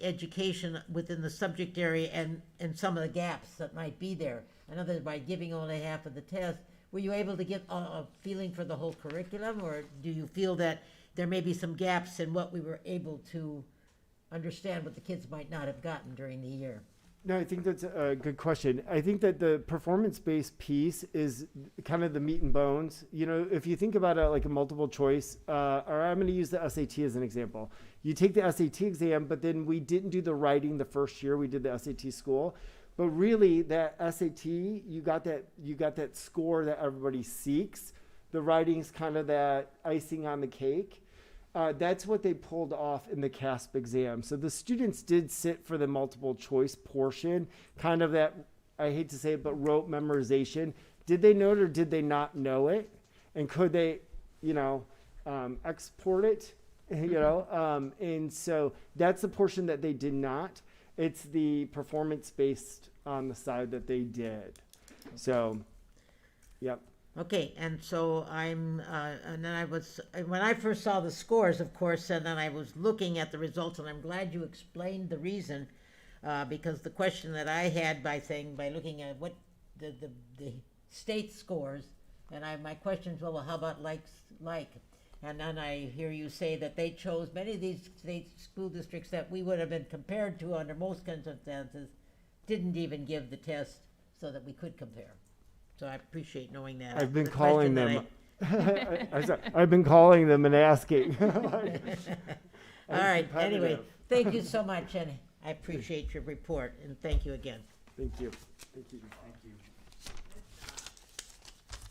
education within the subject area and some of the gaps that might be there? In other words, by giving only half of the test, were you able to get a feeling for the whole curriculum, or do you feel that there may be some gaps in what we were able to understand what the kids might not have gotten during the year? No, I think that's a good question. I think that the performance-based piece is kind of the meat and bones. You know, if you think about it like a multiple choice, or I'm going to use the SAT as an example. You take the SAT exam, but then we didn't do the writing the first year we did the SAT school. But really, that SAT, you got that score that everybody seeks. The writing's kind of that icing on the cake. That's what they pulled off in the CASP exam. So the students did sit for the multiple choice portion, kind of that, I hate to say it, but rote memorization. Did they know it or did they not know it? And could they, export it, and so that's the portion that they did not. It's the performance-based on the side that they did. So, yep. Okay, and so and then when I first saw the scores, of course, and then I was looking at the results, and I'm glad you explained the reason, because the question that I had by looking at what the state scores, and my question is, well, how about like? And then I hear you say that they chose many of these state school districts that we would have been compared to under most circumstances, didn't even give the test so that we could compare. So I appreciate knowing that. I've been calling them. I've been calling them and asking. All right. Anyway, thank you so much, and I appreciate your report, and thank you again. Thank you. Thank you. Thank you.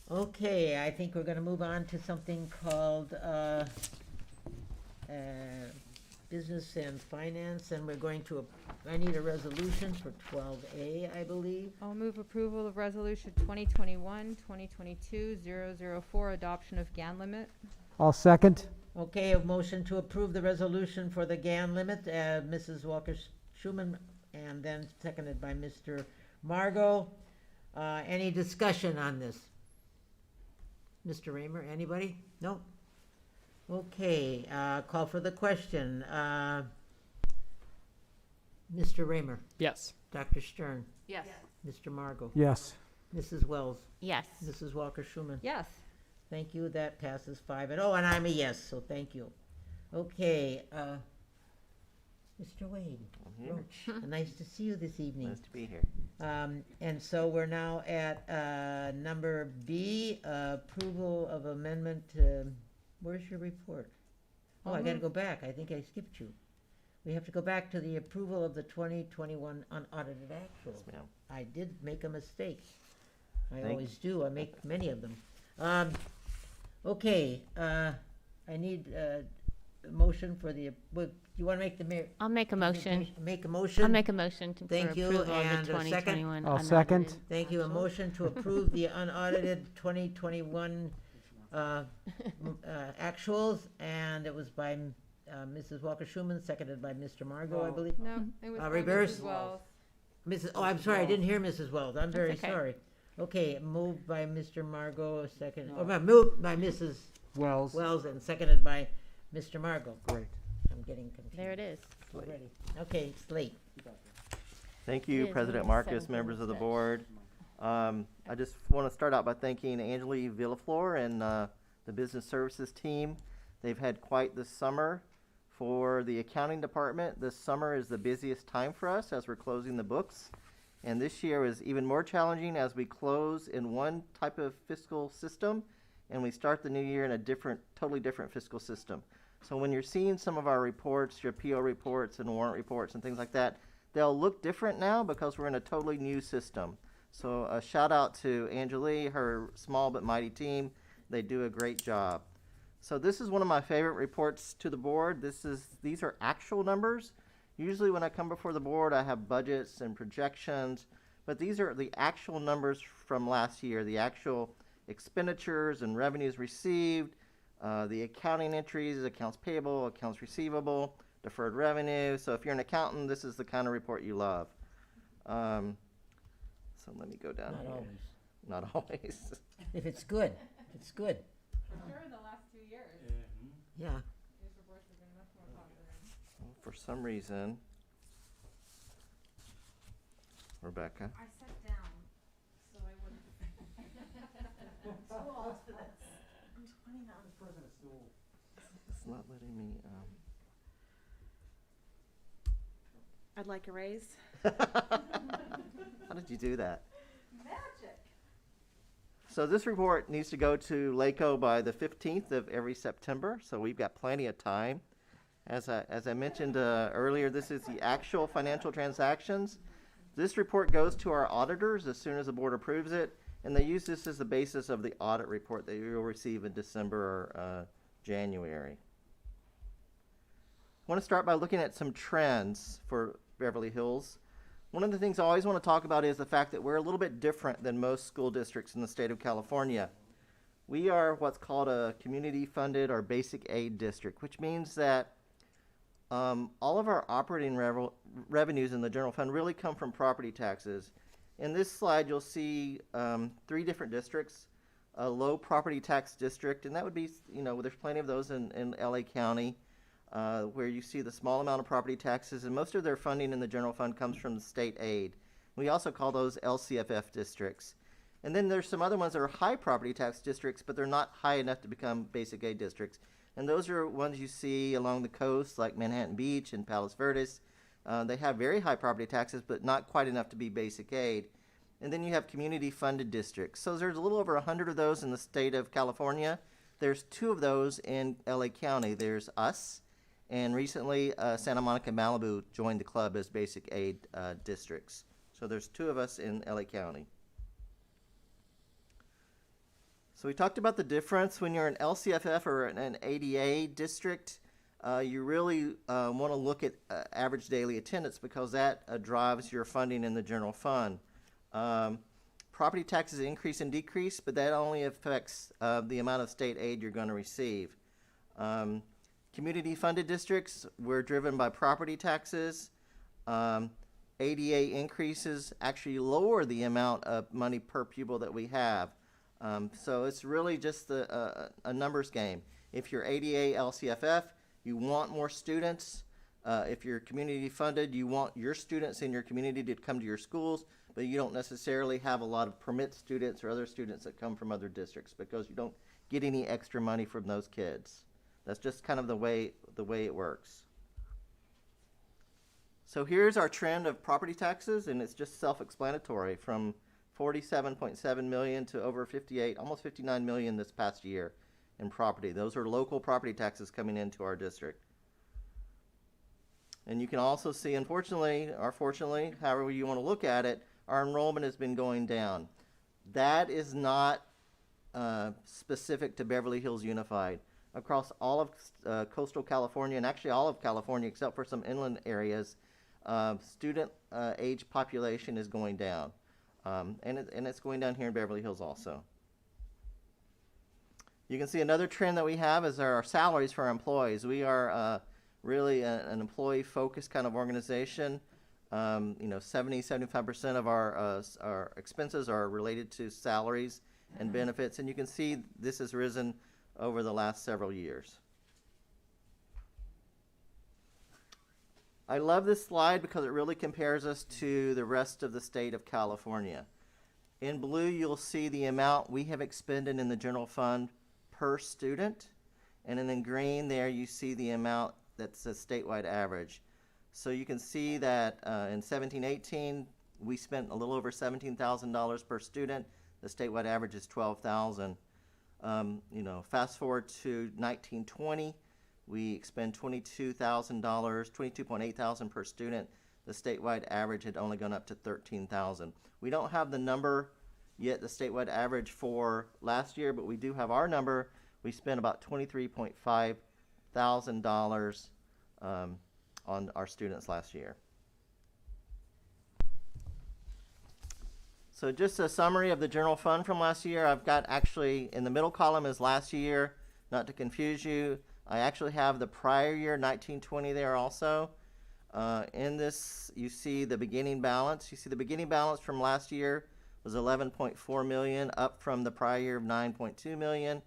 Okay, I think we're going to move on to something called Business and Finance, and we're going to, I need a resolution for 12A, I believe. I'll move approval of resolution 2021-2022-004, adoption of GAN limit. I'll second. Okay, a motion to approve the resolution for the GAN limit, Mrs. Walker-Schuman, and then seconded by Mr. Margot. Any discussion on this? Mr. Raymer, anybody? No? Okay, call for the question. Mr. Raymer? Yes. Dr. Stern? Yes. Mr. Margot? Yes. Mrs. Wells? Yes. Mrs. Walker-Schuman? Yes. Thank you, that passes 5-0, and I'm a yes, so thank you. Okay, Mr. Wade Roach, nice to see you this evening. Nice to be here. And so we're now at number B, approval of amendment. Where's your report? Oh, I gotta go back. I think I skipped you. We have to go back to the approval of the 2021 unaudited actuals. Yes, ma'am. I did make a mistake. I Thank- always do. I make many of them. Okay, I need a motion for the, you want to make the mayor? I'll make a motion. Make a motion? I'll make a motion for Thank you, approval of and the a second? 2021. I'll second. unaudited Thank you. A motion to approve the unaudited 2021 actuals, and it was by Mrs. Walker-Schuman, seconded by Mr. Margot, I believe. No, it was by reverse? Mrs. Wells. Oh, I'm sorry, I didn't hear Mrs. Wells. I'm very okay. sorry. Okay, moved by Mr. Margot, moved by Mrs. Wells. Wells, and seconded by Mr. Margot. Great. I'm getting confused. There it is. Already. Okay, slate. Thank It you, is President only Marcus, 7 members of the minutes. board. I just want to start out by thanking Angeli Villaflor and the business services team. They've had quite the summer. For the accounting department, this summer is the busiest time for us as we're closing the books. And this year is even more challenging as we close in one type of fiscal system and we start the new year in a totally different fiscal system. So when you're seeing some of our reports, your PO reports and warrant reports and things like that, they'll look different now because we're in a totally new system. So a shout out to Angeli, her small but mighty team. They do a great job. So this is one of my favorite reports to the board. These are actual numbers. Usually when I come before the board, I have budgets and projections, but these are the actual numbers from last year, the actual expenditures and revenues received, the accounting entries, accounts payable, accounts receivable, deferred revenue. So if you're an accountant, this is the kind of report you love. So let me go down Not here. always. Not always. If it's good, if it's good. For sure in the last 2 years. Yeah. These reports have been much more popular. For some reason, Rebecca. I sat down, so I wouldn't. Too old for this. I'm 29. It's not letting me. I'd like a raise. How did you do that? Magic. So this report needs to go to LACO by the 15th of every September, so we've got plenty of time. As I mentioned earlier, this is the actual financial transactions. This report goes to our auditors as soon as the board approves it, and they use this as the basis of the audit report that you'll receive in December or January. I want to start by looking at some trends for Beverly Hills. One of the things I always want to talk about is the fact that we're a little bit different than most school districts in the state of California. We are what's called a community-funded or basic aid district, which means that all of our operating revenues in the general fund really come from property taxes. In this slide, you'll see 3 different districts. A low property tax district, and that would be, there's plenty of those in LA County, where you see the small amount of property taxes, and most of their funding in the general fund comes from the state aid. We also call those LCFF districts. And then there's some other ones that are high property tax districts, but they're not high enough to become basic aid districts. And those are ones you see along the coast, like Manhattan Beach and Palos Verdes. They have very high property taxes, but not quite enough to be basic aid. And then you have community-funded districts. So there's a little over 100 of those in the state of California. There's 2 of those in LA County. There's us, and recently Santa Monica and Malibu joined the club as basic aid districts. So there's 2 of us in LA County. So we talked about the difference when you're an LCFF or an ADA district. You really want to look at average daily attendance because that drives your funding in the general fund. Property taxes increase and decrease, but that only affects the amount of state aid you're going to receive. Community-funded districts, we're driven by property taxes. ADA increases actually lower the amount of money per pupil that we have. So it's really just a numbers game. If you're ADA LCFF, you want more students. If you're community funded, you want your students in your community to come to your schools, but you don't necessarily have a lot of permit students or other students that come from other districts because you don't get any extra money from those kids. That's just kind of the way it works. So here's our trend of property taxes, and it's just self-explanatory, from 47.7 million to over 58, almost 59 million this past year in property. Those are local property taxes coming into our district. And you can also see, unfortunately, or fortunately, however you want to look at it, our enrollment has been going down. That is not specific to Beverly Hills Unified. Across all of coastal California, and actually all of California except for some inland areas, student age population is going down. And it's going down here in Beverly Hills also. You can see another trend that we have is our salaries for our employees. We are really an employee-focused kind of organization. 70-75% of our expenses are related to salaries and benefits, and you can see this has risen over the last several years. I love this slide because it really compares us to the rest of the state of California. In blue, you'll see the amount we have expended in the general fund per student. And then in green there, you see the amount that's a statewide average. So you can see that in 17-18, we spent a little over $17,000 per student. The statewide average is $12,000. You know, fast forward to 19-20, we expend $22,000, $22,800 per student. The statewide average had only gone up to $13,000. We don't have the number yet, the statewide average for last year, but we do have our number. We spent about $23,500 on our students last year. So just a summary of the general fund from last year. I've got actually in the middle column is last year, not to confuse you. I actually have the prior year, 19-20 there also. In this, you see the beginning balance. You see the beginning balance from last year was $11.4 million, up from the prior year of $9.2 million.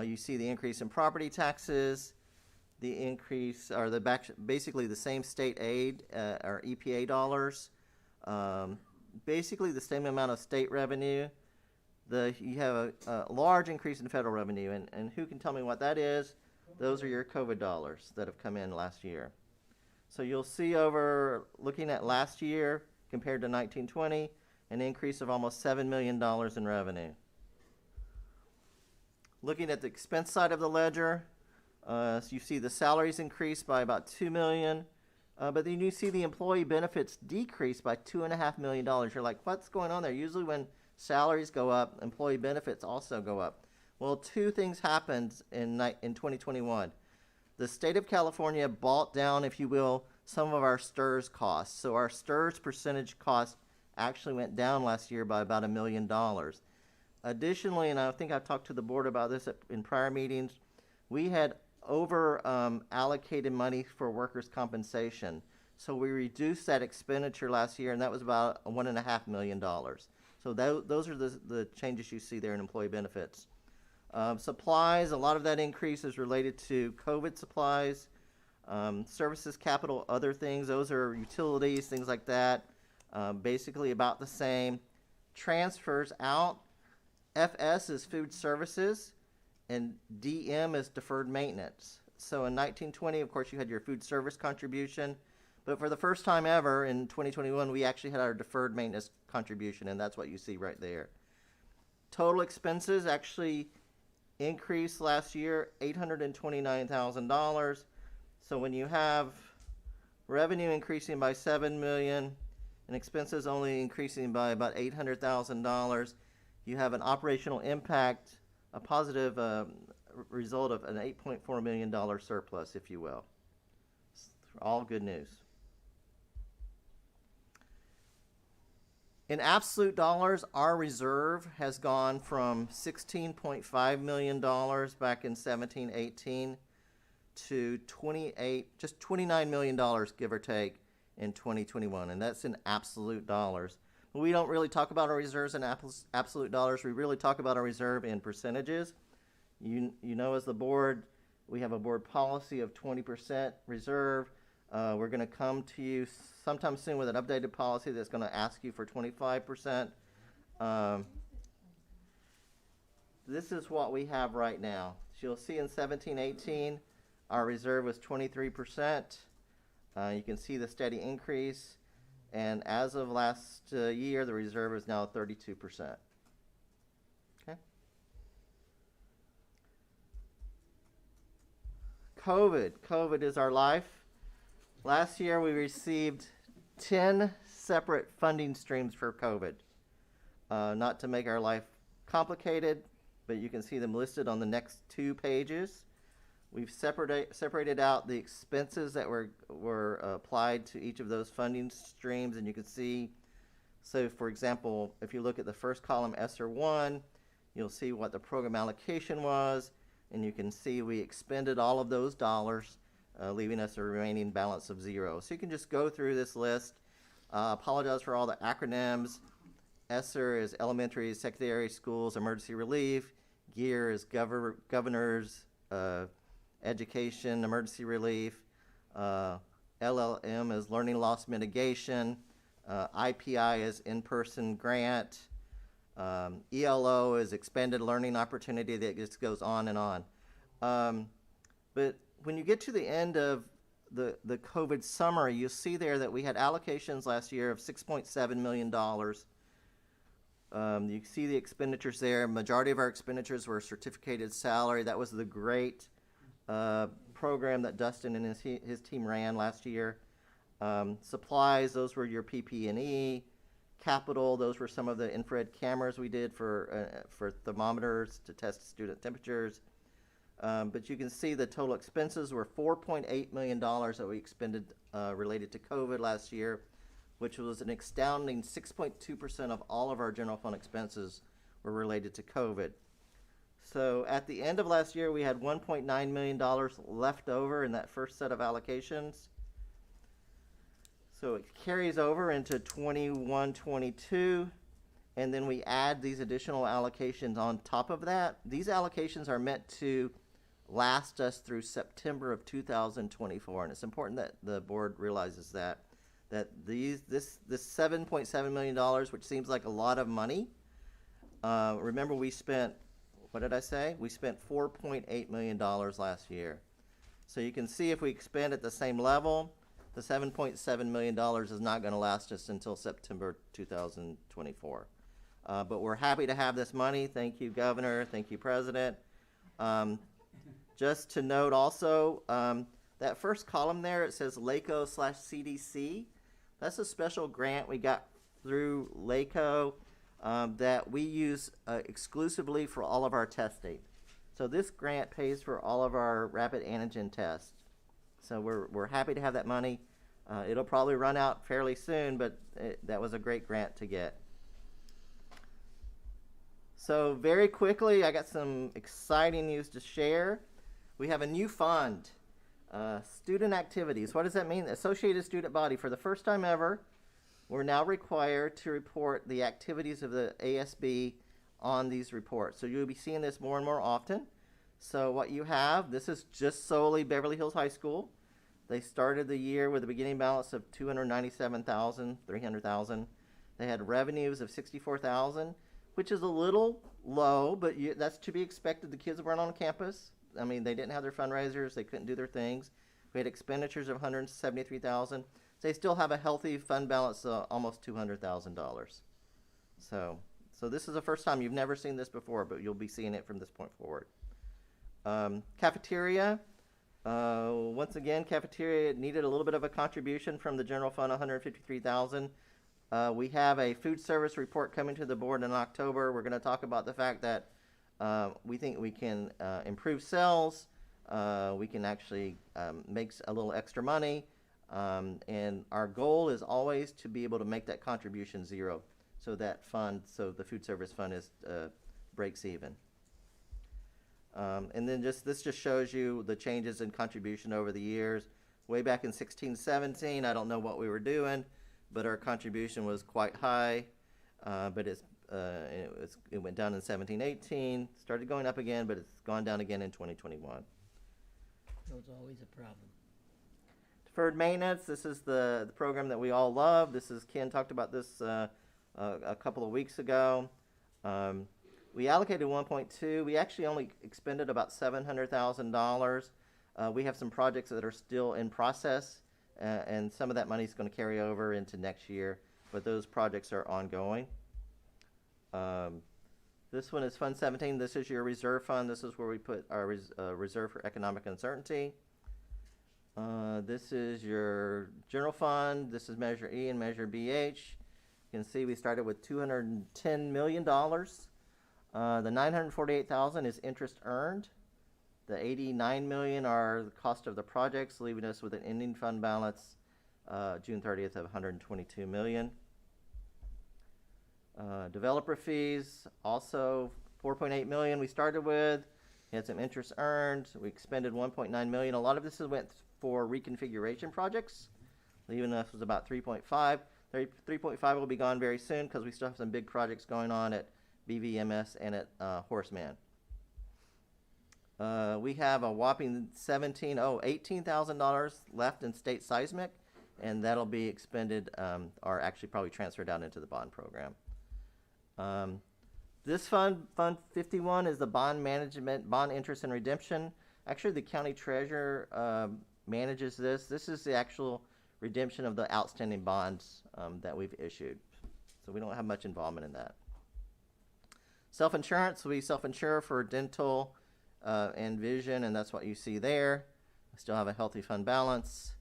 You see the increase in property taxes, the increase, or basically the same state aid, or EPA dollars. Basically the same amount of state revenue. You have a large increase in federal revenue, and who can tell me what that is? Those are your COVID dollars that have come in last year. So you'll see over, looking at last year compared to 19-20, an increase of almost $7 million in revenue. Looking at the expense side of the ledger, so you see the salaries increased by about $2 million, but then you see the employee benefits decreased by $2.5 million. You're like, what's going on there? Usually when salaries go up, employee benefits also go up. Well, two things happened in 2021. The state of California bought down, if you will, some of our STRS costs. So our STRS percentage cost actually went down last year by about $1 million. Additionally, and I think I've talked to the board about this in prior meetings, we had over allocated money for workers' compensation. So we reduced that expenditure last year, and that was about $1.5 million. So those are the changes you see there in employee benefits. Supplies, a lot of that increase is related to COVID supplies. Services, capital, other things, those are utilities, things like that. Basically about the same. Transfers out, FS is food services, and DM is deferred maintenance. So in 19-20, of course, you had your food service contribution, but for the first time ever in 2021, we actually had our deferred maintenance contribution, and that's what you see right there. Total expenses actually increased last year, $829,000. So when you have revenue increasing by $7 million and expenses only increasing by about $800,000, you have an operational impact, a positive result of an $8.4 million surplus, if you will. All good news. In absolute dollars, our reserve has gone from $16.5 million back in 17-18 to just $29 million, give or take, in 2021, and that's in absolute dollars. But we don't really talk about our reserves in absolute dollars. We really talk about our reserve in percentages. You know, as the board, we have a board policy of 20% reserve. We're going to come to you sometime soon with an updated policy that's going to ask you for 25%. This is what we have right now. So you'll see in 17-18, our reserve was 23%. You can see the steady increase. And as of last year, the reserve is now 32%. Okay. COVID is our life. Last year, we received 10 separate funding streams for COVID. Not to make our life complicated, but you can see them listed on the next 2 pages. We've separated out the expenses that were applied to each of those funding streams, and you can see, so for example, if you look at the first column, ESSER 1, you'll see what the program allocation was, and you can see we expended all of those dollars, leaving us a remaining balance of 0. So you can just go through this list. Apologize for all the acronyms. ESSER is elementary, secondary schools, emergency relief. GEAR is governor's education, emergency relief. LLM is learning loss mitigation. IPI is in-person grant. ELO is expanded learning opportunity. That just goes on and on. But when you get to the end of the COVID summary, you'll see there that we had allocations last year of $6.7 million. You see the expenditures there. Majority of our expenditures were certificated salary. That was the great program that Dustin and his team ran last year. Supplies, those were your PP&E. Capital, those were some of the infrared cameras we did for thermometers to test student temperatures. But you can see the total expenses were $4.8 million that we expended related to COVID last year, which was an astounding 6.2% of all of our general fund expenses were related to COVID. So at the end of last year, we had $1.9 million left over in that first set of allocations. So it carries over into 21-22, and then we add these additional allocations on top of that. These allocations are meant to last us through September of 2024, and it's important that the board realizes that this $7.7 million, which seems like a lot of money, remember we spent, what did I say? We spent $4.8 million last year. So you can see if we expand at the same level, the $7.7 million is not going to last us until September 2024. But we're happy to have this money. Thank you, Governor. Thank you, President. Just to note also, that first column there, it says LACO/CDC. That's a special grant we got through LACO that we use exclusively for all of our testing. So this grant pays for all of our rapid antigen tests. So we're happy to have that money. It'll probably run out fairly soon, but that was a great grant to get. So very quickly, I got some exciting news to share. We have a new fund, student activities. What does that mean? Associated Student Body. For the first time ever, we're now required to report the activities of the ASB on these reports. So you'll be seeing this more and more often. So what you have, this is just solely Beverly Hills High School. They started the year with a beginning balance of $297,300. They had revenues of $64,000, which is a little low, but that's to be expected. The kids weren't on campus. I mean, they didn't have their fundraisers. They couldn't do their things. We had expenditures of $173,000. They still have a healthy fund balance of almost $200,000. So this is the first time. You've never seen this before, but you'll be seeing it from this point forward. Cafeteria. Once again, cafeteria needed a little bit of a contribution from the general fund, $153,000. We have a food service report coming to the board in October. We're going to talk about the fact that we think we can improve sales. We can actually make a little extra money. And our goal is always to be able to make that contribution zero, so that fund, so the food service fund is breaks even. And then this just shows you the changes in contribution over the years. Way back in 16-17, I don't know what we were doing, but our contribution was quite high. But it went down in 17-18, started going up again, but it's gone down again in 2021. There's always a problem. Deferred maintenance, this is the program that we all love. Ken talked about this a couple of weeks ago. We allocated 1.2. We actually only expended about $700,000. We have some projects that are still in process, and some of that money is going to carry over into next year, but those projects are ongoing. This one is Fund 17. This is your reserve fund. This is where we put our reserve for economic uncertainty. This is your general fund. This is Measure E and Measure BH. You can see we started with $210 million. The $948,000 is interest earned. The $89 million are the cost of the projects, leaving us with an ending fund balance June 30th of $122 million. Developer fees, also $4.8 million we started with. We had some interest earned. We expended $1.9 million. A lot of this went for reconfiguration projects, leaving us with about $3.5. $3.5 will be gone very soon because we still have some big projects going on at BVMS and at Horseman. We have a whopping $18,000 left in state seismic, and that'll be expended, or actually probably transferred out into the bond program. This fund 51, is the bond management, bond interest and redemption. Actually, the county treasurer manages this. This is the actual redemption of the outstanding bonds that we've issued. So we don't have much involvement in that. Self-insurance, we self-insure for dental and vision, and that's what you see there. I still have a healthy fund balance.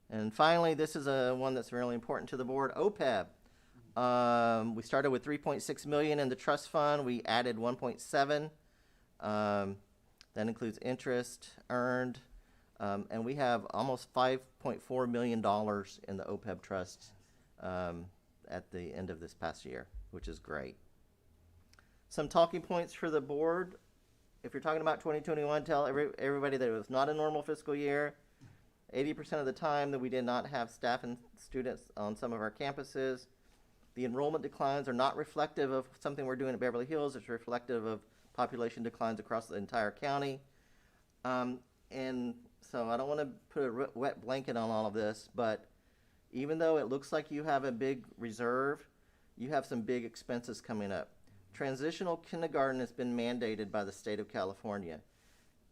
And finally, this is one that's really important to the board, OPEB. We started with 3.6 million in the trust fund. We added 1.7. That includes interest earned. And we have almost $5.4 million in the OPEB trust at the end of this past year, which is great. Some talking points for the board. If you're talking about 2021, tell everybody that it was not a normal fiscal year. 80% of the time that we did not have staff and students on some of our campuses. The enrollment declines are not reflective of something we're doing at Beverly Hills. It's reflective of population declines across the entire county. And so I don't want to put a wet blanket on all of this, but even though it looks like you have a big reserve, you have some big expenses coming up. Transitional kindergarten has been mandated by the state of California.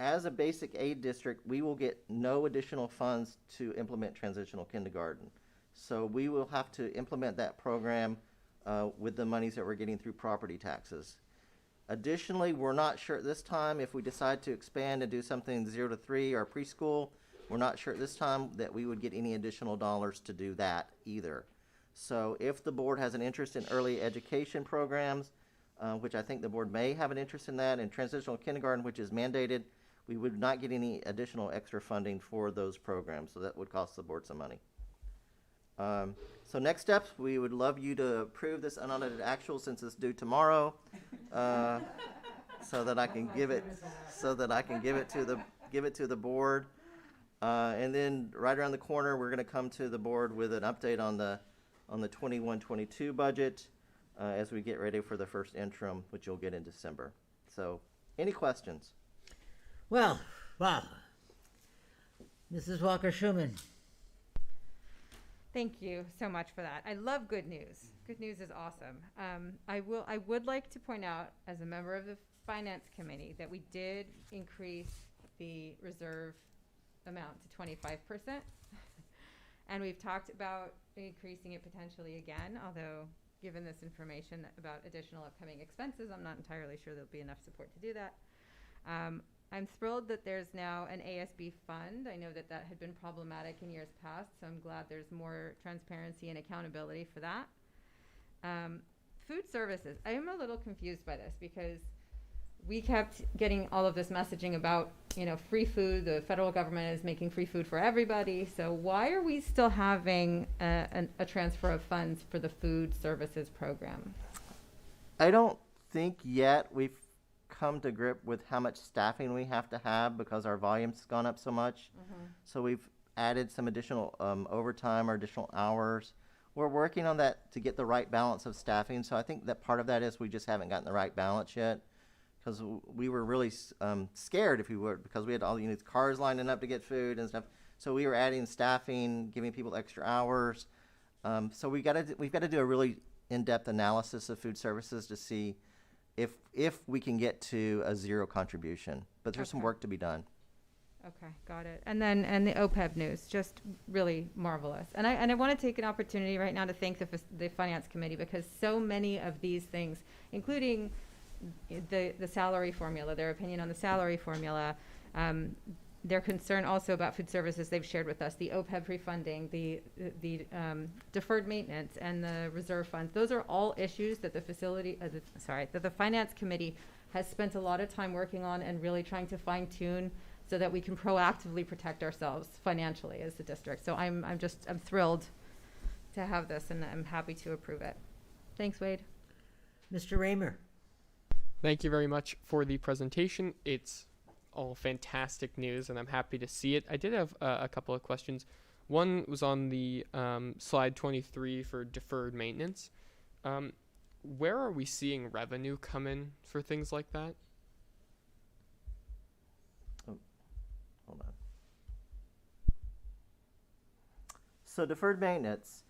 As a basic aid district, we will get no additional funds to implement transitional kindergarten. So we will have to implement that program with the monies that we're getting through property taxes. Additionally, we're not sure at this time if we decide to expand and do something 0 to 3 or preschool, we're not sure at this time that we would get any additional dollars to do that either. So if the board has an interest in early education programs, which I think the board may have an interest in that, and transitional kindergarten, which is mandated, we would not get any additional extra funding for those programs, so that would cost the board some money. So next steps, we would love you to approve this unaudited actual since it's due tomorrow, so that I can give it to the board. And then right around the corner, we're going to come to the board with an update on the 21-22 budget as we get ready for the first interim, which you'll get in December. So, any questions? Well, wow. Mrs. Walker-Schuman. Thank you so much for that. I love good news. Good news is awesome. I would like to point out, as a member of the Finance Committee, that we did increase the reserve amount to 25%. And we've talked about increasing it potentially again, although given this information about additional upcoming expenses, I'm not entirely sure there'll be enough support to do that. I'm thrilled that there's now an ASB fund. I know that that had been problematic in years past, so I'm glad there's more transparency and accountability for that. Food services. I am a little confused by this because we kept getting all of this messaging about, free food. The federal government is making free food for everybody. So why are we still having a transfer of funds for the food services program? I don't think yet we've come to grip with how much staffing we have to have because our volume's gone up so much. Mm-hmm. So we've added some additional overtime or additional hours. We're working on that to get the right balance of staffing. So I think that part of that is we just haven't gotten the right balance yet, because we were really scared, if you would, because we had all these cars lining up to get food and stuff. So we were adding staffing, giving people extra hours. So we've got to do a really in-depth analysis of food services to see if we can get to a zero contribution. But there's some work to be done. Okay, got it. And the OPEB news, just really marvelous. And I want to take an opportunity right now to thank the Finance Committee, because so many of these things, including the salary formula, their opinion on the salary formula, their concern also about food services they've shared with us, the OPEB refunding, the deferred maintenance, and the reserve funds. Those are all issues that the Finance Committee has spent a lot of time working on and really trying to fine tune so that we can proactively protect ourselves financially as the district. So I'm thrilled to have this, and I'm happy to approve it. Thanks, Wade. Mr. Raymer. Thank you very much for the presentation. It's all fantastic news, and I'm happy to see it. I did have a couple of questions. One was on the slide 23 for deferred maintenance. Where are we seeing revenue come in for things like that? So deferred maintenance.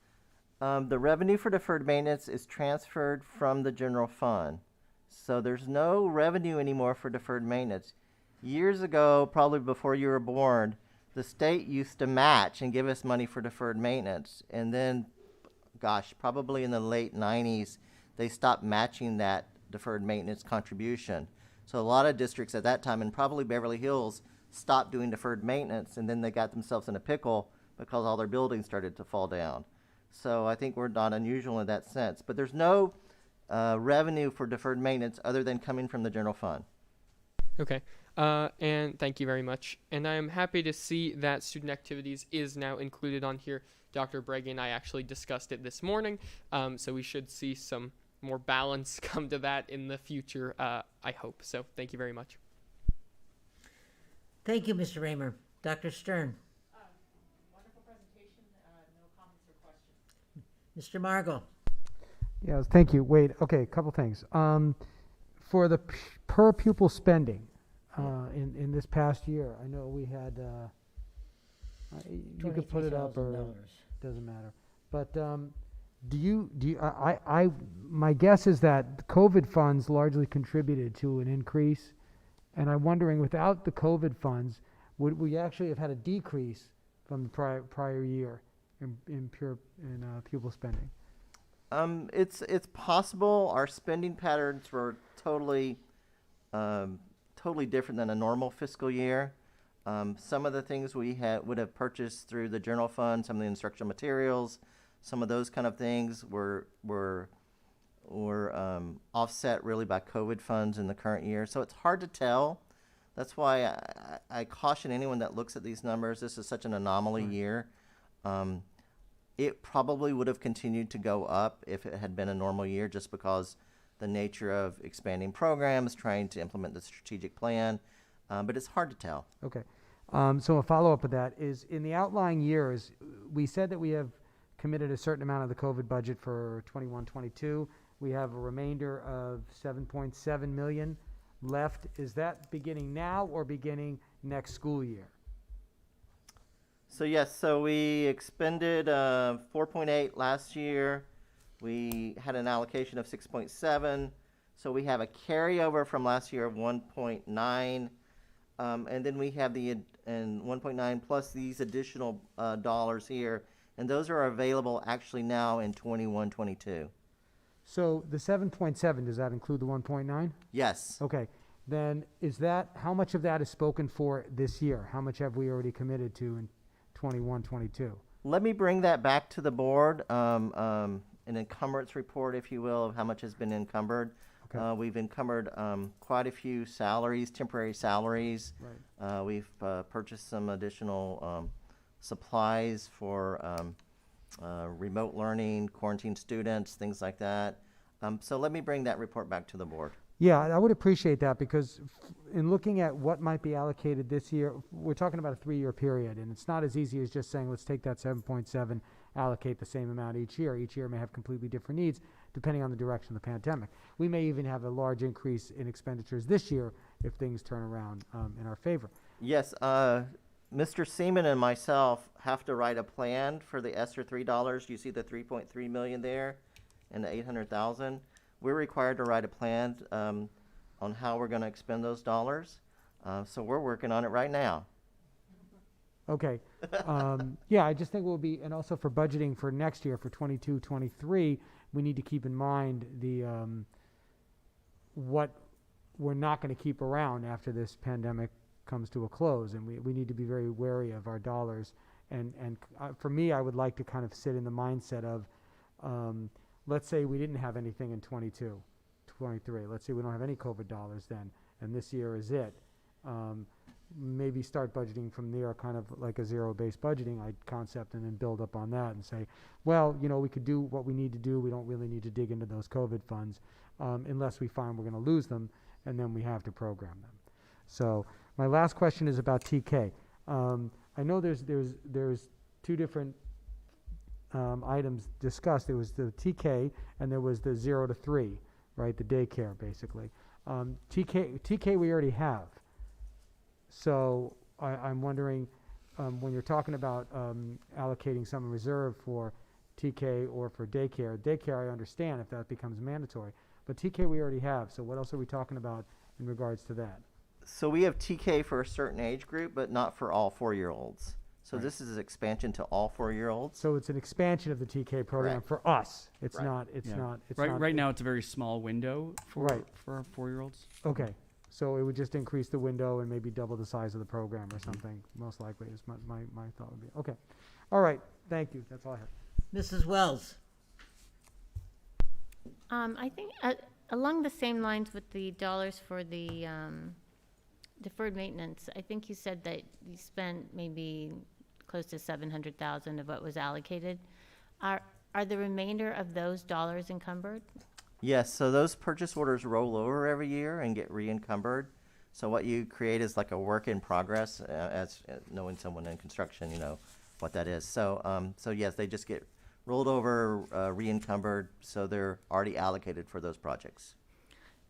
The revenue for deferred maintenance is transferred from the general fund. So there's no revenue anymore for deferred maintenance. Years ago, probably before you were born, the state used to match and give us money for deferred maintenance. And then, gosh, probably in the late 90s, they stopped matching that deferred maintenance contribution. So a lot of districts at that time, and probably Beverly Hills, stopped doing deferred maintenance, and then they got themselves in a pickle because all their buildings started to fall down. So I think we're not unusual in that sense. But there's no revenue for deferred maintenance other than coming from the general fund. Okay. And thank you very much. And I am happy to see that student activities is now included on here. Dr. Bragg and I actually discussed it this morning, so we should see some more balance come to that in the future, I hope. So thank you very much. Thank you, Mr. Raymer. Dr. Stern. Wonderful presentation. No comments or questions. Mr. Margot. Yes, thank you. Wait, okay, a couple things. For the per pupil spending in this past year, I know we had, you could put it up or doesn't matter. But my guess is that the COVID funds largely contributed to an increase. And I'm wondering, without the COVID funds, would we actually have had a decrease from the prior year in pupil spending? It's possible. Our spending patterns were totally different than a normal fiscal year. Some of the things we would have purchased through the general fund, some of the instructional materials, some of those kind of things were offset really by COVID funds in the current year. So it's hard to tell. That's why I caution anyone that looks at these numbers. This is such an anomaly year. It probably would have continued to go up if it had been a normal year, just because the nature of expanding programs, trying to implement the strategic plan, but it's hard to tell. Okay. So a follow-up of that is, in the outlying years, we said that we have committed a certain amount of the COVID budget for 21-22. We have a remainder of 7.7 million left. Is that beginning now or beginning next school year? So yes, so we expended 4.8 last year. We had an allocation of 6.7. So we have a carryover from last year of 1.9. And then we have the 1.9 plus these additional dollars here. And those are available actually now in 21-22. So the 7.7, does that include the 1.9? Yes. Okay. Then how much of that is spoken for this year? How much have we already committed to in 21-22? Let me bring that back to the board, an encumbrance report, if you will, of how much has been encumbered. Okay. We've encumbered quite a few salaries, temporary salaries. Right. We've purchased some additional supplies for remote learning, quarantine students, things like that. So let me bring that report back to the board. Yeah, I would appreciate that, because in looking at what might be allocated this year, we're talking about a 3-year period, and it's not as easy as just saying, let's take that 7.7, allocate the same amount each year. Each year may have completely different needs depending on the direction of the pandemic. We may even have a large increase in expenditures this year if things turn around in our favor. Yes, Mr. Seaman and myself have to write a plan for the ESSER $3. You see the 3.3 million there and the 800,000. We're required to write a plan on how we're going to expend those dollars. So we're working on it right now. Okay. Yeah, I just think we'll be, and also for budgeting for next year, for 22-23, we need to keep in mind the what we're not going to keep around after this pandemic comes to a close, and we need to be very wary of our dollars. And for me, I would like to kind of sit in the mindset of, let's say we didn't have anything in 22, 23. Let's say we don't have any COVID dollars then, and this year is it. Maybe start budgeting from there, kind of like a zero-based budgeting concept, and then build up on that and say, well, we could do what we need to do. We don't really need to dig into those COVID funds unless we find we're going to lose them, and then we have to program them. So my last question is about TK. I know there's two different items discussed. There was the TK and there was the 0 to 3, right? The daycare, basically. TK we already have. So I'm wondering, when you're talking about allocating some reserve for TK or for daycare, I understand if that becomes mandatory. But TK we already have, so what else are we talking about in regards to that? So we have TK for a certain age group, but not for all 4-year-olds. So Right. this is expansion to all 4-year-olds. So it's an expansion of the TK program Correct. for us. It's Right. not, it's Yeah. not, it's right not. right now it's a very small window for Right. for 4-year-olds. Okay, so it would just increase the window and maybe double the size of the program or something, most likely, is my thought would be. Okay, all right, thank you, that's all I have. Mrs. Wells? I think along the same lines with the dollars for the deferred maintenance, I think you said that you spent maybe close to 700,000 of what was allocated. Are the remainder of those dollars encumbered? Yes, so those purchase orders roll over every year and get re-encumbered. So what you create is like a work in progress, as knowing someone in construction, you know what that is. So, so yes, they just get rolled over, re-encumbered, so they're already allocated for those projects.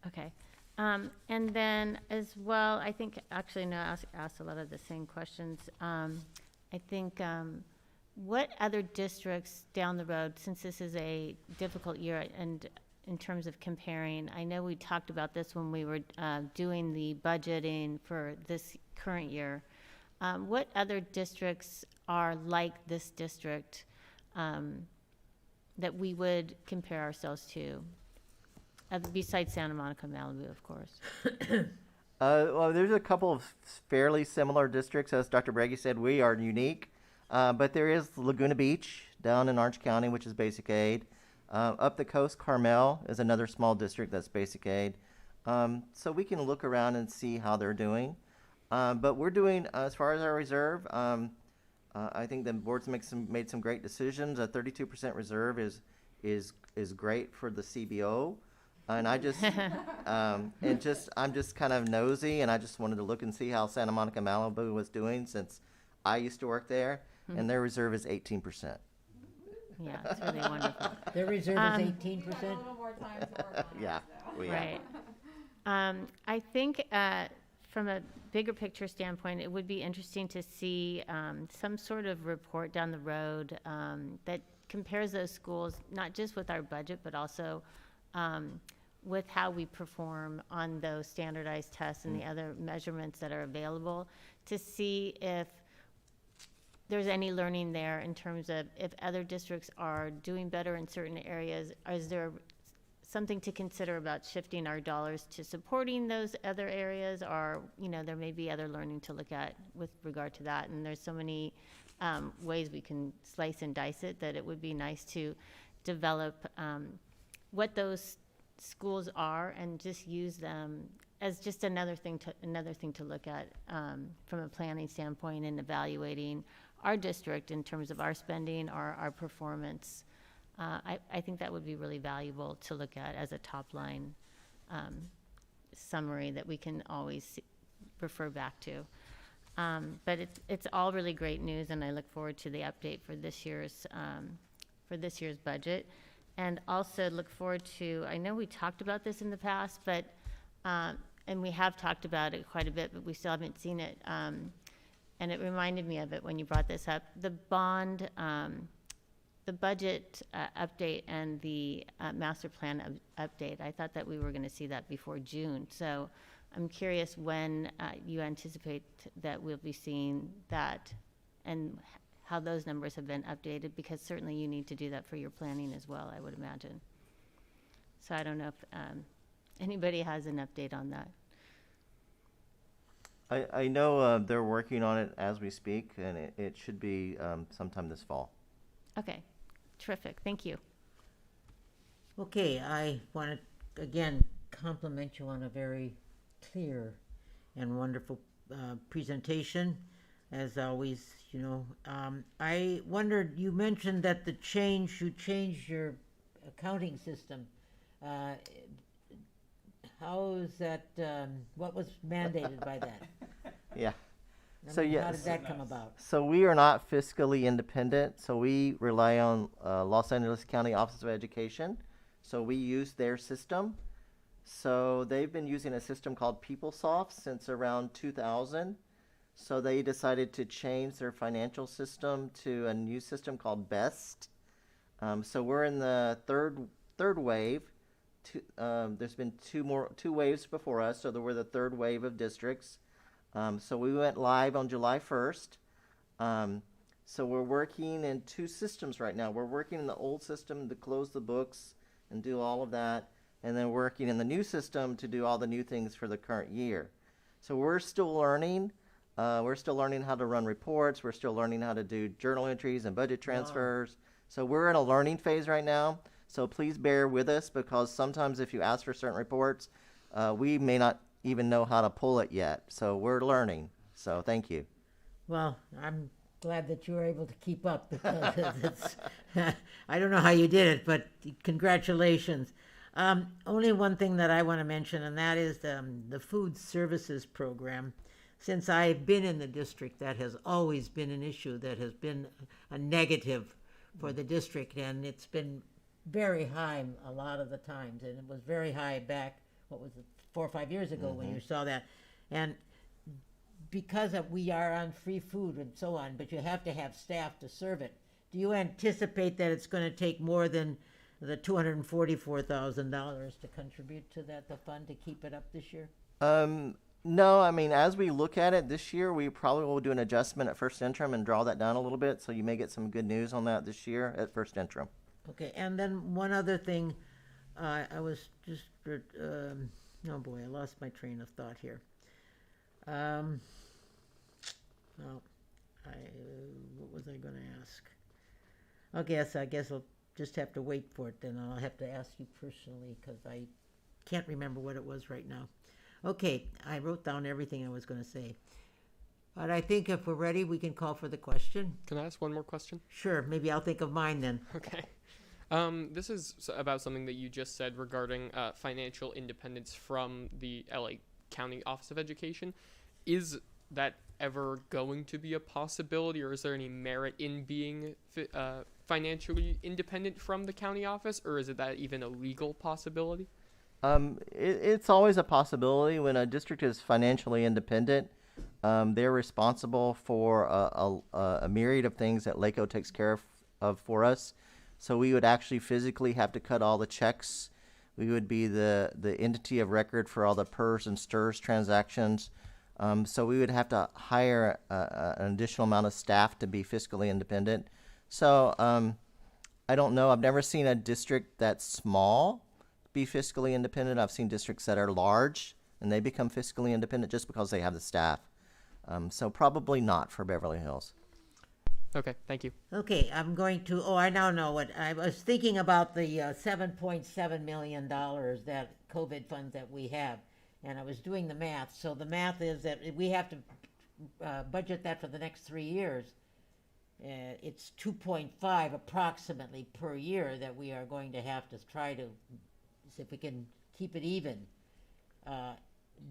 Okay. And then as well, I think, actually, no, I asked a lot of the same questions. I think, what other districts down the road, since this is a difficult year, and in terms of comparing, I know we talked about this when we were doing the budgeting for this current year. What other districts are like this district that we would compare ourselves to? Besides Santa Monica, Malibu, of course. Well, there's a couple of fairly similar districts. As Dr. Brady said, we are unique. But there is Laguna Beach down in Orange County, which is basic aid. Up the coast, Carmel is another small district that's basic aid. So we can look around and see how they're doing. But we're doing, as far as our reserve, I think the board's made some great decisions. A 32% reserve is great for the CBO. And I just, I'm just kind of nosy, and I just wanted to look and see how Santa Monica Malibu was doing since I used to work there, and their reserve is 18%. Yeah, it's really wonderful. Their reserve is 18%? Yeah, Right. I think from a bigger picture standpoint, it would be interesting to see some sort of report down the road that compares those schools, not just with our budget, but also with how we perform on those standardized tests and the other measurements that are available, to see if there's any learning there in terms of if other districts are doing better in certain areas. Is there something to consider about shifting our dollars to supporting those other areas, or, you know, there may be other learning to look at with regard to that. And there's so many ways we can slice and dice it, that it would be nice to develop what those schools are and just use them as just another thing to look at from a planning standpoint and evaluating our district in terms of our spending, our performance. I think that would be really valuable to look at as a top line summary that we can always refer back to. But it's all really great news, and I look forward to the update for this year's budget. And also look forward to, I know we talked about this in the past, but, and we have talked about it quite a bit, but we still haven't seen it. And it reminded me of it when you brought this up. The bond, the budget update and the master plan update, I thought that we were going to see that before June. So I'm curious when you anticipate that we'll be seeing that and how those numbers have been updated, because certainly you need to do that for your planning as well, I would imagine. So I don't know if anybody has an update on that. I know they're working on it as we speak, and it should be sometime this fall. Okay, terrific, thank you. Okay, I want to, again, compliment you on a very clear and wonderful presentation, as always, you know. I wondered, you mentioned that you changed your accounting system. How is that, what was mandated by that? Yeah. How did that come about? So we are not fiscally independent, so we rely on Los Angeles County Office of Education. So we use their system. So they've been using a system called PeopleSoft since around 2000. So they decided to change their financial system to a new system called BEST. So we're in the third wave. There's been two waves before us, so we're the third wave of districts. So we went live on July 1st. So we're working in two systems right now. We're working in the old system to close the books and do all of that, and then working in the new system to do all the new things for the current year. So we're still learning. We're still learning how to run reports. We're still learning how to do journal entries and budget transfers. So we're in a learning phase right now. So please bear with us, because sometimes if you ask for certain reports, we may not even know how to pull it yet. So we're learning. So thank you. Well, I'm glad that you were able to keep up, because it's, I don't know how you did it, but congratulations. Only one thing that I want to mention, and that is the food services program. Since I've been in the district, that has always been an issue that has been a negative for the district, and it's been very high a lot of the times, and it was very high back, what was it, 4 or 5 years ago when you saw that. And because we are on free food and so on, but you have to have staff to serve it. Do you anticipate that it's going to take more than the $244,000 to contribute to the fund to keep it up this year? No, I mean, as we look at it this year, we probably will do an adjustment at first interim and draw that down a little bit. So you may get some good news on that this year at first interim. Okay, and then one other thing, I was just, oh boy, I lost my train of thought here. Well, what was I going to ask? I guess I'll just have to wait for it, then I'll have to ask you personally, because I can't remember what it was right now. Okay, I wrote down everything I was going to say. But I think if we're ready, we can call for the question. Can I ask one more question? Sure, maybe I'll think of mine then. Okay. This is about something that you just said regarding financial independence from the LA County Office of Education. Is that ever going to be a possibility, or is there any merit in being financially independent from the county office, or is it that even a legal possibility? It's always a possibility. When a district is financially independent, they're responsible for a myriad of things that LACO takes care of for us. So we would actually physically have to cut all the checks. We would be the entity of record for all the PERS and STIRS transactions. So we would have to hire an additional amount of staff to be fiscally independent. So I don't know. I've never seen a district that's small be fiscally independent. I've seen districts that are large and they become fiscally independent just because they have the staff. So probably not for Beverly Hills. Okay, thank you. Okay, I'm going to, I now know what, I was thinking about the $7.7 million that COVID funds that we have, and I was doing the math. So the math is that we have to budget that for the next 3 years. It's 2.5 approximately per year that we are going to have to try to see if we can keep it even.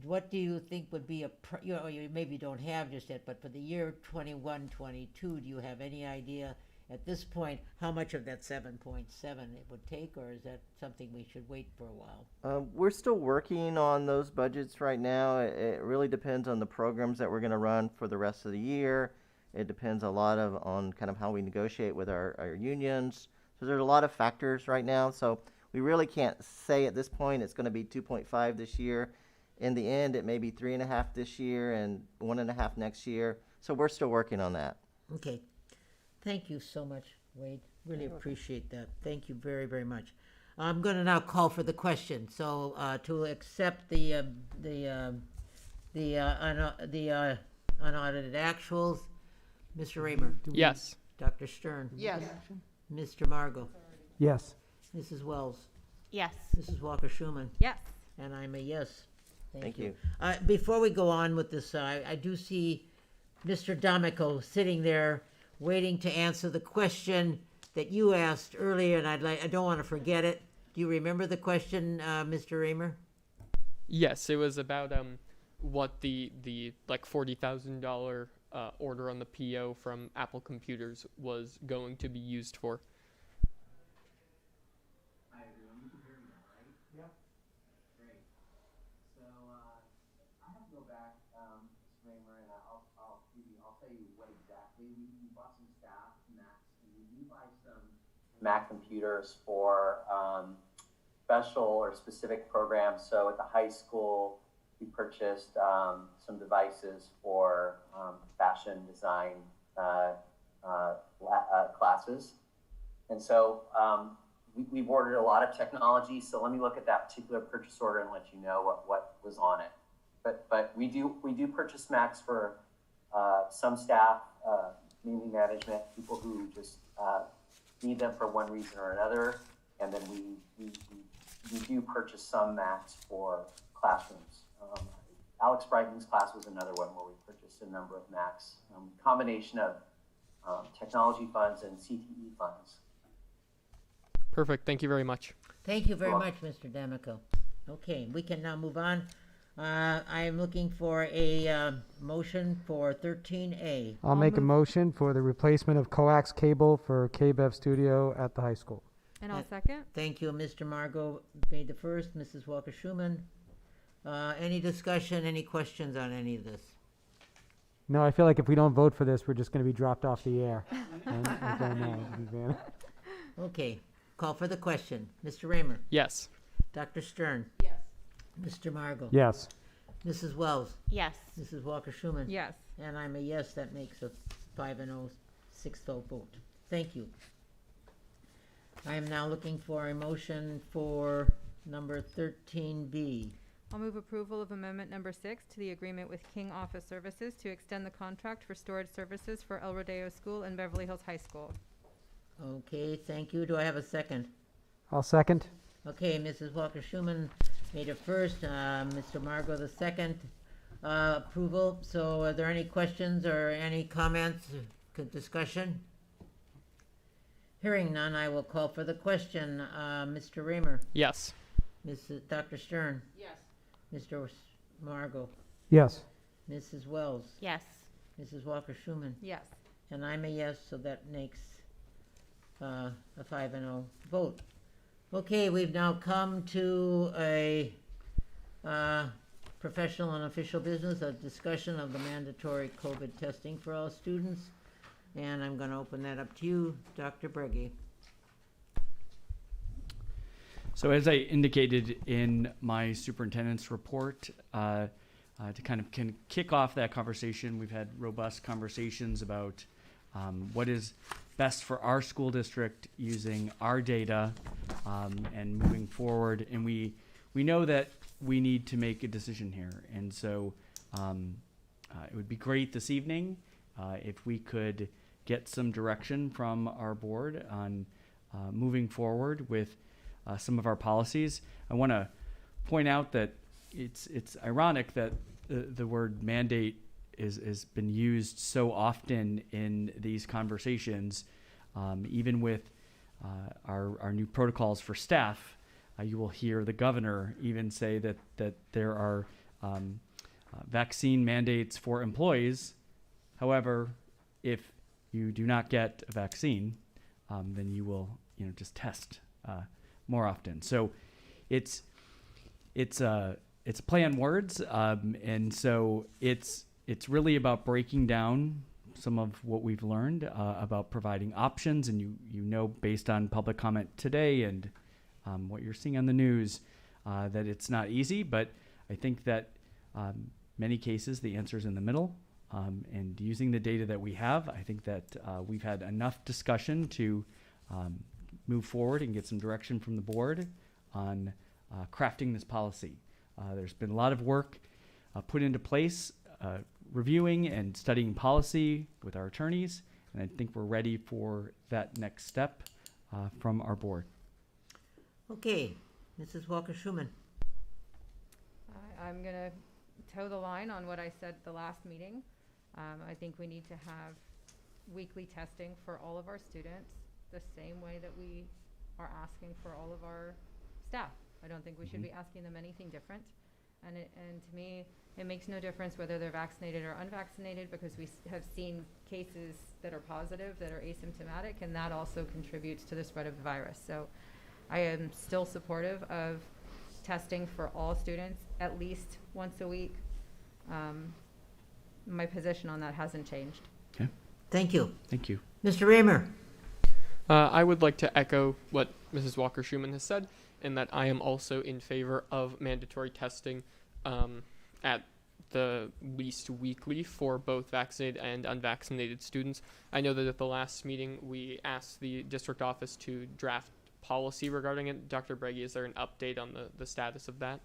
What do you think would be you maybe don't have just yet, but for the year 21, 22, do you have any idea at this point how much of that 7.7 it would take, or is that something we should wait for a while? We're still working on those budgets right now. It really depends on the programs that we're going to run for the rest of the year. It depends a lot on kind of how we negotiate with our unions. So there's a lot of factors right now. So we really can't say at this point it's going to be 2.5 this year. In the end, it may be 3.5 this year and 1.5 next year. So we're still working on that. Okay. Thank you so much, Wade. Really appreciate that. Thank you very, very much. I'm going to now call for the question. So to accept the unaudited actuals, Mr. Raymer. Yes. Dr. Stern. Yes. Mr. Margot. Yes. Mrs. Wells. Yes. Mrs. Walker-Schuman. Yes. And I'm a yes. Thank you. Before we go on with this, I do see Mr. D'Amico sitting there waiting to answer the question that you asked earlier, and I don't want to forget it. Do you remember the question, Mr. Raymer? Yes, it was about what the like $40,000 order on the PO from Apple Computers was going to be used for. I have to go back, Mr. Raymer, and I'll tell you what exactly. We bought some staff Macs, and we do buy some Mac computers for special or specific programs. So at the high school, we purchased some devices for fashion design classes. And so we've ordered a lot of technology. So let me look at that particular purchase order and let you know what was on it. But we do purchase Macs for some staff, mainly management, people who just need them for one reason or another. And then we do purchase some Macs for classrooms. Alex Brighton's class was another one where we purchased a number of Macs, combination of technology funds and CTE funds. Perfect. Thank you very much. Thank you very much, Mr. D'Amico. Okay, we can now move on. I am looking for a motion for 13A. I'll make a motion for the replacement of coax cable for KBEV studio at the high school. And I'll second. Thank you, Mr. Margot made the first, Mrs. Walker-Schuman. Any discussion, any questions on any of this? No, I feel like if we don't vote for this, we're just going to be dropped off the air. Okay, call for the question. Mr. Raymer? Yes. Dr. Stern? Yes. Mr. Margot? Yes. Mrs. Wells? Yes. Mrs. Walker-Schuman? Yes. And I'm a yes. That makes a 5-0, 6-0 vote. Thank you. I am now looking for a motion for number 13B. I'll move approval of amendment number 6 to the agreement with King Office Services to extend the contract for storage services for El Rodeo School and Beverly Hills High School. Okay, thank you. Do I have a second? I'll second. Okay, Mrs. Walker-Schuman made it first, Mr. Margot the second. Approval. So are there any questions or any comments, discussion? Hearing none, I will call for the question. Mr. Raymer? Yes. Dr. Stern? Yes. Mr. Margot? Yes. Mrs. Wells? Yes. Mrs. Walker-Schuman? Yes. And I'm a yes, so that makes a 5-0 vote. Okay, we've now come to a professional and official business, a discussion of the mandatory COVID testing for all students. And I'm going to open that up to you, Dr. Breggy. So as I indicated in my superintendent's report, to kind of kick off that conversation, we've had robust conversations about what is best for our school district using our data and moving forward. And we know that we need to make a decision here. And so it would be great this evening if we could get some direction from our board on moving forward with some of our policies. I want to point out that it's ironic that the word mandate is been used so often in these conversations, even with our new protocols for staff. You will hear the governor even say that there are vaccine mandates for employees. However, if you do not get a vaccine, then you will just test more often. So it's a play on words, and so it's really about breaking down some of what we've learned about providing options. And you know, based on public comment today and what you're seeing on the news, that it's not easy. But I think that many cases the answer is in the middle. And using the data that we have, I think that we've had enough discussion to move forward and get some direction from the board on crafting this policy. There's been a lot of work put into place, reviewing and studying policy with our attorneys, and I think we're ready for that next step from our board. Okay, Mrs. Walker-Schuman. I'm going to toe the line on what I said the last meeting. I think we need to have weekly testing for all of our students the same way that we are asking for all of our staff. I don't think we should be asking them anything different. And to me, it makes no difference whether they're vaccinated or unvaccinated, because we have seen cases that are positive, that are asymptomatic, and that also contributes to the spread of the virus. So I am still supportive of testing for all students at least once a week. My position on that hasn't changed. Okay. Thank you. Thank you. Mr. Raymer? I would like to echo what Mrs. Walker-Schuman has said, in that I am also in favor of mandatory testing at the least weekly for both vaccinated and unvaccinated students. I know that at the last meeting we asked the district office to draft policy regarding it. Dr. Breggy, is there an update on the status of that?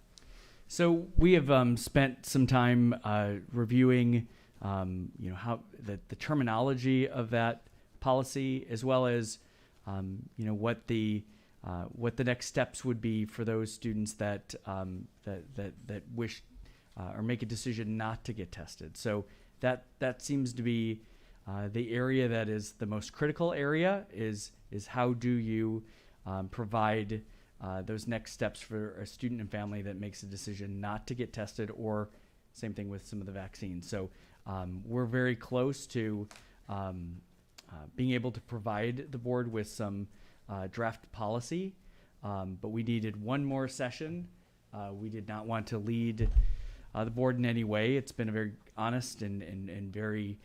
So we have spent some time reviewing, how the terminology of that policy, as well as, what the next steps would be for those students that wish or make a decision not to get tested. So that seems to be the area that is the most critical area. Is how do you provide those next steps for a student and family that makes a decision not to get tested, or same thing with some of the vaccines. So we're very close to being able to provide the board with some draft policy, but we needed one more session. We did not want to lead the board in any way. It's been a very honest and very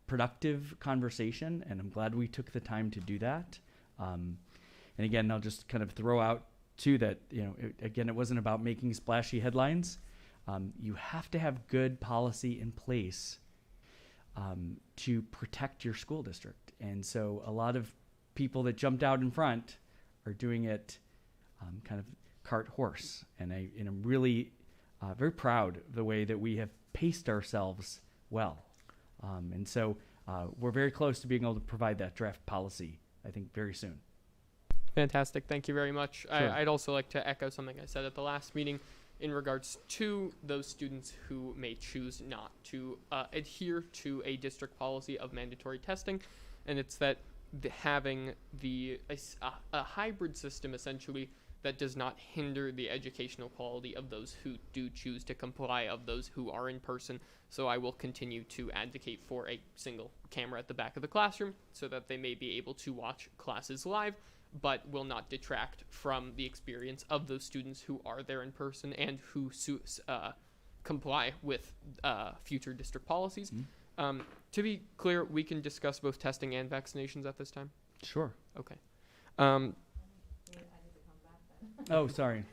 productive conversation, and I'm glad we took the time to do that. And again, I'll just kind of throw out too that, it wasn't about making splashy headlines. You have to have good policy in place to protect your school district. And so a lot of people that jumped out in front are doing it kind of cart horse. And I'm really very proud of the way that we have paced ourselves well. And so we're very close to being able to provide that draft policy, I think, very soon. Fantastic. Thank you very much. Sure. I'd also like to echo something I said at the last meeting in regards to those students who may choose not to adhere to a district policy of mandatory testing. And it's that having a hybrid system, essentially, that does not hinder the educational quality of those who do choose to comply, of those who are in person. So I will continue to advocate for a single camera at the back of the classroom so that they may be able to watch classes live, but will not detract from the experience of those students who are there in person and who comply with future district policies. Mm-hmm. To be clear, we can discuss both testing and vaccinations at this time? Sure. Okay. Oh, sorry.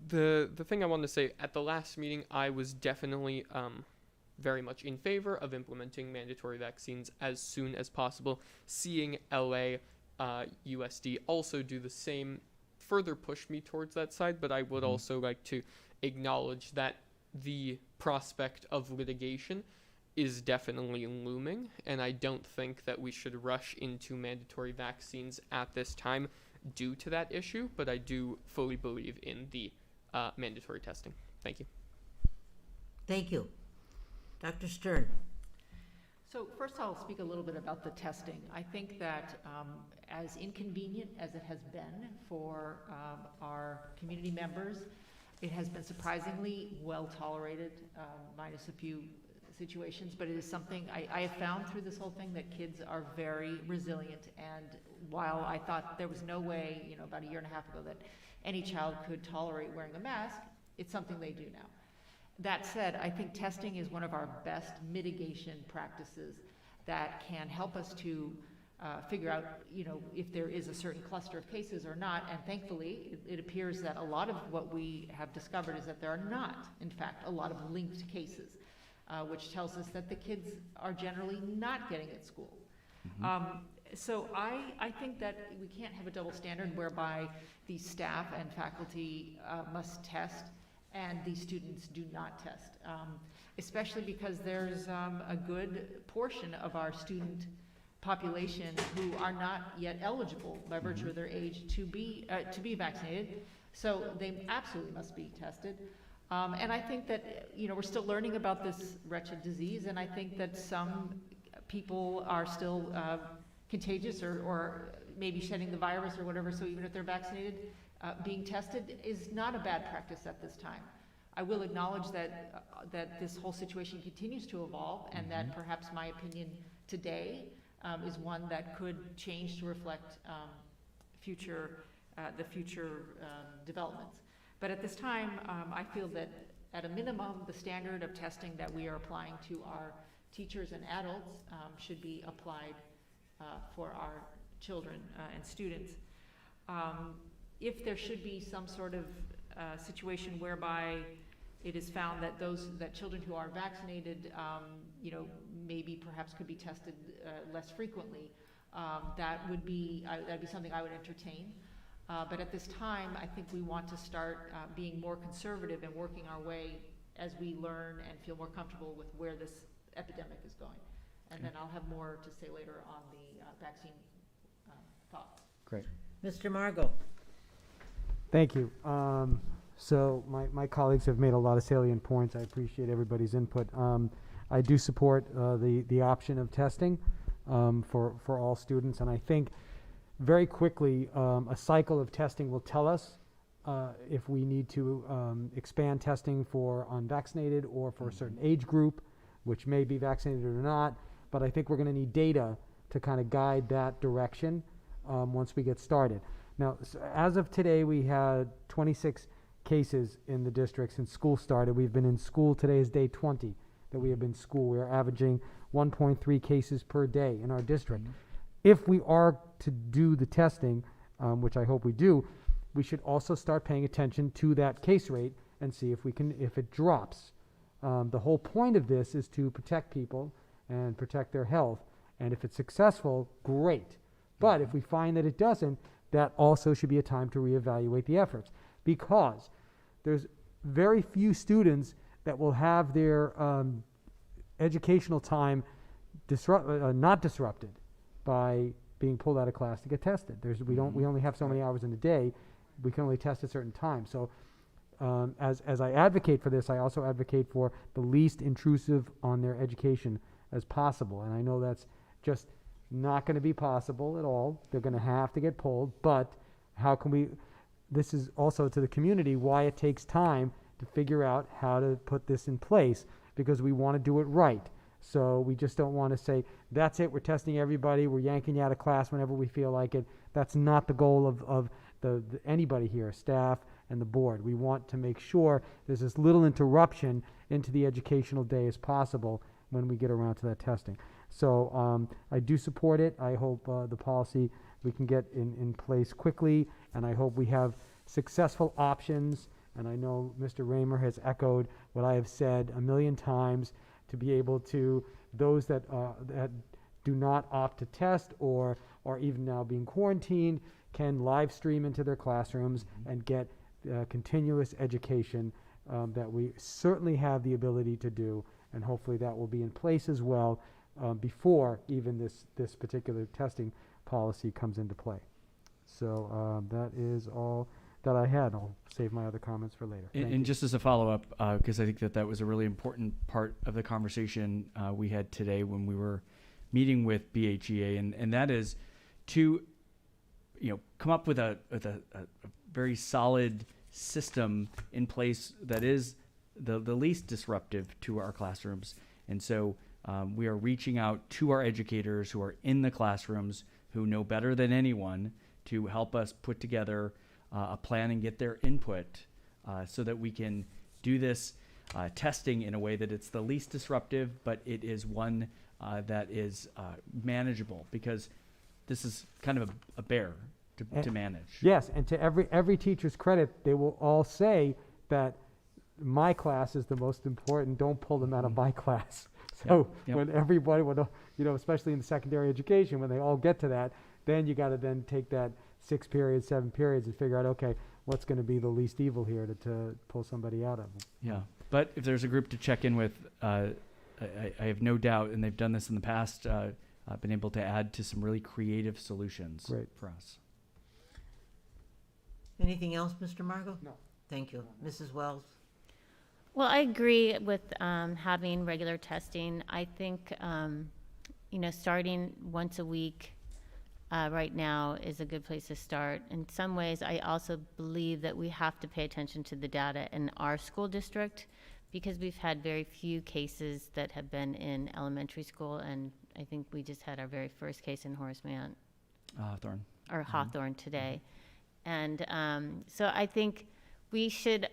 The thing I wanted to say, at the last meeting, I was definitely very much in favor of implementing mandatory vaccines as soon as possible. Seeing LA USD also do the same further pushed me towards that side, but I would also like to acknowledge that the prospect of litigation is definitely looming, and I don't think that we should rush into mandatory vaccines at this time due to that issue, but I do fully believe in the mandatory testing. Thank you. Thank you. Dr. Stern? So first I'll speak a little bit about the testing. I think that as inconvenient as it has been for our community members, it has been surprisingly well tolerated, minus a few situations, but it is something I have found through this whole thing that kids are very resilient. And while I thought there was no way, about a year and a half ago, that any child could tolerate wearing a mask, it's something they do now. That said, I think testing is one of our best mitigation practices that can help us to figure out, if there is a certain cluster of cases or not. And thankfully, it appears that a lot of what we have discovered is that there are not, in fact, a lot of linked cases, which tells us that the kids are generally not getting at school. So I think that we can't have a double standard whereby the staff and faculty must test and these students do not test, especially because there's a good portion of our student population who are not yet eligible by virtue of their age to be vaccinated. So they absolutely must be tested. And I think that, we're still learning about this wretched disease, and I think that some people are still contagious or maybe shedding the virus or whatever, so even if they're vaccinated, being tested is not a bad practice at this time. I will acknowledge that this whole situation continues to evolve, and that perhaps my opinion today is one that could change to reflect the future developments. But at this time, I feel that at a minimum, the standard of testing that we are applying to our teachers and adults should be applied for our children and students. If there should be some sort of situation whereby it is found that children who are vaccinated, maybe perhaps could be tested less frequently, that'd be something I would entertain. But at this time, I think we want to start being more conservative and working our way as we learn and feel more comfortable with where this epidemic is going. And then I'll have more to say later on the vaccine thoughts. Great. Mr. Margot. Thank you. So my colleagues have made a lot of salient points. I appreciate everybody's input. I do support the option of testing for all students, and I think very quickly a cycle of testing will tell us if we need to expand testing for unvaccinated or for a certain age group, which may be vaccinated or not. But I think we're going to need data to kind of guide that direction once we get started. Now, as of today, we had 26 cases in the district since school started. We've been in school. Today is day 20 that we have been in school. We are averaging 1.3 cases per day in our district. If we are to do the testing, which I hope we do, we should also start paying attention to that case rate and see if it drops. The whole point of this is to protect people and protect their health. And if it's successful, great. But if we find that it doesn't, that also should be a time to reevaluate the efforts, because there's very few students that will have their educational time not disrupted by being pulled out of class to get tested. We only have so many hours in a day. We can only test at certain times. So as I advocate for this, I also advocate for the least intrusive on their education as possible. And I know that's just not going to be possible at all. They're going to have to get pulled, but how can we, this is also to the community why it takes time to figure out how to put this in place, because we want to do it right. So we just don't want to say, that's it, we're testing everybody, we're yanking you out of class whenever we feel like it. That's not the goal of anybody here, staff and the board. We want to make sure there's as little interruption into the educational day as possible when we get around to that testing. So I do support it. I hope the policy we can get in place quickly, and I hope we have successful options. And I know Mr. Raymer has echoed what I have said a million times, to be able to, those that do not opt to test or are even now being quarantined, can live stream into their classrooms and get continuous education that we certainly have the ability to do, and hopefully that will be in place as well before even this particular testing policy comes into play. So that is all that I had. I'll save my other comments for later. And just as a follow-up, because I think that was a really important part of the conversation we had today when we were meeting with BHEA, and that is to come up with a very solid system in place that is the least disruptive to our classrooms. And so we are reaching out to our educators who are in the classrooms, who know better than anyone, to help us put together a plan and get their input so that we can do this testing in a way that it's the least disruptive, but it is one that is manageable, because this is kind of a bear to manage. Yes, and to every teacher's credit, they will all say that my class is the most important. Don't pull them out of my class. So when everybody, especially in the secondary education, when they all get to that, then you got to then take that 6 periods, 7 periods, and figure out, okay, what's going to be the least evil here to pull somebody out of. Yeah, but if there's a group to check in with, I have no doubt, and they've done this in the past, been able to add to some really creative solutions for us. Anything else, Mr. Margot? No. Thank you. Mrs. Wells? Well, I agree with having regular testing. I think, starting once a week right now is a good place to start. In some ways, I also believe that we have to pay attention to the data in our school district, because we've had very few cases that have been in elementary school, and I think we just had our very first case in Horace Mann. Hawthorne today. And so I think we should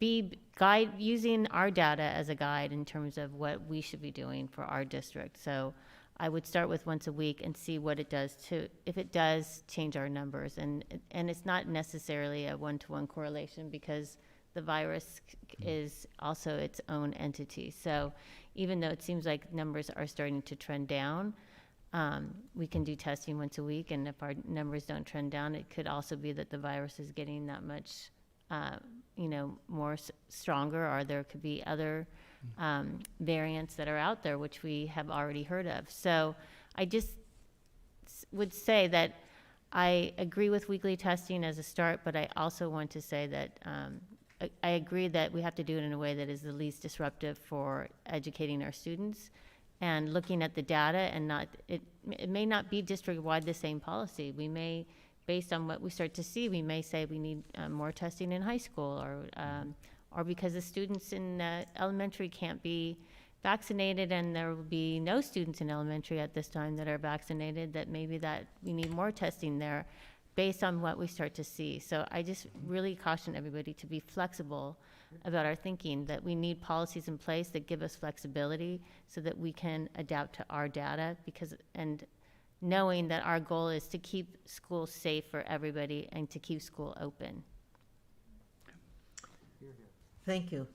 using our data as a guide in terms of what we should be doing for our district. So I would start with once a week and see what it does if it does change our numbers. And it's not necessarily a one-to-one correlation because the virus is also its own entity. So even though it seems like numbers are starting to trend down, we can do testing once a week. And if our numbers don't trend down, it could also be that the virus is getting that much more stronger, or there could be other variants that are out there, which we have already heard of. So I just would say that I agree with weekly testing as a start, but I also want to say that I agree that we have to do it in a way that is the least disruptive for educating our students and looking at the data, and it may not be district-wide the same policy. We may, based on what we start to see, we may say we need more testing in high school, or because the students in elementary can't be vaccinated and there will be no students in elementary at this time that are vaccinated, that maybe that we need more testing there based on what we start to see. So I just really caution everybody to be flexible about our thinking, that we need policies in place that give us flexibility so that we can adapt to our data, and knowing that our goal is to keep schools safe for everybody and to keep school open. Thank you.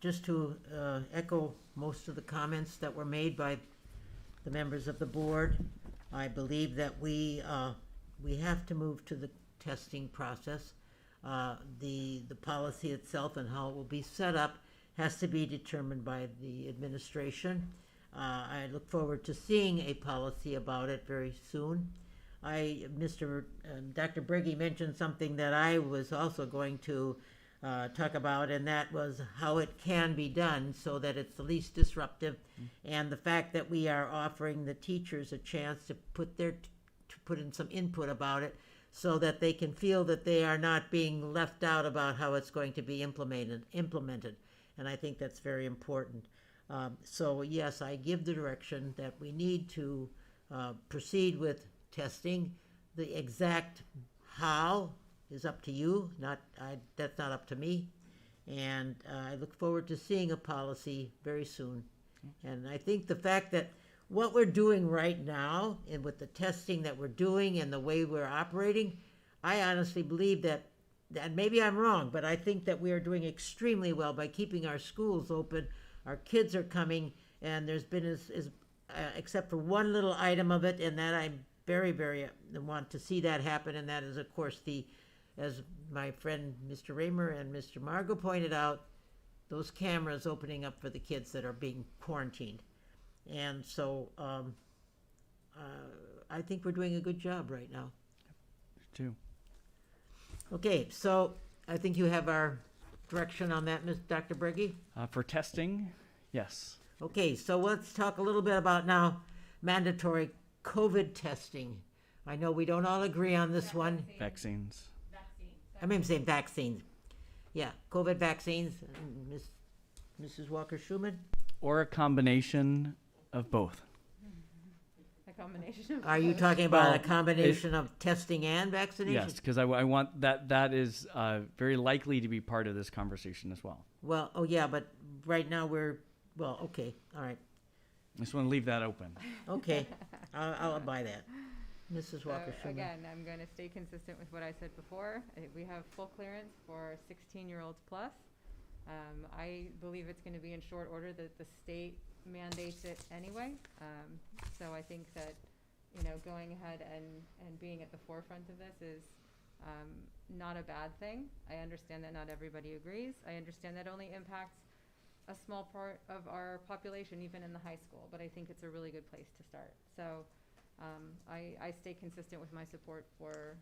Just to echo most of the comments that were made by the members of the board, I believe that we have to move to the testing process. The policy itself and how it will be set up has to be determined by the administration. I look forward to seeing a policy about it very soon. Dr. Briggy mentioned something that I was also going to talk about, and that was how it can be done so that it's the least disruptive, and the fact that we are offering the teachers a chance to put in some input about it so that they can feel that they are not being left out about how it's going to be implemented. And I think that's very important. So yes, I give the direction that we need to proceed with testing. The exact how is up to you, that's not up to me. And I look forward to seeing a policy very soon. And I think the fact that what we're doing right now, and with the testing that we're doing and the way we're operating, I honestly believe that maybe I'm wrong, but I think that we are doing extremely well by keeping our schools open. Our kids are coming, and there's been, except for one little item of it, and that I very, very want to see that happen, and that is, of course, as my friend Mr. Raymer and Mr. Margot pointed out, those cameras opening up for the kids that are being quarantined. And so I think we're doing a good job right now. Too. Okay, so I think you have our direction on that, Dr. Briggy? For testing, yes. Okay, so let's talk a little bit about now mandatory COVID testing. I know we don't all agree on this one. Vaccines. I mean, saying vaccines. Yeah, COVID vaccines. Mrs. Walker-Schuman? Or a combination of both. A combination of Are you talking about a combination of testing and vaccination? Yes, because I want that is very likely to be part of this conversation as well. Well, oh yeah, but right now okay, all right. I just want to leave that open. Okay, I'll buy that. Mrs. Walker-Schuman. Again, I'm going to stay consistent with what I said before. We have full clearance for 16-year-olds plus. I believe it's going to be in short order that the state mandates it anyway. So I think that, going ahead and being at the forefront of this is not a bad thing. I understand that not everybody agrees. I understand that only impacts a small part of our population, even in the high school, but I think it's a really good place to start. So I stay consistent with my support for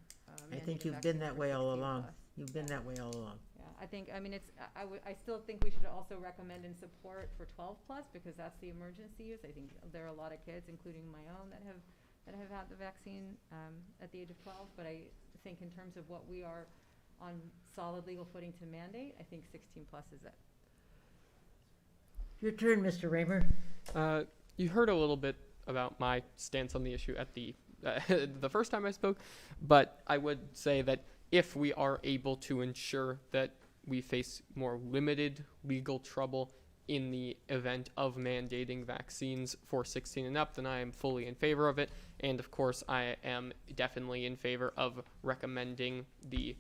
I think you've been that way all along. You've been that way all along. Yeah, I still think we should also recommend and support for 12 plus, because that's the emergency use. I think there are a lot of kids, including my own, that have had the vaccine at the age of 12. But I think in terms of what we are on solid legal footing to mandate, I think 16 plus is it. Your turn, Mr. Raymer. You heard a little bit about my stance on the issue at the the first time I spoke, but I would say that if we are able to ensure that we face more limited legal trouble in the event of mandating vaccines for 16 and up, then I am fully in favor of it. And of course, I am definitely in favor of recommending the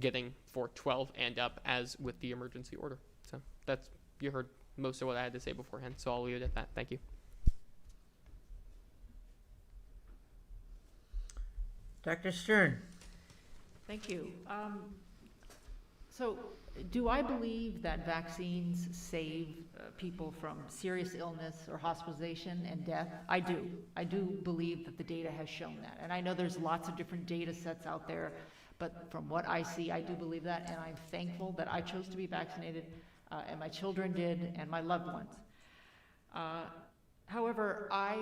getting for 12 and up as with the emergency order. So that's, you heard most of what I had to say beforehand, so I'll leave it at that. Thank you. Dr. Stern. Thank you. So do I believe that vaccines save people from serious illness or hospitalization and death? I do. I do believe that the data has shown that. And I know there's lots of different data sets out there, but from what I see, I do believe that, and I'm thankful that I chose to be vaccinated, and my children did, and my loved ones. However, I,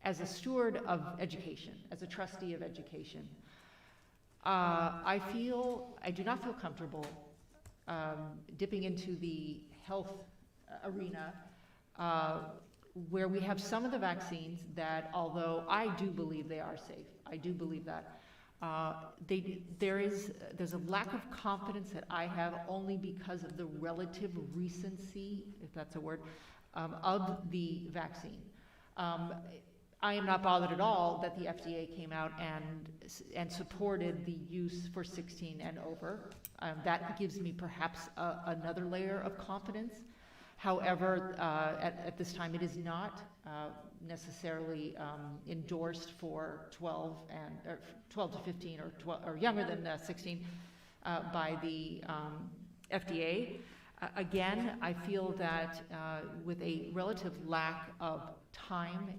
as a steward of education, as a trustee of education, I do not feel comfortable dipping into the health arena where we have some of the vaccines that, although I do believe they are safe, I do believe that, there's a lack of confidence that I have only because of the relative recency, if that's a word, of the vaccine. I am not bothered at all that the FDA came out and supported the use for 16 and over. That gives me perhaps another layer of confidence. However, at this time, it is not necessarily endorsed for 12 to 15 or 12 or younger than 16 by the FDA. Again, I feel that with a relative lack of time,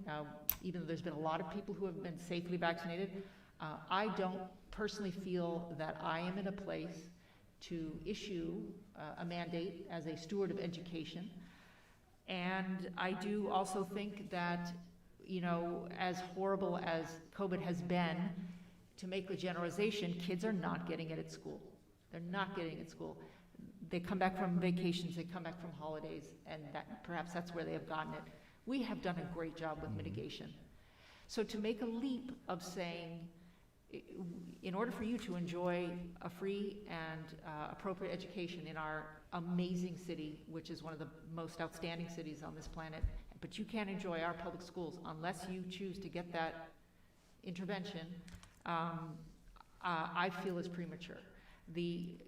even though there's been a lot of people who have been safely vaccinated, I don't personally feel that I am in a place to issue a mandate as a steward of education. And I do also think that, you know, as horrible as COVID has been, to make a generalization, kids are not getting it at school. They're not getting it at school. They come back from vacations, they come back from holidays, and perhaps that's where they have gotten it. We have done a great job with mitigation. So to make a leap of saying, in order for you to enjoy a free and appropriate education in our amazing city, which is one of the most outstanding cities on this planet, but you can't enjoy our public schools unless you choose to get that intervention, I feel is premature. The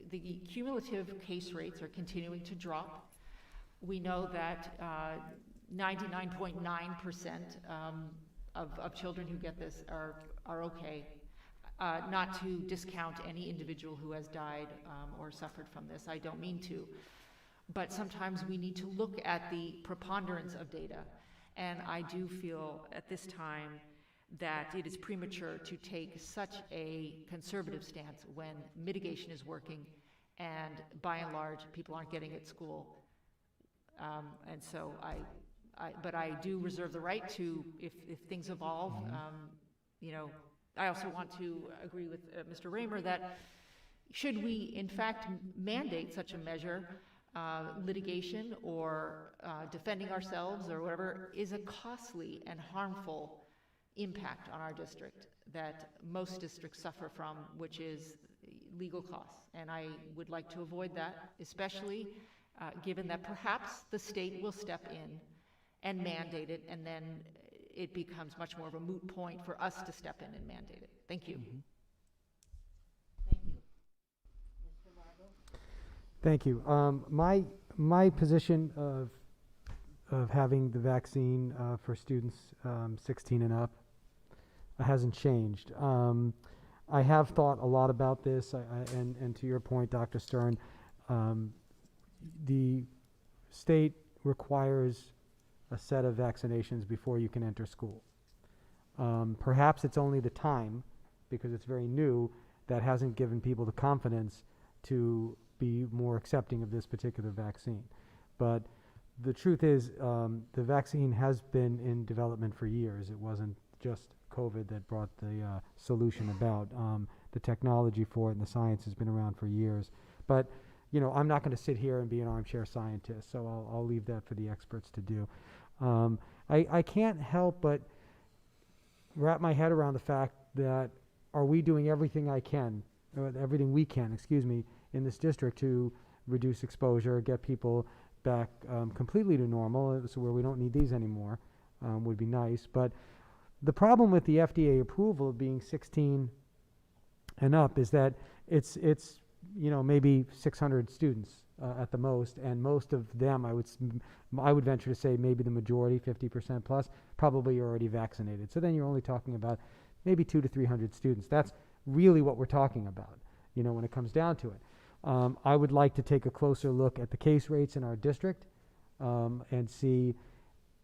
cumulative case rates are continuing to drop. We know that 99.9% of children who get this are okay. Not to discount any individual who has died or suffered from this, I don't mean to. But sometimes we need to look at the preponderance of data. And I do feel at this time that it is premature to take such a conservative stance when mitigation is working and by and large people aren't getting at school. And so but I do reserve the right to, if things evolve, you know, I also want to agree with Mr. Raymer that should we in fact mandate such a measure, litigation or defending ourselves or whatever is a costly and harmful impact on our district that most districts suffer from, which is legal costs. And I would like to avoid that, especially given that perhaps the state will step in and mandate it, and then it becomes much more of a moot point for us to step in and mandate it. Thank you. Thank you. Mr. Margo? Thank you. My position of having the vaccine for students 16 and up hasn't changed. I have thought a lot about this, and to your point, Dr. Stern, the state requires a set of vaccinations before you can enter school. Perhaps it's only the time, because it's very new, that hasn't given people the confidence to be more accepting of this particular vaccine. But the truth is, the vaccine has been in development for years. It wasn't just COVID that brought the solution about. The technology for it and the science has been around for years. But, you know, I'm not going to sit here and be an armchair scientist, so I'll leave that for the experts to do. I can't help but wrap my head around the fact that, are we doing everything I can everything we can, in this district to reduce exposure, get people back completely to normal, so where we don't need these anymore, would be nice. But the problem with the FDA approval being 16 and up is that it's maybe 600 students at the most, and most of them, I would venture to say maybe the majority, 50% plus, probably are already vaccinated. So then you're only talking about maybe 200 to 300 students. That's really what we're talking about, when it comes down to it. I would like to take a closer look at the case rates in our district and see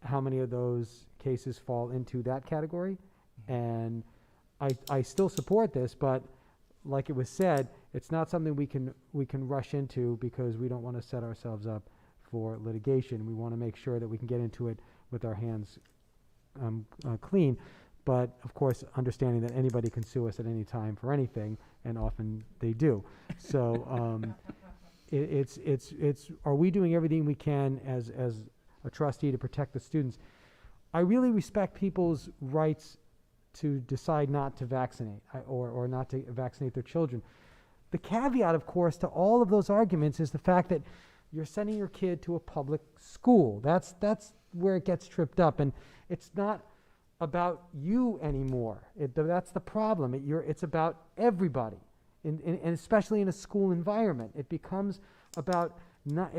how many of those cases fall into that category. And I still support this, but like it was said, it's not something we can rush into because we don't want to set ourselves up for litigation. We want to make sure that we can get into it with our hands clean. But of course, understanding that anybody can sue us at any time for anything, and often they do. So it's are we doing everything we can as a trustee to protect the students? I really respect people's rights to decide not to vaccinate or not to vaccinate their children. The caveat, of course, to all of those arguments is the fact that you're sending your kid to a public school. That's where it gets tripped up, and it's not about you anymore. That's the problem. It's about everybody, and especially in a school environment. It becomes about not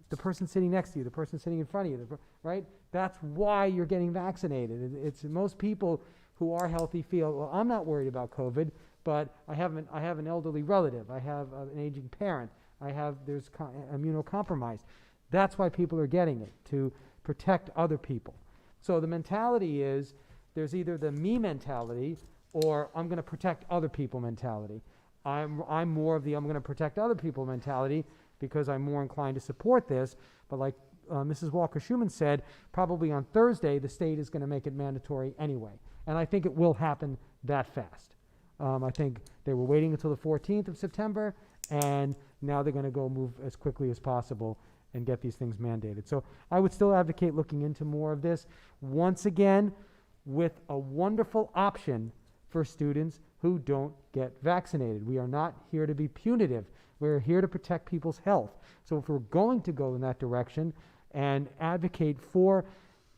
the person sitting next to you, the person sitting in front of you, right? That's why you're getting vaccinated. It's most people who are healthy feel, well, I'm not worried about COVID, but I have an elderly relative, I have an aging parent, there's immunocompromised. That's why people are getting it, to protect other people. So the mentality is, there's either the me mentality or I'm going to protect other people mentality. I'm more of the I'm going to protect other people mentality because I'm more inclined to support this. But like Mrs. Walker-Schuman said, probably on Thursday, the state is going to make it mandatory anyway. And I think it will happen that fast. I think they were waiting until the 14th of September, and now they're going to go move as quickly as possible and get these things mandated. So I would still advocate looking into more of this. Once again, with a wonderful option for students who don't get vaccinated. We are not here to be punitive. We're here to protect people's health. So if we're going to go in that direction and advocate for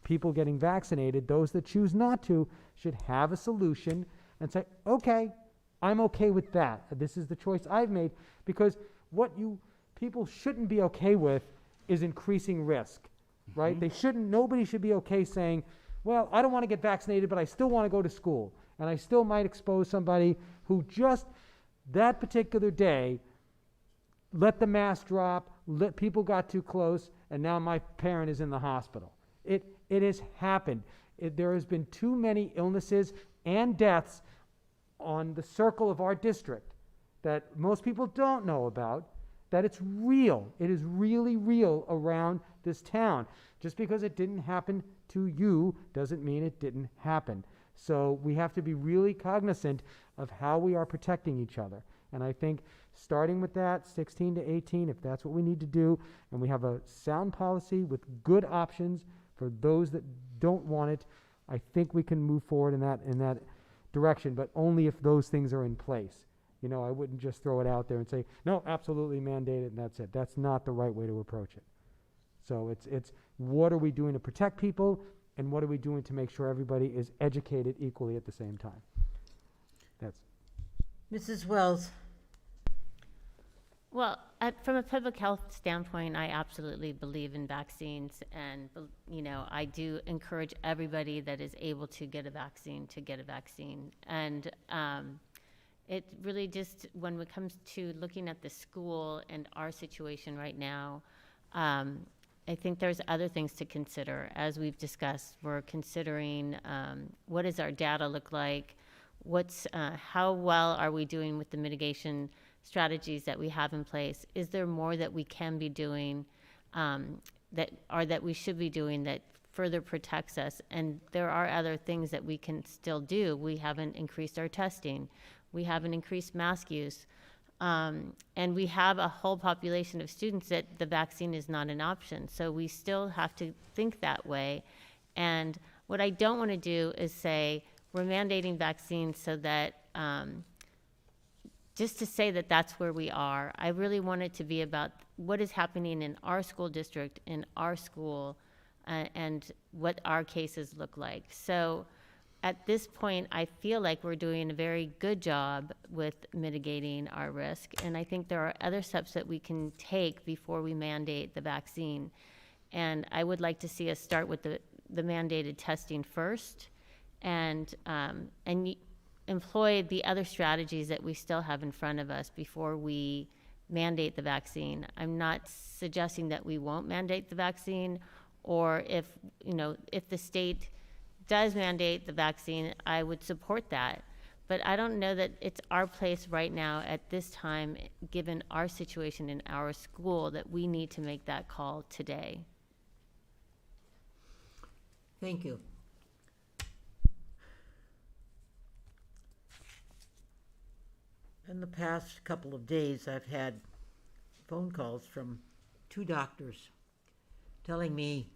people getting vaccinated, those that choose not to should have a solution and say, okay, I'm okay with that. This is the choice I've made, because what people shouldn't be okay with is increasing risk, right? Nobody should be okay saying, well, I don't want to get vaccinated, but I still want to go to school. And I still might expose somebody who just that particular day let the mask drop, people got too close, and now my parent is in the hospital. It has happened. There has been too many illnesses and deaths on the circle of our district that most people don't know about, that it's real. It is really real around this town. Just because it didn't happen to you doesn't mean it didn't happen. So we have to be really cognizant of how we are protecting each other. And I think starting with that, 16 to 18, if that's what we need to do, and we have a sound policy with good options for those that don't want it, I think we can move forward in that direction, but only if those things are in place. I wouldn't just throw it out there and say, no, absolutely mandate it, and that's it. That's not the right way to approach it. So it's what are we doing to protect people, and what are we doing to make sure everybody is educated equally at the same time? That's Mrs. Wells. Well, from a public health standpoint, I absolutely believe in vaccines, and I do encourage everybody that is able to get a vaccine to get a vaccine. And it really just, when it comes to looking at the school and our situation right now, I think there's other things to consider. As we've discussed, we're considering what does our data look like? How well are we doing with the mitigation strategies that we have in place? Is there more that we can be doing that we should be doing that further protects us? And there are other things that we can still do. We haven't increased our testing. We haven't increased mask use. And we have a whole population of students that the vaccine is not an option. So we still have to think that way. And what I don't want to do is say we're mandating vaccines so that just to say that that's where we are. I really want it to be about what is happening in our school district, in our school, and what our cases look like. So at this point, I feel like we're doing a very good job with mitigating our risk, and I think there are other steps that we can take before we mandate the vaccine. And I would like to see us start with the mandated testing first, and employ the other strategies that we still have in front of us before we mandate the vaccine. I'm not suggesting that we won't mandate the vaccine, or if the state does mandate the vaccine, I would support that. But I don't know that it's our place right now at this time, given our situation in our school, that we need to make that call today. Thank you. In the past couple of days, I've had phone calls from 2 doctors telling me,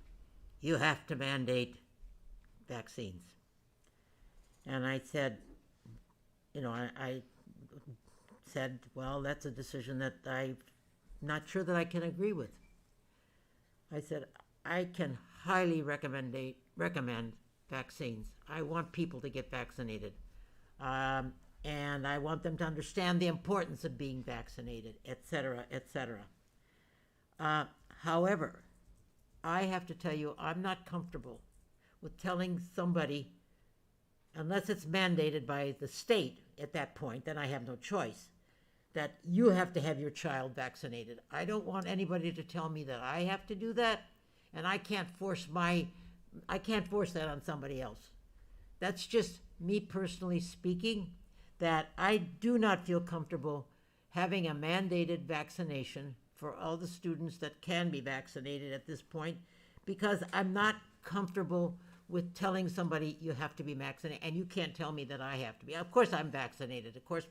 you have to mandate vaccines. And I said, I said, well, that's a decision that I'm not sure that I can agree with. I said, I can highly recommend vaccines. I want people to get vaccinated. And I want them to understand the importance of being vaccinated, et cetera, et cetera. However, I have to tell you, I'm not comfortable with telling somebody, unless it's mandated by the state at that point, then I have no choice, that you have to have your child vaccinated. I don't want anybody to tell me that I have to do that, and I can't force that on somebody else. That's just me personally speaking, that I do not feel comfortable having a mandated vaccination for all the students that can be vaccinated at this point, because I'm not comfortable with telling somebody you have to be vaccinated, and you can't tell me that I have to be. Of course I'm vaccinated. Of course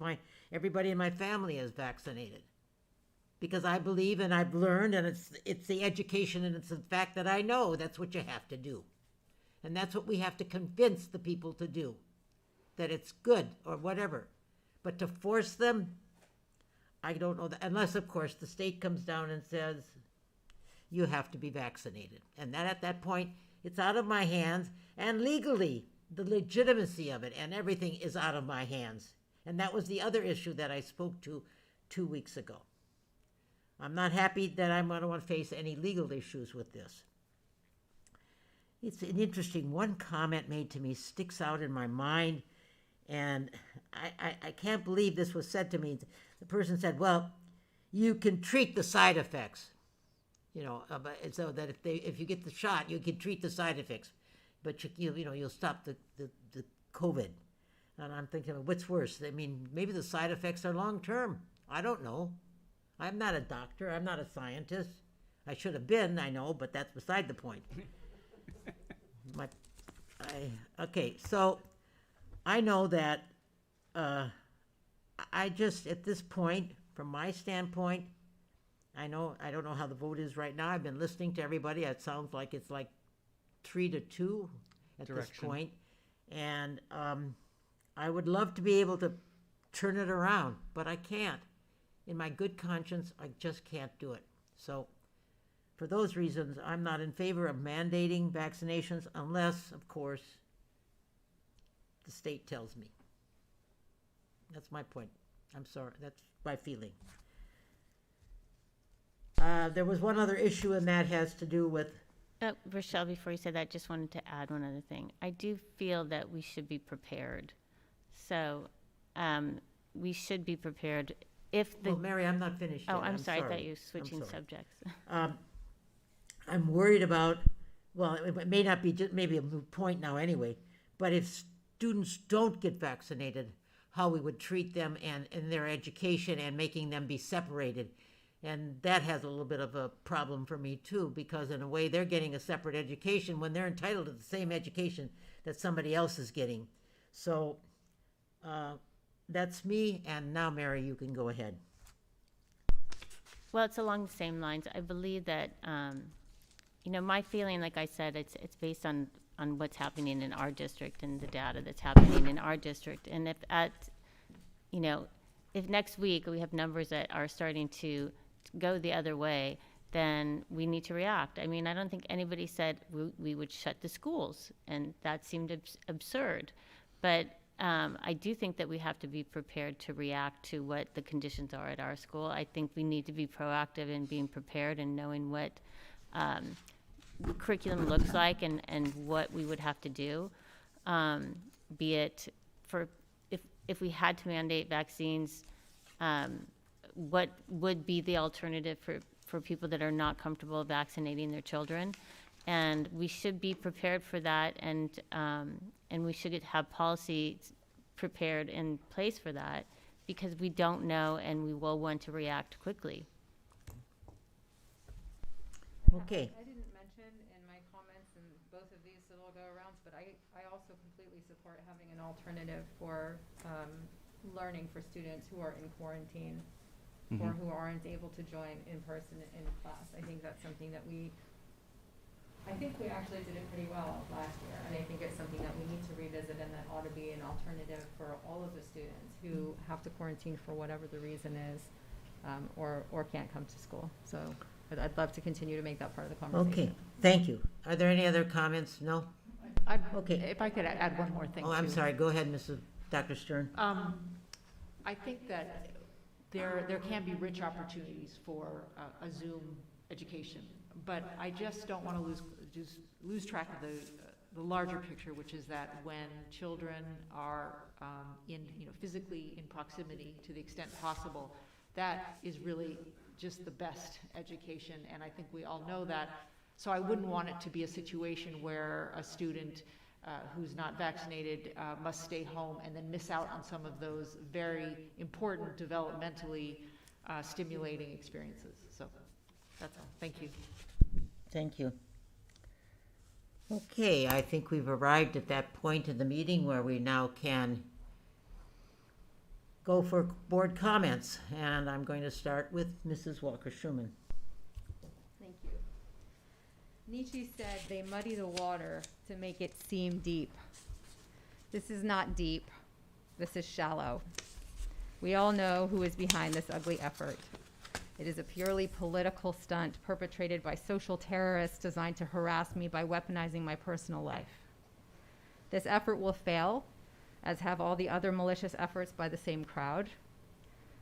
everybody in my family is vaccinated, because I believe and I've learned, and it's the education and it's the fact that I know that's what you have to do. And that's what we have to convince the people to do, that it's good or whatever. But to force them, I don't know that, unless of course the state comes down and says, you have to be vaccinated. And that at that point, it's out of my hands, and legally, the legitimacy of it and everything is out of my hands. And that was the other issue that I spoke to 2 weeks ago. I'm not happy that I'm going to face any legal issues with this. It's an interesting, one comment made to me sticks out in my mind, and I can't believe this was said to me. The person said, well, you can treat the side effects. So that if you get the shot, you can treat the side effects, but you'll stop the COVID. And I'm thinking, what's worse? I mean, maybe the side effects are long term. I don't know. I'm not a doctor. I'm not a scientist. I should have been, I know, but that's beside the point. Okay, so I know that I just, at this point, from my standpoint, I don't know how the vote is right now. I've been listening to everybody. It sounds like it's like 3-2 at this point. And I would love to be able to turn it around, but I can't. In my good conscience, I just can't do it. So for those reasons, I'm not in favor of mandating vaccinations unless, of course, the state tells me. That's my point. I'm sorry. That's my feeling. There was one other issue, and that has to do with... Rochelle, before you said that, I just wanted to add one other thing. I do feel that we should be prepared. So we should be prepared if the... Well, Mary, I'm not finished yet. I'm sorry. I thought you were switching subjects. I'm worried about, well, it may not be just maybe a moot point now anyway, but if students don't get vaccinated, how we would treat them and their education and making them be separated. And that has a little bit of a problem for me too, because in a way they're getting a separate education when they're entitled to the same education that somebody else is getting. So that's me, and now Mary, you can go ahead. Well, it's along the same lines. I believe that, my feeling, like I said, it's based on what's happening in our district and the data that's happening in our district. And if if next week we have numbers that are starting to go the other way, then we need to react. I mean, I don't think anybody said we would shut the schools, and that seemed absurd. But I do think that we have to be prepared to react to what the conditions are at our school. I think we need to be proactive in being prepared and knowing what curriculum looks like and what we would have to do, be it for if we had to mandate vaccines, what would be the alternative for people that are not comfortable vaccinating their children. And we should be prepared for that, and we should have policies prepared in place for that, because we don't know and we will want to react quickly. Okay. I didn't mention in my comments in both of these little go-arounds, but I also completely support having an alternative for learning for students who are in quarantine or who aren't able to join in person in class. I think that's something that I think we actually did it pretty well last year, and I think it's something that we need to revisit, and that ought to be an alternative for all of the students who have to quarantine for whatever the reason is, or can't come to school. So I'd love to continue to make that part of the conversation. Okay, thank you. Are there any other comments? No? Okay. If I could add one more thing. Oh, I'm too. sorry. Go ahead, Dr. Stern. I think that there can be rich opportunities for a Zoom education, but I just don't want to lose track of the larger picture, which is that when children are physically in proximity to the extent possible, that is really just the best education, and I think we all know that. So I wouldn't want it to be a situation where a student who's not vaccinated must stay home and then miss out on some of those very important developmentally stimulating experiences. So that's all. Thank you. Thank you. Okay, I think we've arrived at that point in the meeting where we now can go for board comments, and I'm going to start with Mrs. Walker-Schuman. Thank you. Nietzsche said they muddy the water to make it seem deep. This is not deep. This is shallow. We all know who is behind this ugly effort. It is a purely political stunt perpetrated by social terrorists designed to harass me by weaponizing my personal life. This effort will fail, as have all the other malicious efforts by the same crowd.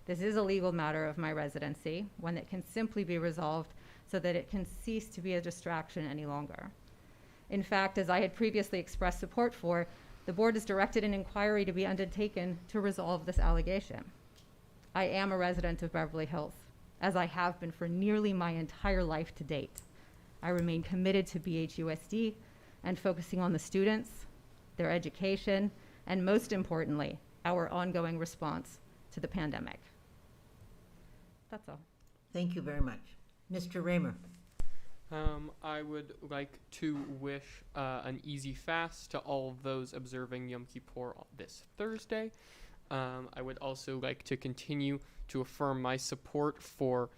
This is a legal matter of my residency, one that can simply be resolved so that it can cease to be a distraction any longer. In fact, as I had previously expressed support for, the board has directed an inquiry to be undertaken to resolve this allegation. I am a resident of Beverly Hills, as I have been for nearly my entire life to date. I remain committed to BHUSD and focusing on the students, their education, and most importantly, our ongoing response to the pandemic. That's all. Thank you very much. Mr. Raymer. I would like to wish an easy fast to all of those observing Yom Kippur this Thursday. I would also like to continue to affirm my support for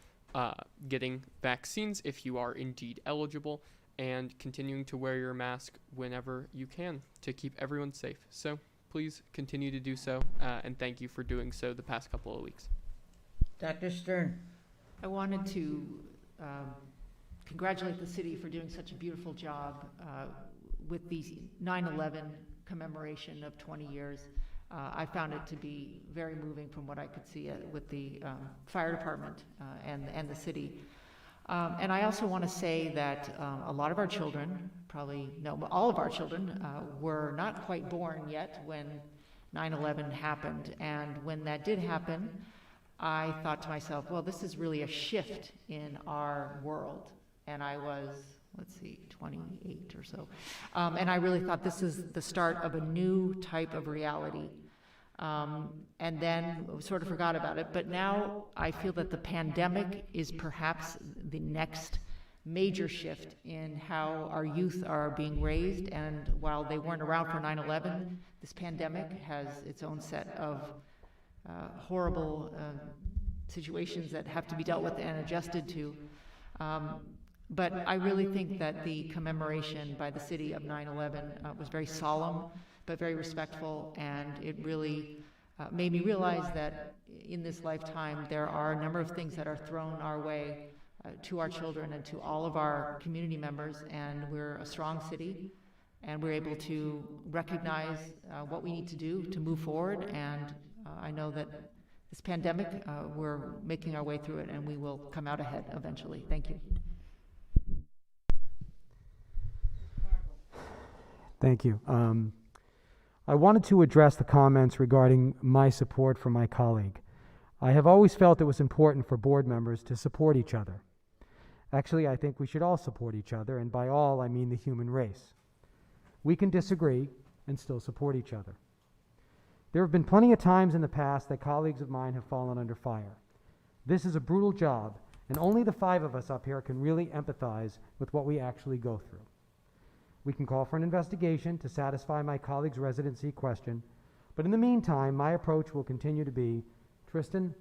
getting vaccines if you are indeed eligible, and continuing to wear your mask whenever you can to keep everyone safe. So please continue to do so, and thank you for doing so the past couple of weeks. Dr. Stern. I wanted to congratulate the city for doing such a beautiful job with the 9/11 commemoration of 20 years. I found it to be very moving from what I could see with the fire department and the city. And I also want to say that a lot of our children, all of our children, were not quite born yet when 9/11 happened. And when that did happen, I thought to myself, well, this is really a shift in our world. And I was, 28 or so. And I really thought this is the start of a new type of reality. And then sort of forgot about it. But now I feel that the pandemic is perhaps the next major shift in how our youth are being raised. And while they weren't around for 9/11, this pandemic has its own set of horrible situations that have to be dealt with and adjusted to. But I really think that the commemoration by the city of 9/11 was very solemn, but very respectful, and it really made me realize that in this lifetime, there are a number of things that are thrown our way to our children and to all of our community members, and we're a strong city, and we're able to recognize what we need to do to move forward, and I know that this pandemic, we're making our way through it, and we will come out ahead eventually. Thank you. Thank you. I wanted to address the comments regarding my support for my colleague. I have always felt it was important for board members to support each other. Actually, I think we should all support each other, and by all, I mean the human race. We can disagree and still support each other. There have been plenty of times in the past that colleagues of mine have fallen under fire. This is a brutal job, and only the 5 of us up here can really empathize with what we actually go through. We can call for an investigation to satisfy my colleague's residency question, but in the meantime, my approach will continue to be, Tristan,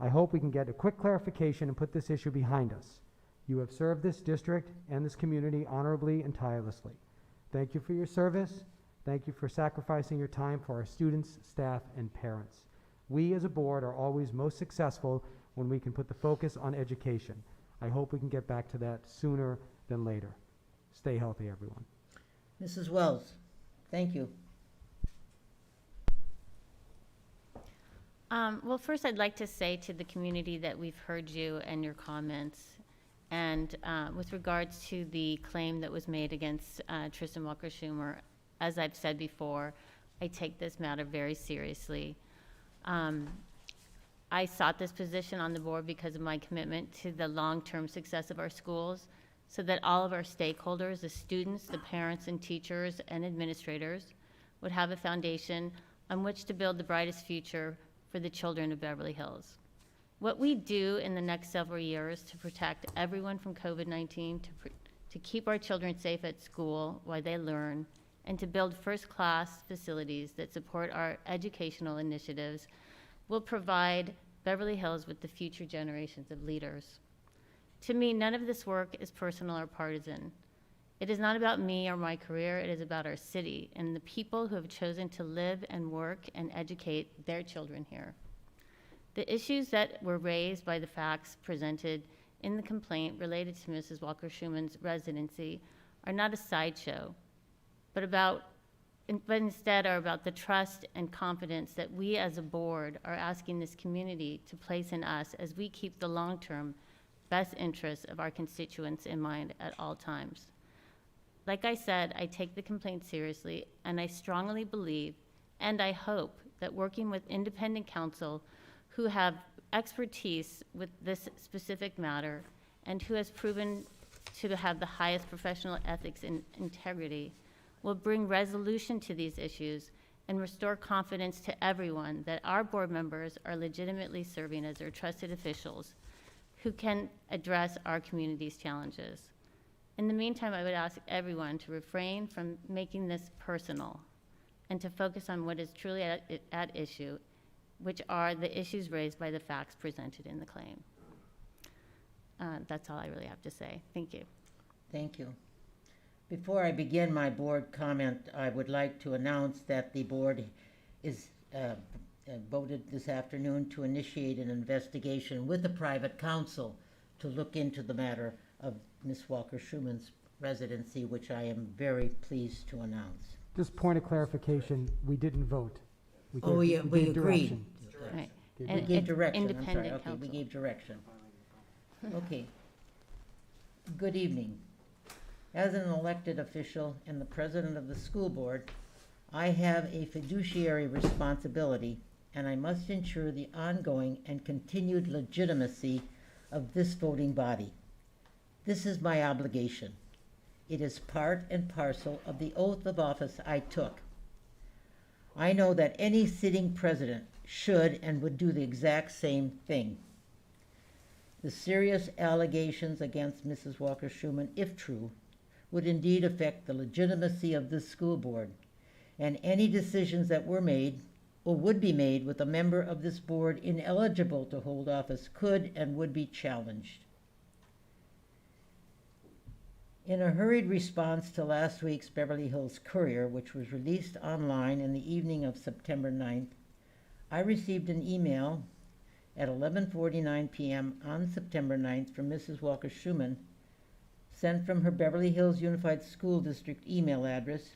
I hope we can get a quick clarification and put this issue behind us. You have served this district and this community honorably and tirelessly. Thank you for your service. Thank you for sacrificing your time for our students, staff, and parents. We as a board are always most successful when we can put the focus on education. I hope we can get back to that sooner than later. Stay healthy, everyone. Mrs. Wells, thank you. Well, first I'd like to say to the community that we've heard you and your comments. And with regards to the claim that was made against Tristan Walker-Schumer, as I've said before, I take this matter very seriously. I sought this position on the board because of my commitment to the long-term success of our schools, so that all of our stakeholders, the students, the parents and teachers and administrators, would have a foundation on which to build the brightest future for the children of Beverly Hills. What we do in the next several years to protect everyone from COVID-19, to keep our children safe at school while they learn, and to build first-class facilities that support our educational initiatives will provide Beverly Hills with the future generations of leaders. To me, none of this work is personal or partisan. It is not about me or my career, it is about our city and the people who have chosen to live and work and educate their children here. The issues that were raised by the facts presented in the complaint related to Mrs. Walker-Schuman's residency are not a sideshow, but instead are about the trust and confidence that we as a board are asking this community to place in us as we keep the long-term best interests of our constituents in mind at all times. Like I said, I take the complaint seriously, and I strongly believe, and I hope, that working with independent counsel who have expertise with this specific matter and who has proven to have the highest professional ethics and integrity will bring resolution to these issues and restore confidence to everyone that our board members are legitimately serving as their trusted officials who can address our community's challenges. In the meantime, I would ask everyone to refrain from making this personal and to focus on what is truly at issue, which are the issues raised by the facts presented in the claim. That's all I really have to say. Thank you. Thank you. Before I begin my board comment, I would like to announce that the board is voted this afternoon to initiate an investigation with a private counsel to look into the matter of Ms. Walker-Schuman's residency, which I am very pleased to announce. Just point of clarification, we didn't vote. We We gave agreed. direction. Right. We And gave it's direction, I'm sorry. independent Okay, we counsel. gave direction. Okay. Good evening. As an elected official and the president of the school board, I have a fiduciary responsibility, and I must ensure the ongoing and continued legitimacy of this voting body. This is my obligation. It is part and parcel of the oath of office I took. I know that any sitting president should and would do the exact same thing. The serious allegations against Mrs. Walker-Schuman, if true, would indeed affect the legitimacy of this school board, and any decisions that were made or would be made with a member of this board ineligible to hold office could and would be challenged. In a hurried response to last week's Beverly Hills Courier, which was released online in the evening of September 9th, I received an email at 11:49 p.m. on September 9th from Mrs. Walker Schumann, sent from her Beverly Hills Unified School District email address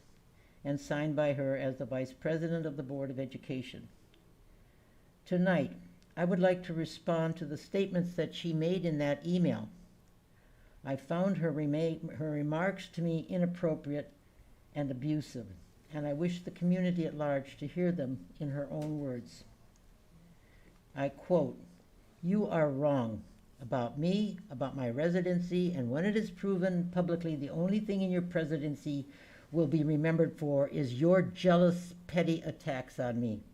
and signed by her as the Vice President of the Board of Education. Tonight, I would like to respond to the statements that she made in that email. I found her remarks to me inappropriate and abusive, and I wish the community at large to hear them in her own words. I quote, "You are wrong about me, about my residency, and when it is proven publicly the only thing in your presidency will be remembered for is your jealous, petty attacks on me."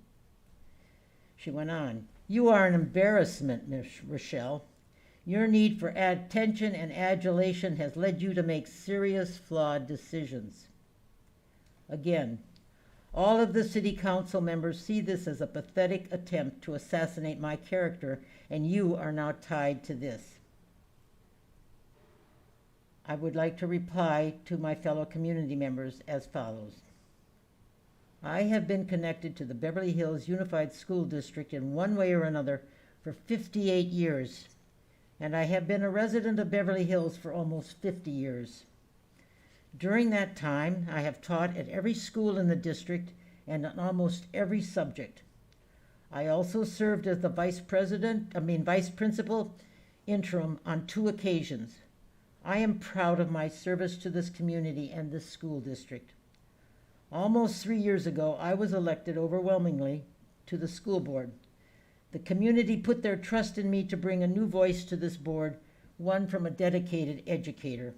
She went on, "You are an embarrassment, Miss Rochelle. Your need for attention and adulation has led you to make serious, flawed decisions." Again, all of the city council members see this as a pathetic attempt to assassinate my character, and you are now tied to this. I would like to reply to my fellow community members as follows. I have been connected to the Beverly Hills Unified School District in one way or another for 58 years, and I have been a resident of Beverly Hills for almost 50 years. During that time, I have taught at every school in the district and on almost every subject. I also served as the vice principal interim on 2 occasions. I am proud of my service to this community and this school district. Almost 3 years ago, I was elected overwhelmingly to the school board. The community put their trust in me to bring a new voice to this board, one from a dedicated educator.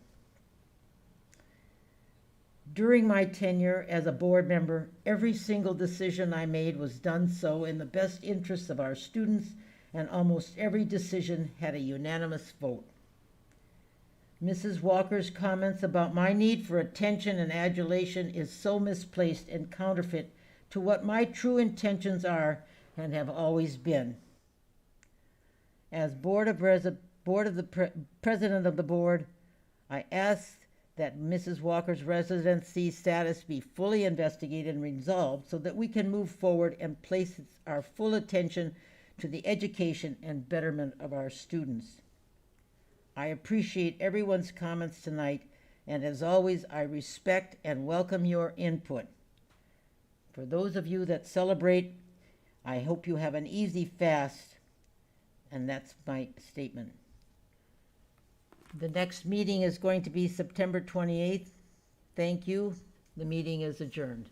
During my tenure as a board member, every single decision I made was done so in the best interests of our students, and almost every decision had a unanimous vote. Mrs. Walker's comments about my need for attention and adulation is so misplaced and counterfeit to what my true intentions are and have always been. As President of the board, I ask that Mrs. Walker's residency status be fully investigated and resolved so that we can move forward and place our full attention to the education and betterment of our students. I appreciate everyone's comments tonight, and as always, I respect and welcome your input. For those of you that celebrate, I hope you have an easy fast, and that's my statement. The next meeting is going to be September 28th. Thank you. The meeting is adjourned.